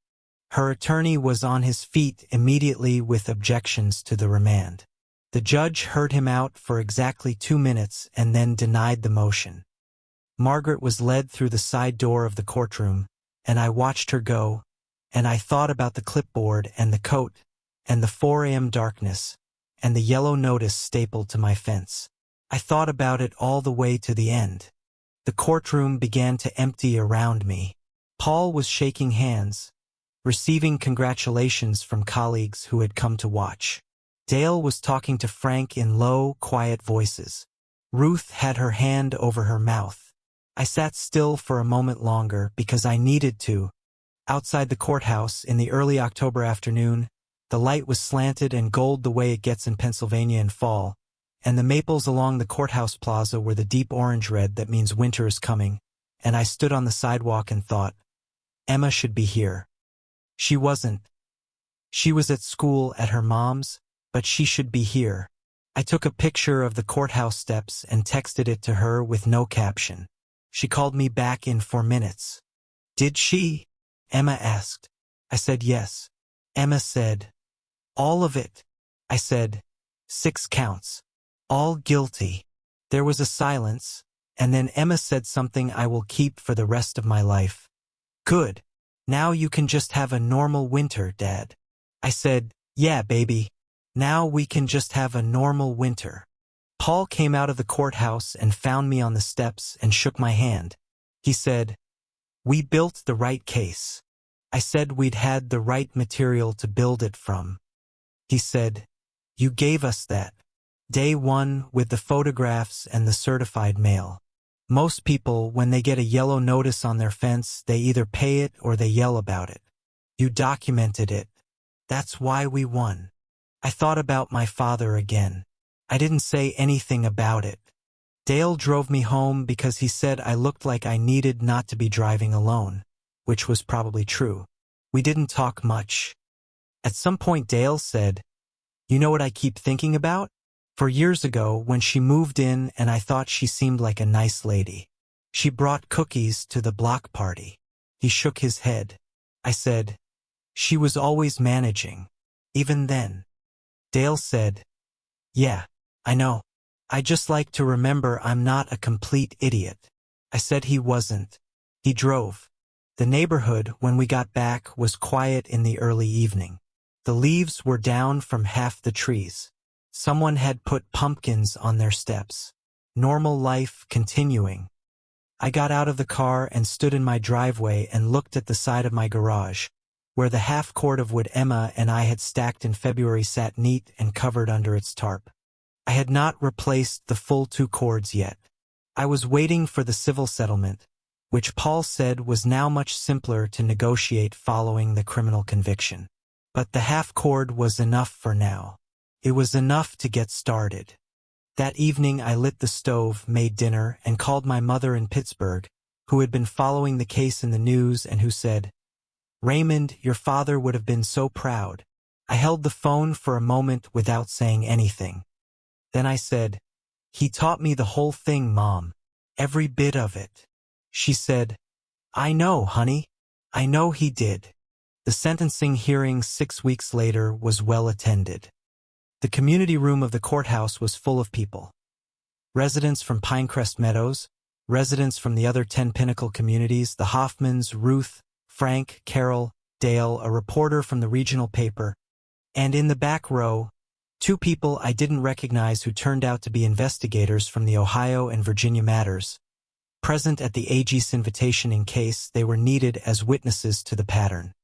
Her attorney was on his feet immediately with objections to the remand. The judge heard him out for exactly 2 minutes and then denied the motion. Margaret was led through the side door of the courtroom, and I watched her go, and I thought about the clipboard and the coat, and the 4 a.m. darkness, and the yellow notice stapled to my fence. I thought about it all the way to the end. The courtroom began to empty around me. Paul was shaking hands, receiving congratulations from colleagues who had come to watch. Dale was talking to Frank in low, quiet voices. Ruth had her hand over her mouth. I sat still for a moment longer because I needed to. Outside the courthouse in the early October afternoon, the light was slanted and gold the way it gets in Pennsylvania in fall, and the maples along the courthouse plaza were the deep orange red that means winter is coming, and I stood on the sidewalk and thought, Emma should be here. She wasn't. She was at school at her mom's, but she should be here. I took a picture of the courthouse steps and texted it to her with no caption. She called me back in 4 minutes. Did she? Emma asked. I said yes. Emma said, all of it. I said, 6 counts. All guilty. There was a silence, and then Emma said something I will keep for the rest of my life. Good. Now you can just have a normal winter, Dad. I said, yeah, baby. Now we can just have a normal winter. Paul came out of the courthouse and found me on the steps and shook my hand. He said, we built the right case. I said we'd had the right material to build it from. He said, you gave us that. Day 1 with the photographs and the certified mail. Most people, when they get a yellow notice on their fence, they either pay it or they yell about it. You documented it. That's why we won. I thought about my father again. I didn't say anything about it. Dale drove me home because he said I looked like I needed not to be driving alone, which was probably true. We didn't talk much. At some point Dale said, you know what I keep thinking about? For years ago, when she moved in and I thought she seemed like a nice lady. She brought cookies to the block party. He shook his head. I said, she was always managing. Even then. Dale said, yeah, I know. I just like to remember I'm not a complete idiot. I said he wasn't. He drove. The neighborhood, when we got back, was quiet in the early evening. The leaves were down from half the trees. Someone had put pumpkins on their steps. Normal life continuing. I got out of the car and stood in my driveway and looked at the side of my garage, where the half-cord of wood Emma and I had stacked in February sat neat and covered under its tarp. I had not replaced the full 2 cords yet. I was waiting for the civil settlement, which Paul said was now much simpler to negotiate following the criminal conviction. But the half-cord was enough for now. It was enough to get started. That evening I lit the stove, made dinner, and called my mother in Pittsburgh, who had been following the case in the news and who said, "Raymond, your father would have been so proud." I held the phone for a moment without saying anything. Then I said, "He taught me the whole thing, Mom. Every bit of it." She said, "I know, honey. I know he did." The sentencing hearing 6 weeks later was well attended. The community room of the courthouse was full of people. Residents from Pinecrest Meadows, residents from the other 10 Pinnacle communities, the Hoffmans, Ruth, Frank, Carol, Dale, a reporter from the regional paper, and in the back row, 2 people I didn't recognize who turned out to be investigators from the Ohio and Virginia matters, present at the AG's invitation in case they were needed as witnesses to the pattern.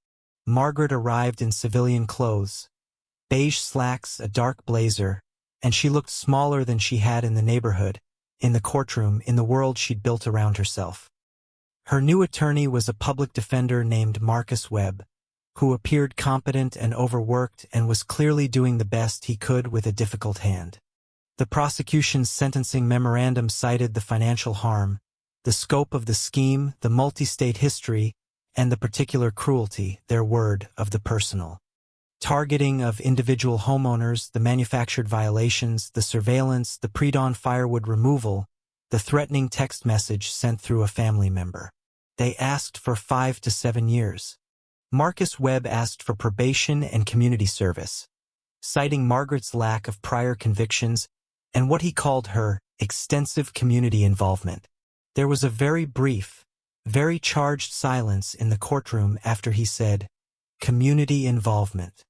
Margaret arrived in civilian clothes, beige slacks, a dark blazer, and she looked smaller than she had in the neighborhood, in the courtroom, in the world she'd built around herself. Her new attorney was a public defender named Marcus Webb, who appeared competent and overworked and was clearly doing the best he could with a difficult hand. The prosecution's sentencing memorandum cited the financial harm, the scope of the scheme, the multi-state history, and the particular cruelty, their word, of the personal targeting of individual homeowners, the manufactured violations, the surveillance, the pre-dawn firewood removal, the threatening text message sent through a family member. They asked for 5 to 7 years. Marcus Webb asked for probation and community service, citing Margaret's lack of prior convictions and what he called her extensive community involvement. There was a very brief, very charged silence in the courtroom after he said, "Community involvement."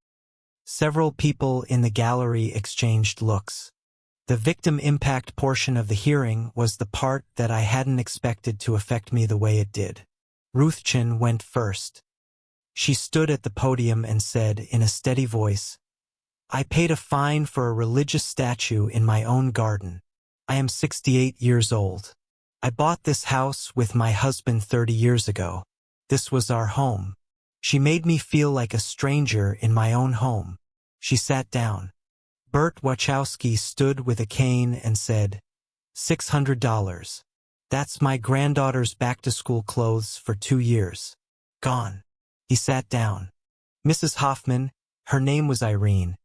Several people in the gallery exchanged looks. The victim impact portion of the hearing was the part that I hadn't expected to affect me the way it did. Ruth Chin went first. She stood at the podium and said in a steady voice, "I paid a fine for a religious statue in my own garden. I am 68 years old. I bought this house with my husband 30 years ago. This was our home. She made me feel like a stranger in my own home." She sat down. Bert Wachowski stood with a cane and said, $600. That's my granddaughter's back-to-school clothes for 2 years. Gone. He sat down. Mrs. Hoffman, her name was Irene,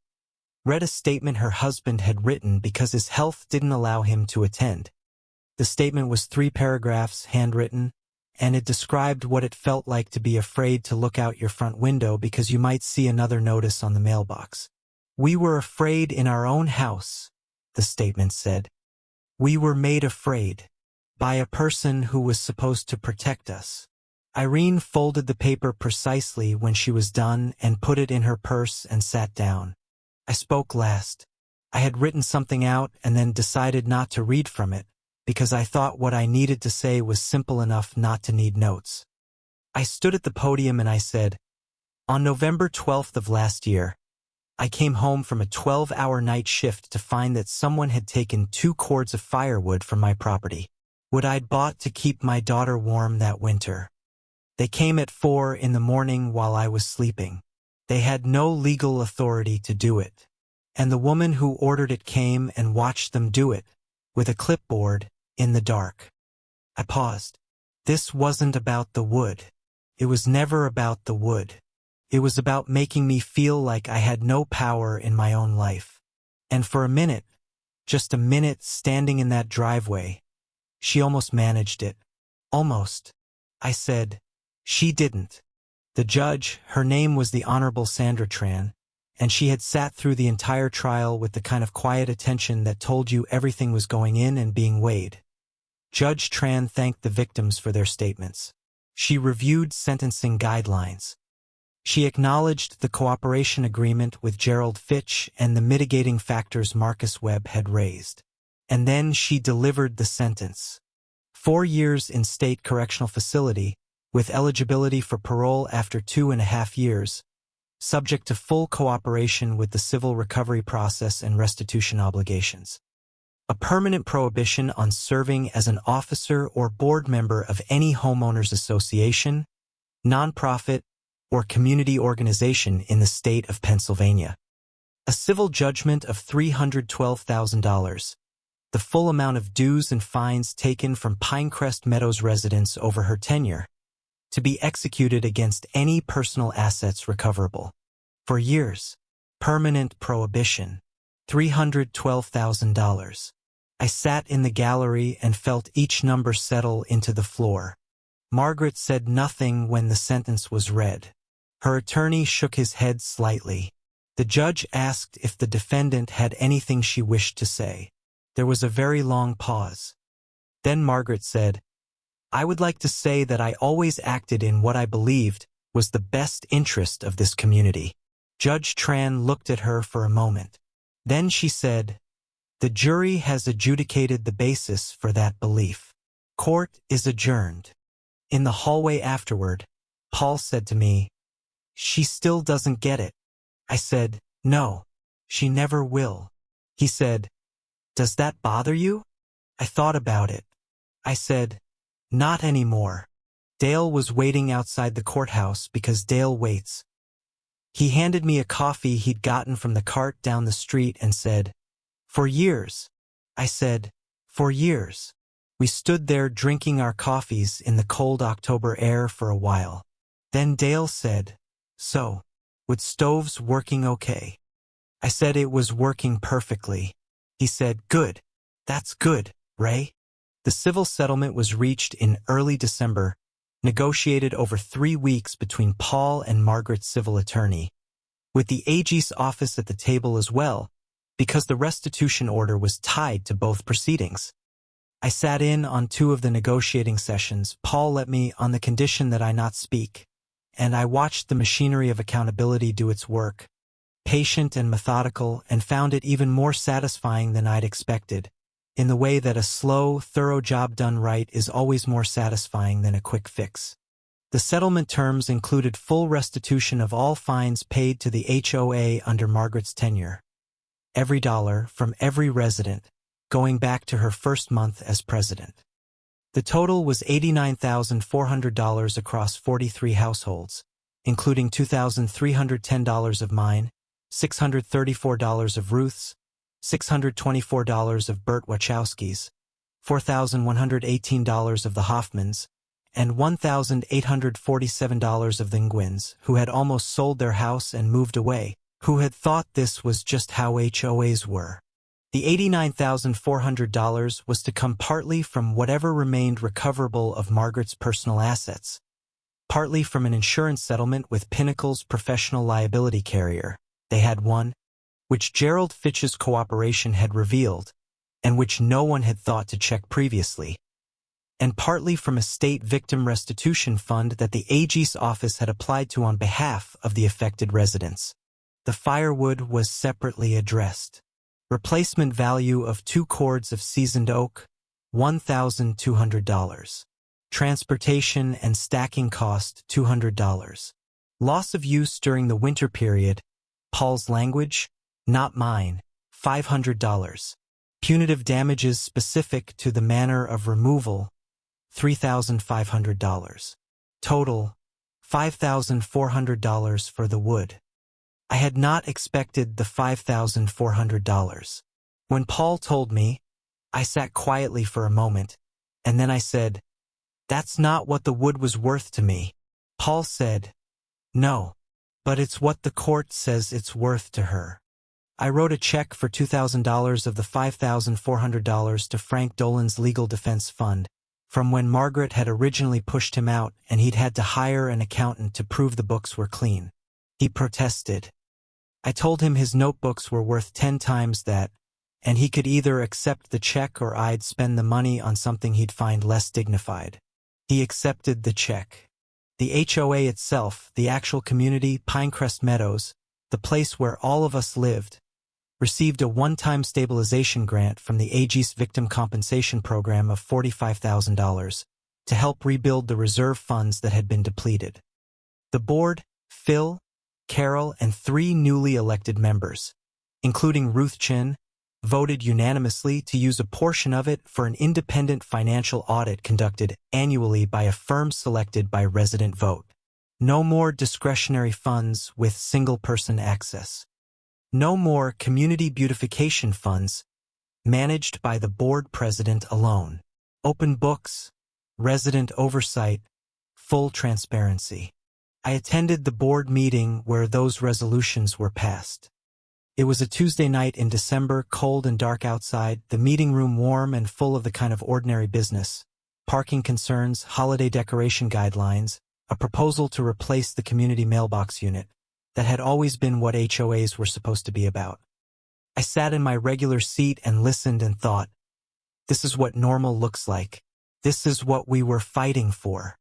read a statement her husband had written because his health didn't allow him to attend. The statement was 3 paragraphs, handwritten, and it described what it felt like to be afraid to look out your front window because you might see another notice on the mailbox. "We were afraid in our own house," the statement said. "We were made afraid by a person who was supposed to protect us." Irene folded the paper precisely when she was done and put it in her purse and sat down. I spoke last. I had written something out and then decided not to read from it, because I thought what I needed to say was simple enough not to need notes. I stood at the podium and I said, "On November 12th of last year, I came home from a 12-hour night shift to find that someone had taken 2 cords of firewood from my property, wood I'd bought to keep my daughter warm that winter. They came at 4 in the morning while I was sleeping. They had no legal authority to do it. And the woman who ordered it came and watched them do it, with a clipboard, in the dark." I paused. This wasn't about the wood. It was never about the wood. It was about making me feel like I had no power in my own life. And for a minute, just a minute standing in that driveway, she almost managed it. Almost. I said, "She didn't." The judge, her name was the Honorable Sandra Tran, and she had sat through the entire trial with the kind of quiet attention that told you everything was going in and being weighed. Judge Tran thanked the victims for their statements. She reviewed sentencing guidelines. She acknowledged the cooperation agreement with Gerald Fitch and the mitigating factors Marcus Webb had raised. And then she delivered the sentence. 4 years in state correctional facility, with eligibility for parole after 2.5 years, subject to full cooperation with the civil recovery process and restitution obligations. A permanent prohibition on serving as an officer or board member of any homeowners association, nonprofit, or community organization in the state of Pennsylvania. A civil judgment of $312,000, the full amount of dues and fines taken from Pinecrest Meadows residents over her tenure, to be executed against any personal assets recoverable. For years, permanent prohibition, $312,000. I sat in the gallery and felt each number settle into the floor. Margaret said nothing when the sentence was read. Her attorney shook his head slightly. The judge asked if the defendant had anything she wished to say. There was a very long pause. Then Margaret said, "I would like to say that I always acted in what I believed was the best interest of this community." Judge Tran looked at her for a moment. Then she said, "The jury has adjudicated the basis for that belief. Court is adjourned." In the hallway afterward, Paul said to me, "She still doesn't get it." I said, "No, she never will." He said, "Does that bother you?" I thought about it. I said, "Not anymore." Dale was waiting outside the courthouse because Dale waits. He handed me a coffee he'd gotten from the cart down the street and said, "For years." I said, "For years." We stood there drinking our coffees in the cold October air for a while. Then Dale said, "So, with stoves working okay?" I said it was working perfectly. He said, "Good. That's good, Ray." The civil settlement was reached in early December, negotiated over 3 weeks between Paul and Margaret's civil attorney, with the AG's office at the table as well, because the restitution order was tied to both proceedings. I sat in on 2 of the negotiating sessions. Paul let me on the condition that I not speak, and I watched the machinery of accountability do its work, patient and methodical, and found it even more satisfying than I'd expected, in the way that a slow, thorough job done right is always more satisfying than a quick fix. The settlement terms included full restitution of all fines paid to the HOA under Margaret's tenure. Every dollar from every resident, going back to her first month as president. The total was $89,400 across 43 households, including $2,310 of mine, $634 of Ruth's, $624 of Bert Wachowski's, $4,118 of the Hoffmans, and $1,847 of the Nguyen's, who had almost sold their house and moved away, who had thought this was just how HOAs were. The $89,400 was to come partly from whatever remained recoverable of Margaret's personal assets, partly from an insurance settlement with Pinnacle's professional liability carrier. They had one, which Gerald Fitch's cooperation had revealed, and which no one had thought to check previously, and partly from a state victim restitution fund that the AG's office had applied to on behalf of the affected residents. The Firewood was separately addressed. Replacement value of 2 cords of seasoned oak, $1,200. Transportation and stacking cost, $200. Loss of use during the winter period, Paul's language, not mine, $500. Punitive damages specific to the manner of removal, $3,500. Total, $5,400 for the wood. I had not expected the $5,400. When Paul told me, I sat quietly for a moment, and then I said, "That's not what the wood was worth to me." Paul said, "No, but it's what the court says it's worth to her." I wrote a check for $2,000 of the $5,400 to Frank Dolan's legal defense fund, from when Margaret had originally pushed him out and he'd had to hire an accountant to prove the books were clean. He protested. I told him his notebooks were worth 10 times that, and he could either accept the check or I'd spend the money on something he'd find less dignified. He accepted the check. The HOA itself, the actual community, Pinecrest Meadows, the place where all of us lived, received a one-time stabilization grant from the AG's Victim Compensation Program of $45,000 to help rebuild the reserve funds that had been depleted. The board, Phil, Carol, and 3 newly elected members, including Ruth Chin, voted unanimously to use a portion of it for an independent financial audit conducted annually by a firm selected by resident vote. No more discretionary funds with single-person access. No more community beautification funds managed by the board president alone. Open books, resident oversight, full transparency. I attended the board meeting where those resolutions were passed. It was a Tuesday night in December, cold and dark outside, the meeting room warm and full of the kind of ordinary business, parking concerns, holiday decoration guidelines, a proposal to replace the community mailbox unit that had always been what HOAs were supposed to be about. I sat in my regular seat and listened and thought, this is what normal looks like. This is what we were fighting for.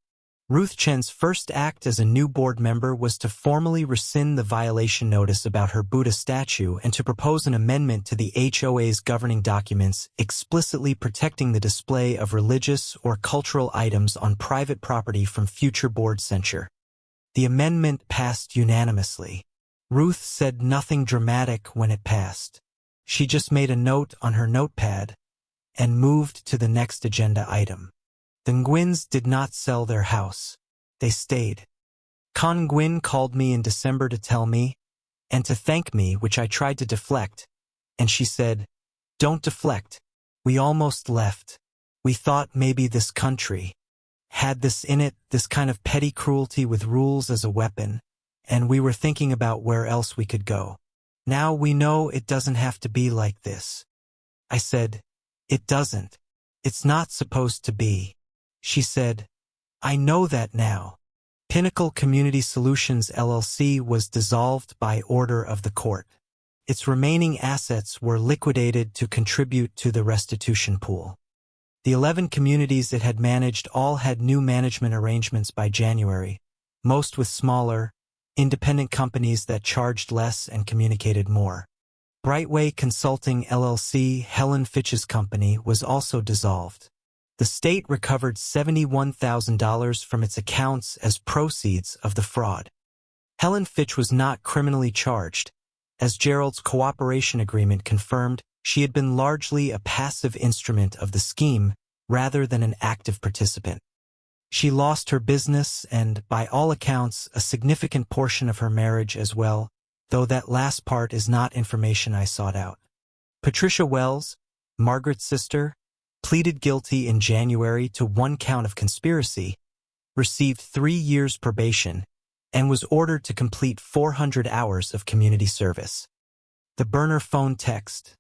Ruth Chen's first act as a new board member was to formally rescind the violation notice about her Buddha statue and to propose an amendment to the HOA's governing documents explicitly protecting the display of religious or cultural items on private property from future board censure. The amendment passed unanimously. Ruth said nothing dramatic when it passed. She just made a note on her notepad and moved to the next agenda item. The Nguyen's did not sell their house. They stayed. Con Nguyen called me in December to tell me, and to thank me, which I tried to deflect, and she said, "Don't deflect. We almost left. We thought maybe this country had this in it, this kind of petty cruelty with rules as a weapon, and we were thinking about where else we could go. Now we know it doesn't have to be like this." I said, "It doesn't. It's not supposed to be." She said, "I know that now." Pinnacle Community Solutions LLC was dissolved by order of the court. Its remaining assets were liquidated to contribute to the restitution pool. The 11 communities it had managed all had new management arrangements by January, most with smaller, independent companies that charged less and communicated more. Brightway Consulting LLC, Helen Fitch's company, was also dissolved. The state recovered $71,000 from its accounts as proceeds of the fraud. Helen Fitch was not criminally charged. As Gerald's cooperation agreement confirmed, she had been largely a passive instrument of the scheme rather than an active participant. She lost her business and, by all accounts, a significant portion of her marriage as well, though that last part is not information I sought out. Patricia Wells, Margaret's sister, pleaded guilty in January to 1 count of conspiracy, received 3 years probation, and was ordered to complete 400 hours of community service. The burner phone text,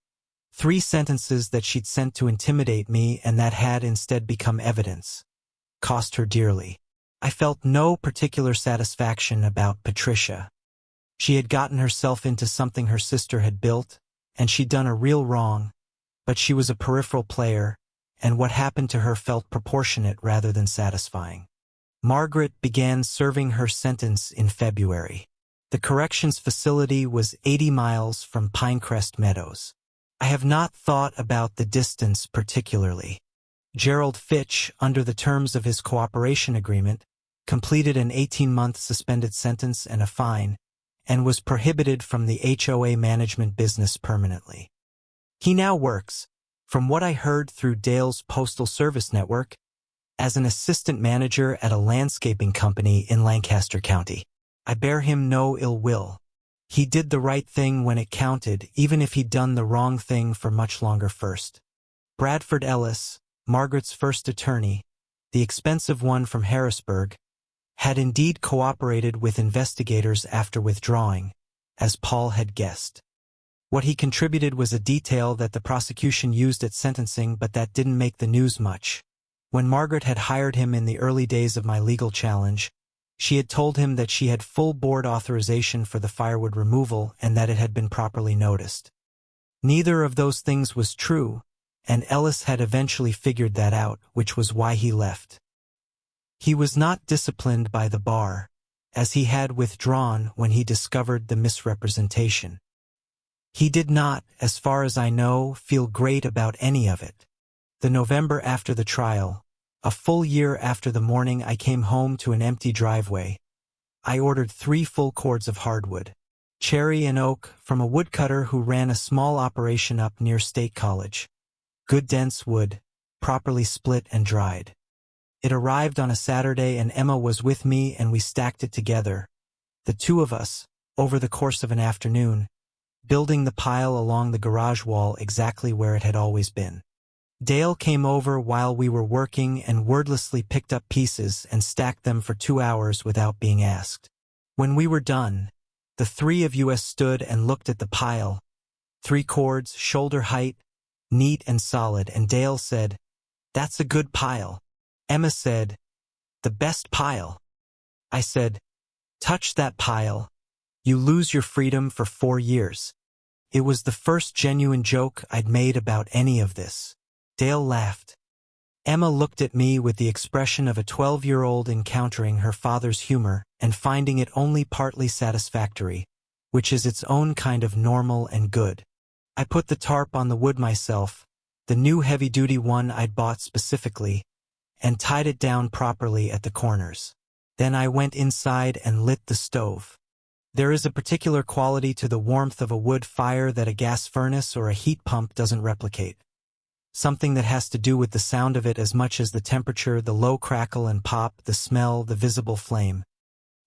3 sentences that she'd sent to intimidate me and that had instead become evidence, cost her dearly. I felt no particular satisfaction about Patricia. She had gotten herself into something her sister had built, and she'd done a real wrong, but she was a peripheral player, and what happened to her felt proportionate rather than satisfying. Margaret began serving her sentence in February. The corrections facility was 80 miles from Pinecrest Meadows. I have not thought about the distance particularly. Gerald Fitch, under the terms of his cooperation agreement, completed an 18-month suspended sentence and a fine, and was prohibited from the HOA management business permanently. He now works, from what I heard through Dale's Postal Service network, as an assistant manager at a landscaping company in Lancaster County. I bear him no ill will. He did the right thing when it counted, even if he'd done the wrong thing for much longer first. Bradford Ellis, Margaret's first attorney, the expensive one from Harrisburg, had indeed cooperated with investigators after withdrawing, as Paul had guessed. What he contributed was a detail that the prosecution used at sentencing, but that didn't make the news much. When Margaret had hired him in the early days of my legal challenge, she had told him that she had full board authorization for the firewood removal and that it had been properly noticed. Neither of those things was true, and Ellis had eventually figured that out, which was why he left. He was not disciplined by the bar, as he had withdrawn when he discovered the misrepresentation. He did not, as far as I know, feel great about any of it. The November after the trial, a full year after the morning I came home to an empty driveway, I ordered 3 full cords of hardwood, cherry and oak, from a woodcutter who ran a small operation up near State College. Good dense wood, properly split and dried. It arrived on a Saturday and Emma was with me and we stacked it together, the two of us, over the course of an afternoon, building the pile along the garage wall exactly where it had always been. Dale came over while we were working and wordlessly picked up pieces and stacked them for 2 hours without being asked. When we were done, the 3 of us stood and looked at the pile, 3 cords, shoulder height, neat and solid, and Dale said, "That's a good pile." Emma said, "The best pile." I said, "Touch that pile. You lose your freedom for 4 years." It was the first genuine joke I'd made about any of this. Dale laughed. Emma looked at me with the expression of a 12-year-old encountering her father's humor and finding it only partly satisfactory, which is its own kind of normal and good. I put the tarp on the wood myself, the new heavy-duty one I'd bought specifically, and tied it down properly at the corners. Then I went inside and lit the stove. There is a particular quality to the warmth of a wood fire that a gas furnace or a heat pump doesn't replicate. Something that has to do with the sound of it as much as the temperature, the low crackle and pop, the smell, the visible flame.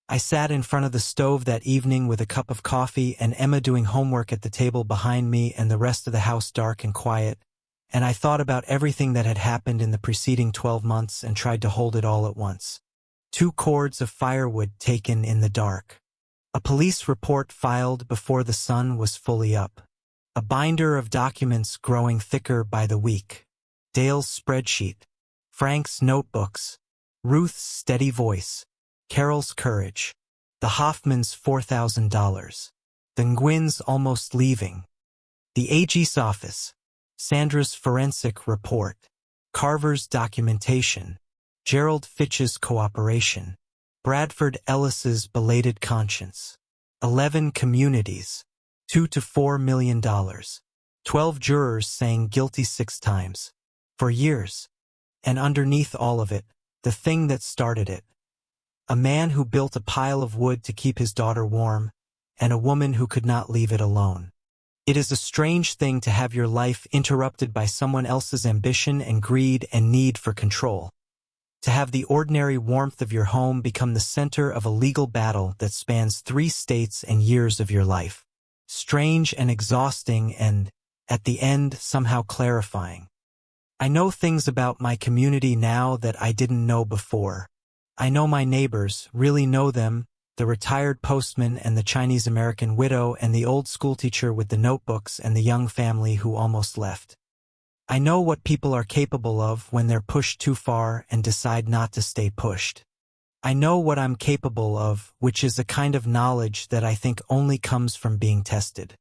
I sat in front of the stove that evening with a cup of coffee and Emma doing homework at the table behind me and the rest of the house dark and quiet, and I thought about everything that had happened in the preceding 12 months and tried to hold it all at once. 2 cords of firewood taken in the dark. A police report filed before the sun was fully up. A binder of documents growing thicker by the week. Dale's spreadsheet. Frank's notebooks. Ruth's steady voice. Carol's courage. The Hoffmans' $4,000. The Nguyen's almost leaving. The AG's office. Sandra's forensic report. Carver's documentation. Gerald Fitch's cooperation. Bradford Ellis's belated conscience. 11 communities. $2 to $4 million. 12 jurors saying guilty 6 times. For years. And underneath all of it, the thing that started it. A man who built a pile of wood to keep his daughter warm, and a woman who could not leave it alone. It is a strange thing to have your life interrupted by someone else's ambition and greed and need for control. To have the ordinary warmth of your home become the center of a legal battle that spans 3 states and years of your life. Strange and exhausting and, at the end, somehow clarifying. I know things about my community now that I didn't know before. I know my neighbors, really know them, the retired postman and the Chinese-American widow and the old schoolteacher with the notebooks and the young family who almost left. I know what people are capable of when they're pushed too far and decide not to stay pushed. I know what I'm capable of, which is a kind of knowledge that I think only comes from being tested.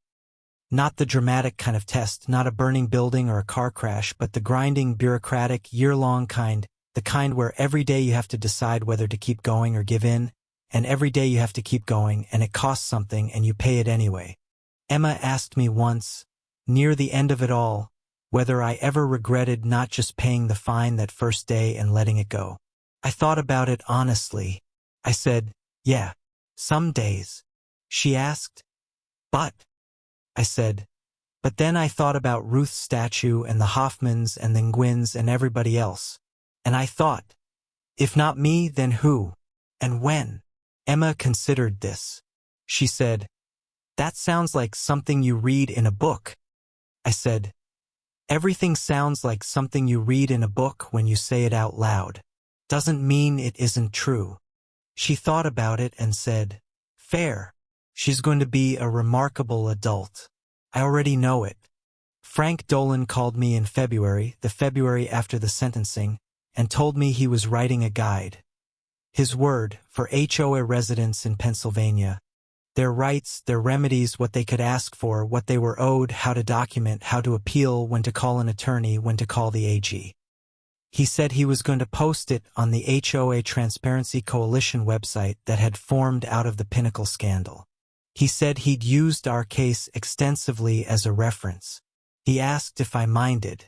Not the dramatic kind of test, not a burning building or a car crash, but the grinding, bureaucratic, year-long kind, the kind where every day you have to decide whether to keep going or give in, and every day you have to keep going and it costs something and you pay it anyway. Emma asked me once, near the end of it all, whether I ever regretted not just paying the fine that first day and letting it go. I thought about it honestly. I said, yeah, some days. She asked, but? I said, but then I thought about Ruth's statue and the Hoffmans and the Nguyen's and everybody else. And I thought, if not me, then who? And when? Emma considered this. She said, that sounds like something you read in a book. I said, everything sounds like something you read in a book when you say it out loud. Doesn't mean it isn't true. She thought about it and said, fair. She's going to be a remarkable adult. I already know it. Frank Dolan called me in February, the February after the sentencing, and told me he was writing a guide. His word, for HOA residents in Pennsylvania. Their rights, their remedies, what they could ask for, what they were owed, how to document, how to appeal, when to call an attorney, when to call the AG. He said he was going to post it on the HOA Transparency Coalition website that had formed out of the Pinnacle scandal. He said he'd used our case extensively as a reference. He asked if I minded.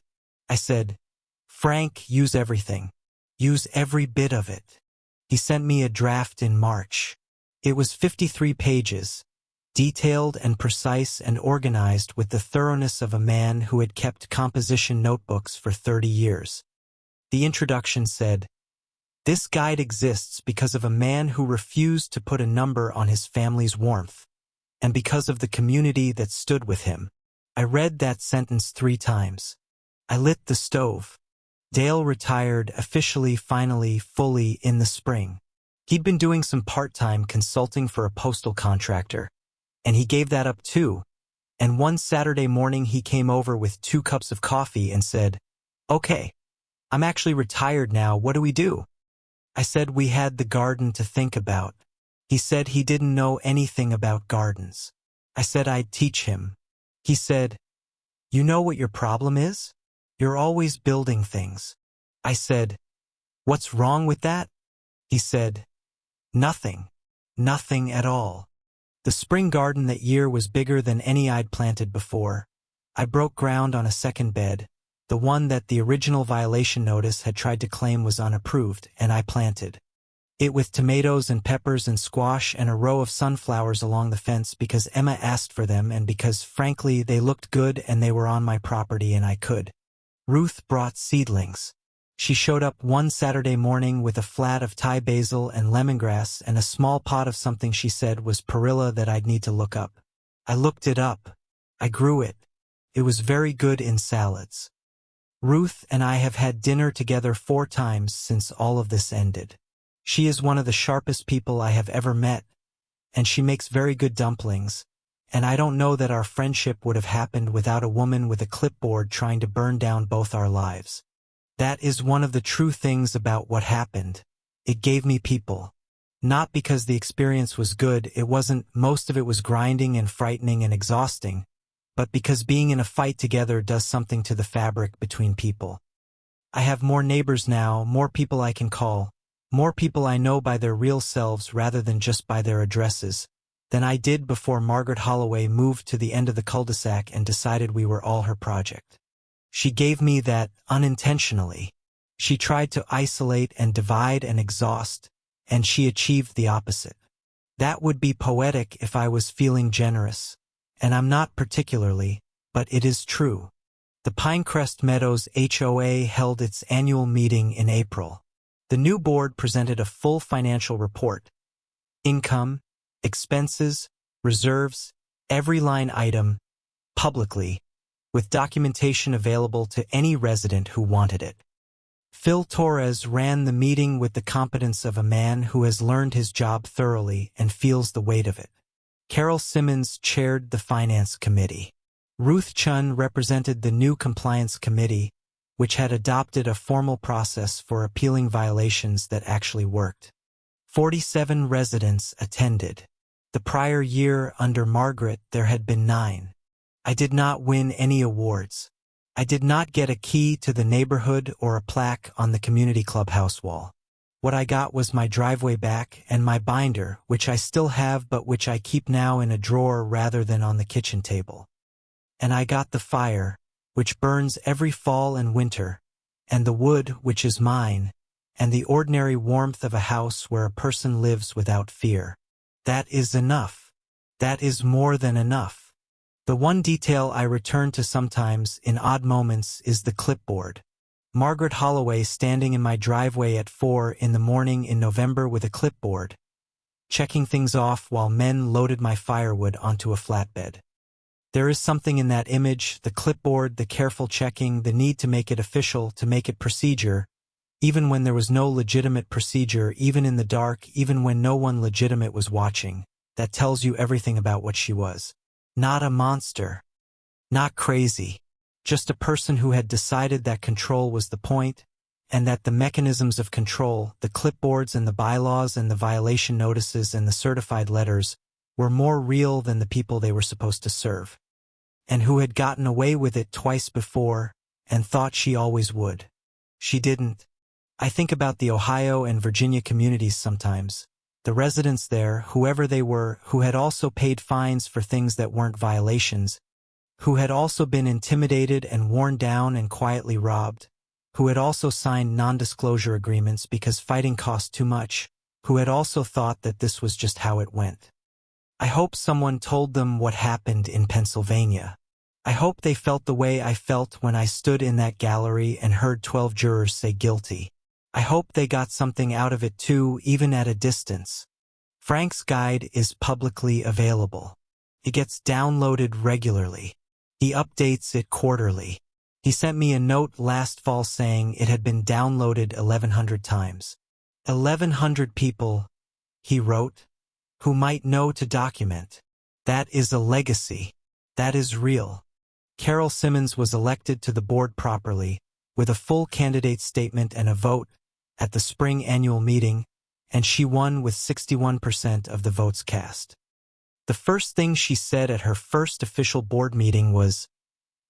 I said, "Frank, use everything. Use every bit of it." He sent me a draft in March. It was 53 pages, detailed and precise and organized with the thoroughness of a man who had kept composition notebooks for 30 years. The introduction said, "This guide exists because of a man who refused to put a number on his family's warmth, and because of the community that stood with him." I read that sentence 3 times. I lit the stove. Dale retired officially, finally, fully in the spring. He'd been doing some part-time consulting for a postal contractor, and he gave that up too. And one Saturday morning he came over with 2 cups of coffee and said, "Okay, I'm actually retired now, what do we do?" I said we had the garden to think about. He said he didn't know anything about gardens. I said I'd teach him. He said, "You know what your problem is? You're always building things." I said, "What's wrong with that?" He said, "Nothing. Nothing at all." The spring garden that year was bigger than any I'd planted before. I broke ground on a second bed, the one that the original violation notice had tried to claim was unapproved, and I planted it with tomatoes and peppers and squash and a row of sunflowers along the fence because Emma asked for them and because, frankly, they looked good and they were on my property and I could. Ruth brought seedlings. She showed up one Saturday morning with a flat of Thai basil and lemongrass and a small pot of something she said was perilla that I'd need to look up. I looked it up. I grew it. It was very good in salads. Ruth and I have had dinner together 4 times since all of this ended. She is one of the sharpest people I have ever met, and she makes very good dumplings, and I don't know that our friendship would have happened without a woman with a clipboard trying to burn down both our lives. That is one of the true things about what happened. It gave me people. Not because the experience was good, it wasn't, most of it was grinding and frightening and exhausting, but because being in a fight together does something to the fabric between people. I have more neighbors now, more people I can call, more people I know by their real selves rather than just by their addresses, than I did before Margaret Holloway moved to the end of the cul-de-sac and decided we were all her project. She gave me that unintentionally. She tried to isolate and divide and exhaust, and she achieved the opposite. That would be poetic if I was feeling generous, and I'm not particularly, but it is true. The Pinecrest Meadows HOA held its annual meeting in April. The new board presented a full financial report. Income, expenses, reserves, every line item, publicly, with documentation available to any resident who wanted it. Phil Torres ran the meeting with the competence of a man who has learned his job thoroughly and feels the weight of it. Carol Simmons chaired the Finance Committee. Ruth Chun represented the new Compliance Committee, which had adopted a formal process for appealing violations that actually worked. 47 residents attended. The prior year, under Margaret, there had been 9. I did not win any awards. I did not get a key to the neighborhood or a plaque on the community clubhouse wall. What I got was my driveway back and my binder, which I still have but which I keep now in a drawer rather than on the kitchen table. And I got the fire, which burns every fall and winter, and the wood, which is mine, and the ordinary warmth of a house where a person lives without fear. That is enough. That is more than enough. The one detail I return to sometimes in odd moments is the clipboard. Margaret Holloway standing in my driveway at 4 in the morning in November with a clipboard, checking things off while men loaded my firewood onto a flatbed. There is something in that image, the clipboard, the careful checking, the need to make it official, to make it procedure, even when there was no legitimate procedure, even in the dark, even when no one legitimate was watching, that tells you everything about what she was. Not a monster. Not crazy. Just a person who had decided that control was the point, and that the mechanisms of control, the clipboards and the bylaws and the violation notices and the certified letters, were more real than the people they were supposed to serve, and who had gotten away with it twice before and thought she always would. She didn't. I think about the Ohio and Virginia communities sometimes. The residents there, whoever they were, who had also paid fines for things that weren't violations, who had also been intimidated and worn down and quietly robbed, who had also signed non-disclosure agreements because fighting cost too much, who had also thought that this was just how it went. I hope someone told them what happened in Pennsylvania. I hope they felt the way I felt when I stood in that gallery and heard 12 jurors say guilty. I hope they got something out of it too, even at a distance. Frank's guide is publicly available. It gets downloaded regularly. He updates it quarterly. He sent me a note last fall saying it had been downloaded 1,100 times. 1,100 people, he wrote, who might know to document. That is a legacy. That is real. Carol Simmons was elected to the board properly, with a full candidate statement and a vote, at the spring annual meeting, and she won with 61% of the votes cast. The first thing she said at her first official board meeting was,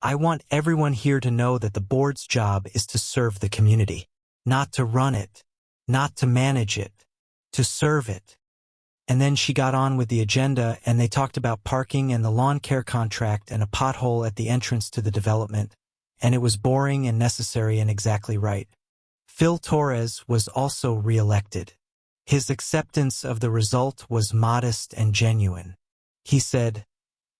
"I want everyone here to know that the board's job is to serve the community, not to run it, not to manage it, to serve it." And then she got on with the agenda and they talked about parking and the lawn care contract and a pothole at the entrance to the development, and it was boring and necessary and exactly right. Phil Torres was also re-elected. His acceptance of the result was modest and genuine. He said,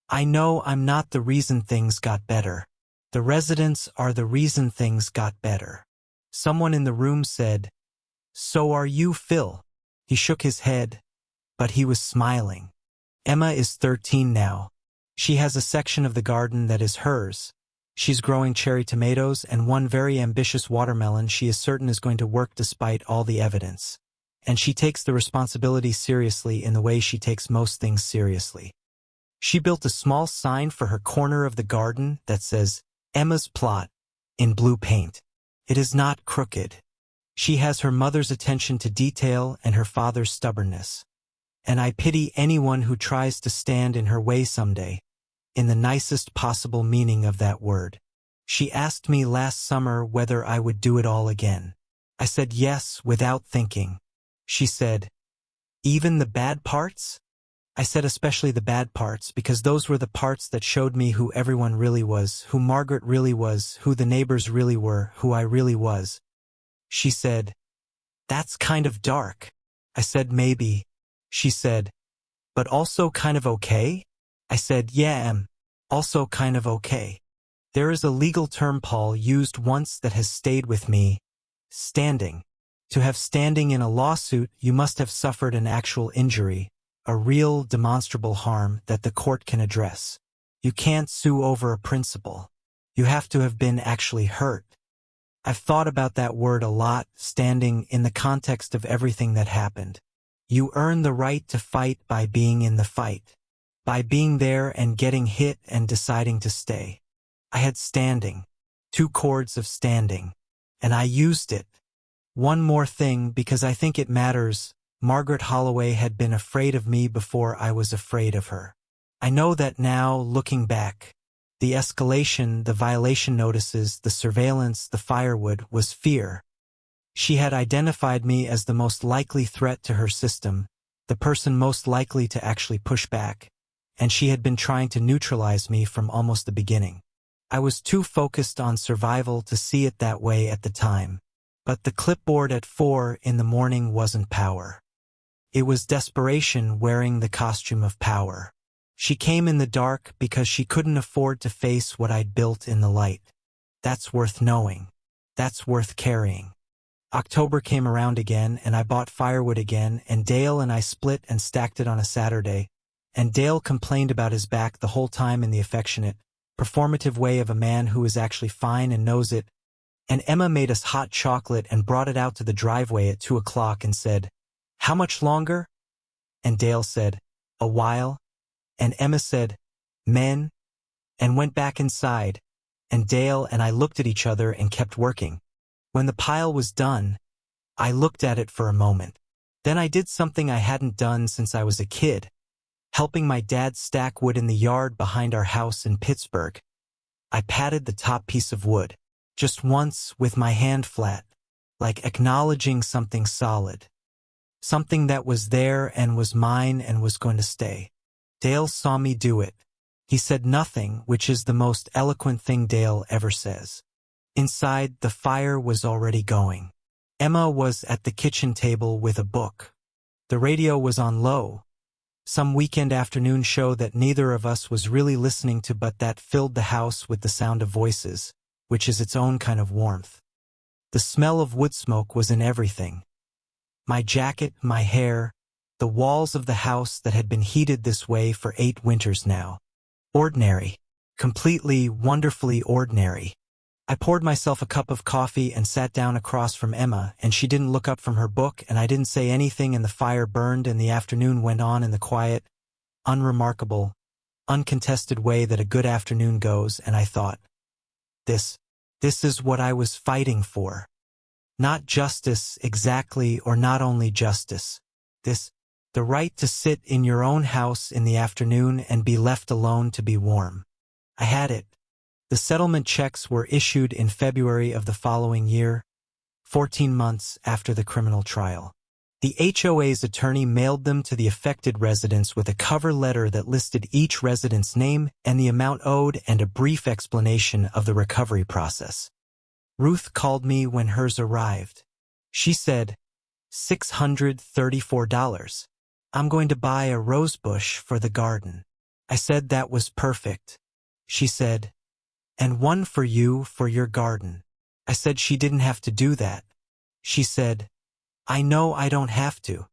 "I know I'm not the reason things got better. The residents are the reason things got better." Someone in the room said, "So are you, Phil?" He shook his head, but he was smiling. Emma is 13 now. She has a section of the garden that is hers. She's growing cherry tomatoes and one very ambitious watermelon she is certain is going to work despite all the evidence. And she takes the responsibility seriously in the way she takes most things seriously. She built a small sign for her corner of the garden that says, "Emma's Plot," in blue paint. It is not crooked. She has her mother's attention to detail and her father's stubbornness. And I pity anyone who tries to stand in her way someday, in the nicest possible meaning of that word. She asked me last summer whether I would do it all again. I said yes without thinking. She said, "Even the bad parts?" I said especially the bad parts because those were the parts that showed me who everyone really was, who Margaret really was, who the neighbors really were, who I really was. She said, "That's kind of dark." I said maybe. She said, "But also kind of okay?" I said, "Yeah, also kind of okay." There is a legal term Paul used once that has stayed with me, standing. To have standing in a lawsuit, you must have suffered an actual injury, a real demonstrable harm that the court can address. You can't sue over a principle. You have to have been actually hurt. I've thought about that word a lot, standing, in the context of everything that happened. You earn the right to fight by being in the fight. By being there and getting hit and deciding to stay. I had standing. 2 chords of standing. And I used it. One more thing, because I think it matters. Margaret Holloway had been afraid of me before I was afraid of her. I know that now, looking back. The escalation, the violation notices, the surveillance, the firewood, was fear. She had identified me as the most likely threat to her system, the person most likely to actually push back. And she had been trying to neutralize me from almost the beginning. I was too focused on survival to see it that way at the time. But the clipboard at 4 in the morning wasn't power. It was desperation wearing the costume of power. She came in the dark because she couldn't afford to face what I'd built in the light. That's worth knowing. That's worth carrying. October came around again and I bought firewood again, and Dale and I split and stacked it on a Saturday. And Dale complained about his back the whole time in the affectionate, performative way of a man who is actually fine and knows it. And Emma made us hot chocolate and brought it out to the driveway at 2 o'clock and said, "How much longer?" And Dale said, "A while." And Emma said, "Men," and went back inside. And Dale and I looked at each other and kept working. When the pile was done, I looked at it for a moment. Then I did something I hadn't done since I was a kid. Helping my dad stack wood in the yard behind our house in Pittsburgh. I patted the top piece of wood. Just once, with my hand flat, like acknowledging something solid. Something that was there and was mine and was going to stay. Dale saw me do it. He said nothing, which is the most eloquent thing Dale ever says. Inside, the fire was already going. Emma was at the kitchen table with a book. The radio was on low. Some weekend afternoon show that neither of us was really listening to, but that filled the house with the sound of voices, which is its own kind of warmth. The smell of wood smoke was in everything. My jacket, my hair, the walls of the house that had been heated this way for 8 winters now. Ordinary. Completely, wonderfully ordinary. I poured myself a cup of coffee and sat down across from Emma, and she didn't look up from her book, and I didn't say anything, and the fire burned, and the afternoon went on in the quiet, unremarkable, uncontested way that a good afternoon goes, and I thought, this is what I was fighting for. Not justice exactly, or not only justice. The right to sit in your own house in the afternoon and be left alone to be warm. I had it. The settlement checks were issued in February of the following year, 14 months after the criminal trial. The HOA's attorney mailed them to the affected residents with a cover letter that listed each resident's name and the amount owed and a brief explanation of the recovery process. Ruth called me when hers arrived. She said, $634. I'm going to buy a rosebush for the garden. I said that was perfect. She said, and one for you for your garden. I said she didn't have to do that. She said, I know I don't have to.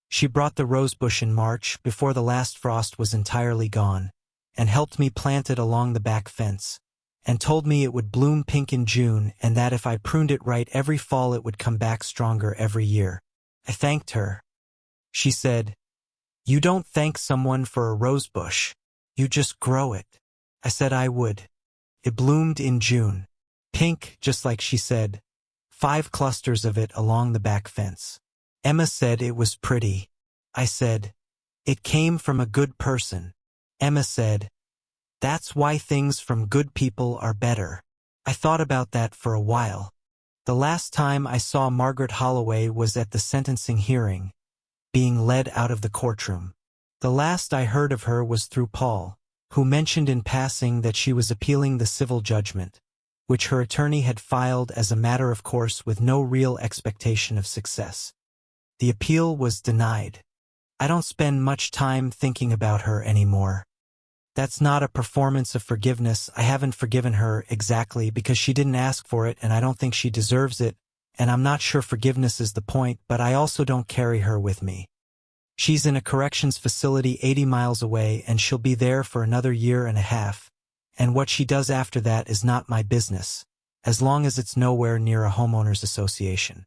She brought the rosebush in March, before the last frost was entirely gone, and helped me plant it along the back fence, and told me it would bloom pink in June and that if I pruned it right every fall it would come back stronger every year. I thanked her. She said, you don't thank someone for a rosebush. You just grow it. I said I would. It bloomed in June. Pink, just like she said. 5 clusters of it along the back fence. Emma said it was pretty. I said, it came from a good person. Emma said, that's why things from good people are better. I thought about that for a while. The last time I saw Margaret Holloway was at the sentencing hearing, being led out of the courtroom. The last I heard of her was through Paul, who mentioned in passing that she was appealing the civil judgment, which her attorney had filed as a matter of course with no real expectation of success. The appeal was denied. I don't spend much time thinking about her anymore. That's not a performance of forgiveness. I haven't forgiven her exactly because she didn't ask for it and I don't think she deserves it, and I'm not sure forgiveness is the point, but I also don't carry her with me. She's in a corrections facility 80 miles away and she'll be there for another 1.5 years, and what she does after that is not my business, as long as it's nowhere near a homeowners association.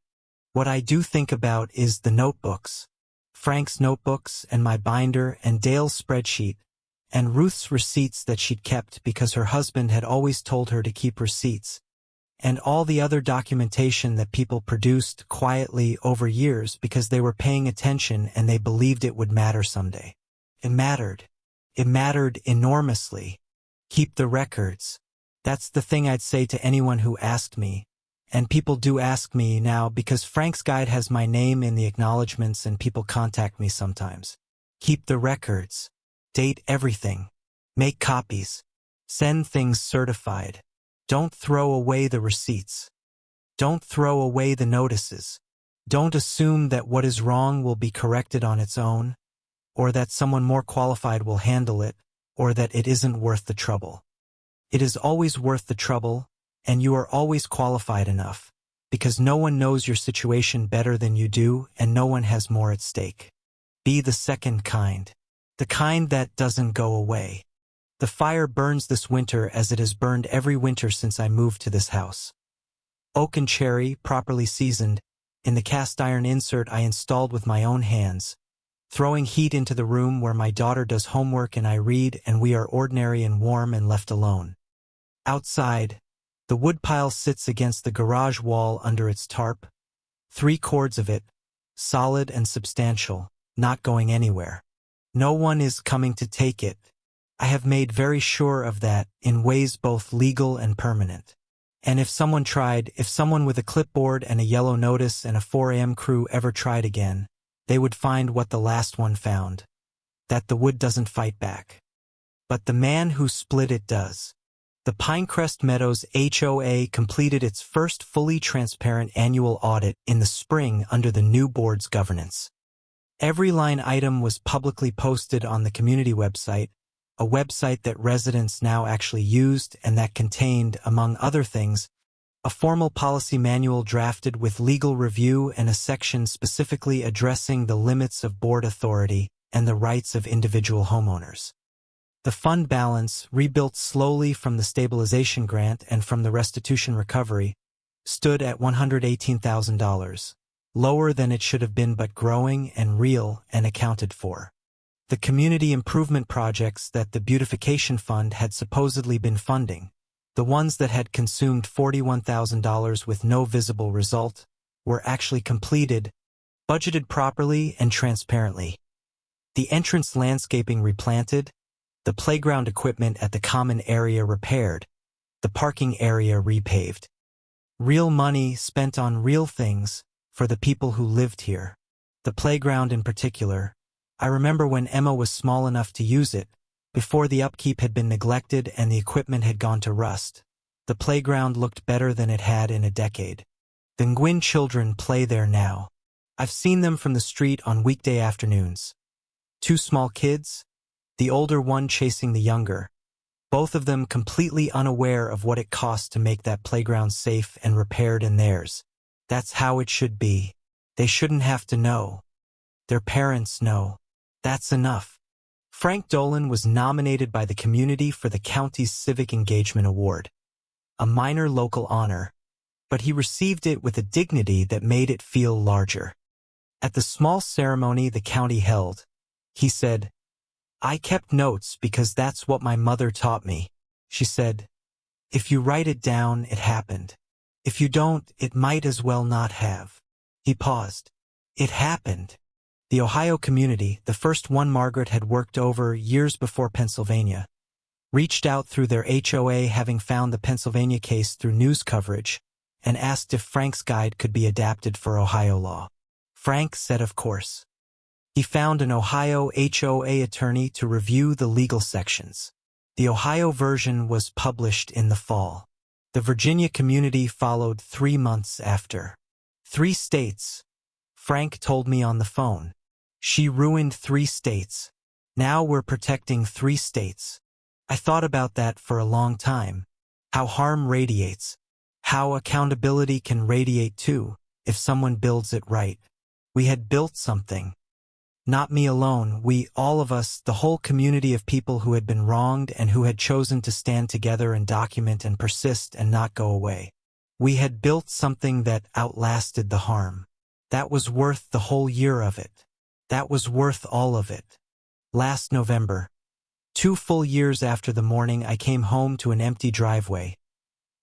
What I do think about is the notebooks, Frank's notebooks and my binder and Dale's spreadsheet, and Ruth's receipts that she'd kept because her husband had always told her to keep receipts, and all the other documentation that people produced quietly over years because they were paying attention and they believed it would matter someday. It mattered. It mattered enormously. Keep the records. That's the thing I'd say to anyone who asked me, and people do ask me now because Frank's Guide has my name in the acknowledgments and people contact me sometimes. Keep the records. Date everything. Make copies. Send things certified. Don't throw away the receipts. Don't throw away the notices. Don't assume that what is wrong will be corrected on its own, or that someone more qualified will handle it, or that it isn't worth the trouble. It is always worth the trouble, and you are always qualified enough, because no one knows your situation better than you do, and no one has more at stake. Be the second kind. The kind that doesn't go away. The fire burns this winter as it has burned every winter since I moved to this house. Oak and cherry, properly seasoned, in the cast iron insert I installed with my own hands, throwing heat into the room where my daughter does homework and I read, and we are ordinary and warm and left alone. Outside, the woodpile sits against the garage wall under its tarp, 3 cords of it, solid and substantial, not going anywhere. No one is coming to take it. I have made very sure of that in ways both legal and permanent. And if someone with a clipboard and a yellow notice and a 4 a.m. crew ever tried again, they would find what the last one found, that the wood doesn't fight back. But the man who split it does. The Pinecrest Meadows HOA completed its first fully transparent annual audit in the spring under the new board's governance. Every line item was publicly posted on the community website, a website that residents now actually used and that contained, among other things, a formal policy manual drafted with legal review and a section specifically addressing the limits of board authority and the rights of individual homeowners. The fund balance, rebuilt slowly from the stabilization grant and from the restitution recovery, stood at $118,000, lower than it should have been but growing and real and accounted for. The community improvement projects that the beautification fund had supposedly been funding, the ones that had consumed $41,000 with no visible result, were actually completed, budgeted properly and transparently. The entrance landscaping replanted, the playground equipment at the common area repaired, the parking area repaved. Real money spent on real things for the people who lived here. The playground in particular. I remember when Emma was small enough to use it, before the upkeep had been neglected and the equipment had gone to rust. The playground looked better than it had in a decade. The Nguyen children play there now. I've seen them from the street on weekday afternoons. 2 small kids, the older one chasing the younger, both of them completely unaware of what it cost to make that playground safe and repaired and theirs. That's how it should be. They shouldn't have to know. Their parents know. That's enough. Frank Dolan was nominated by the community for the county's Civic Engagement Award, a minor local honor, but he received it with a dignity that made it feel larger. At the small ceremony the county held, he said, "I kept notes because that's what my mother taught me." She said, "If you write it down, it happened. If you don't, it might as well not have." He paused. It happened. The Ohio community, the first one Margaret had worked over years before Pennsylvania, reached out through their HOA, having found the Pennsylvania case through news coverage, and asked if Frank's guide could be adapted for Ohio law. Frank said of course. He found an Ohio HOA attorney to review the legal sections. The Ohio version was published in the fall. The Virginia community followed 3 months after. 3 states. Frank told me on the phone. She ruined 3 states. Now we're protecting 3 states. I thought about that for a long time. How harm radiates. How accountability can radiate too, if someone builds it right. We had built something. Not me alone, we, all of us, the whole community of people who had been wronged and who had chosen to stand together and document and persist and not go away. We had built something that outlasted the harm. That was worth the whole year of it. That was worth all of it. Last November, 2 full years after the morning I came home to an empty driveway.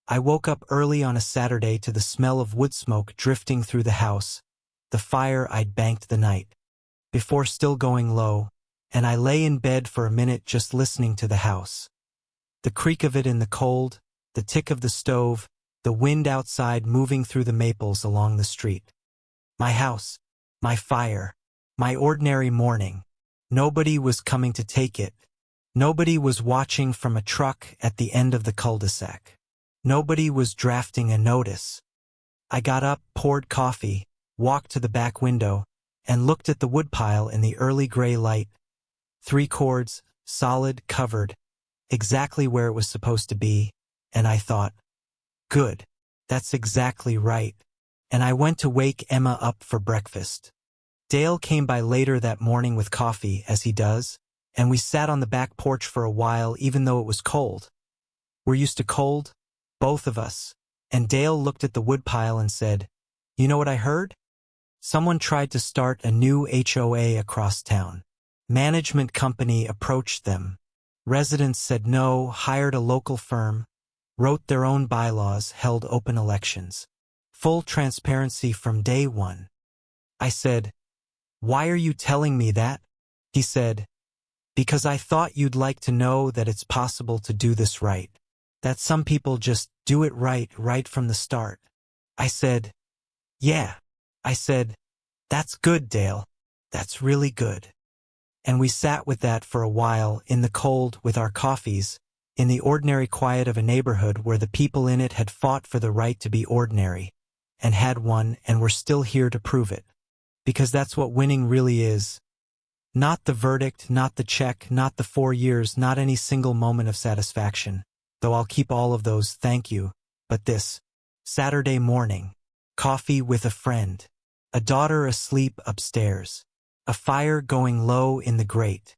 I woke up early on a Saturday to the smell of wood smoke drifting through the house, the fire I'd banked the night before still going low, and I lay in bed for a minute just listening to the house. The creak of it in the cold, the tick of the stove, the wind outside moving through the maples along the street. My house, my fire, my ordinary morning. Nobody was coming to take it. Nobody was watching from a truck at the end of the cul-de-sac. Nobody was drafting a notice. I got up, poured coffee, walked to the back window, and looked at the woodpile in the early gray light. 3 cords, solid, covered, exactly where it was supposed to be, and I thought, good, that's exactly right. And I went to wake Emma up for breakfast. Dale came by later that morning with coffee, as he does, and we sat on the back porch for a while even though it was cold. We're used to cold, both of us, and Dale looked at the woodpile and said, "You know what I heard? Someone tried to start a new HOA across town. Management company approached them. Residents said no, hired a local firm, wrote their own bylaws, held open elections. Full transparency from day one." I said, "Why are you telling me that?" He said, "Because I thought you'd like to know that it's possible to do this right." That some people just do it right from the start. I said, yeah. I said, that's good, Dale. That's really good. And we sat with that for a while in the cold with our coffees, in the ordinary quiet of a neighborhood where the people in it had fought for the right to be ordinary, and had won and were still here to prove it. Because that's what winning really is. Not the verdict, not the check, not the 4 years, not any single moment of satisfaction, though I'll keep all of those, thank you, but this. Saturday morning. Coffee with a friend. A daughter asleep upstairs. A fire going low in the grate.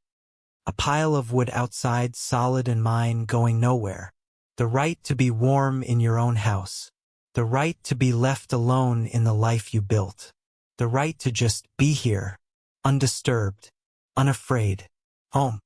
A pile of wood outside, solid and mine, going nowhere. The right to be warm in your own house. The right to be left alone in the life you built. The right to just be here, undisturbed, unafraid, home.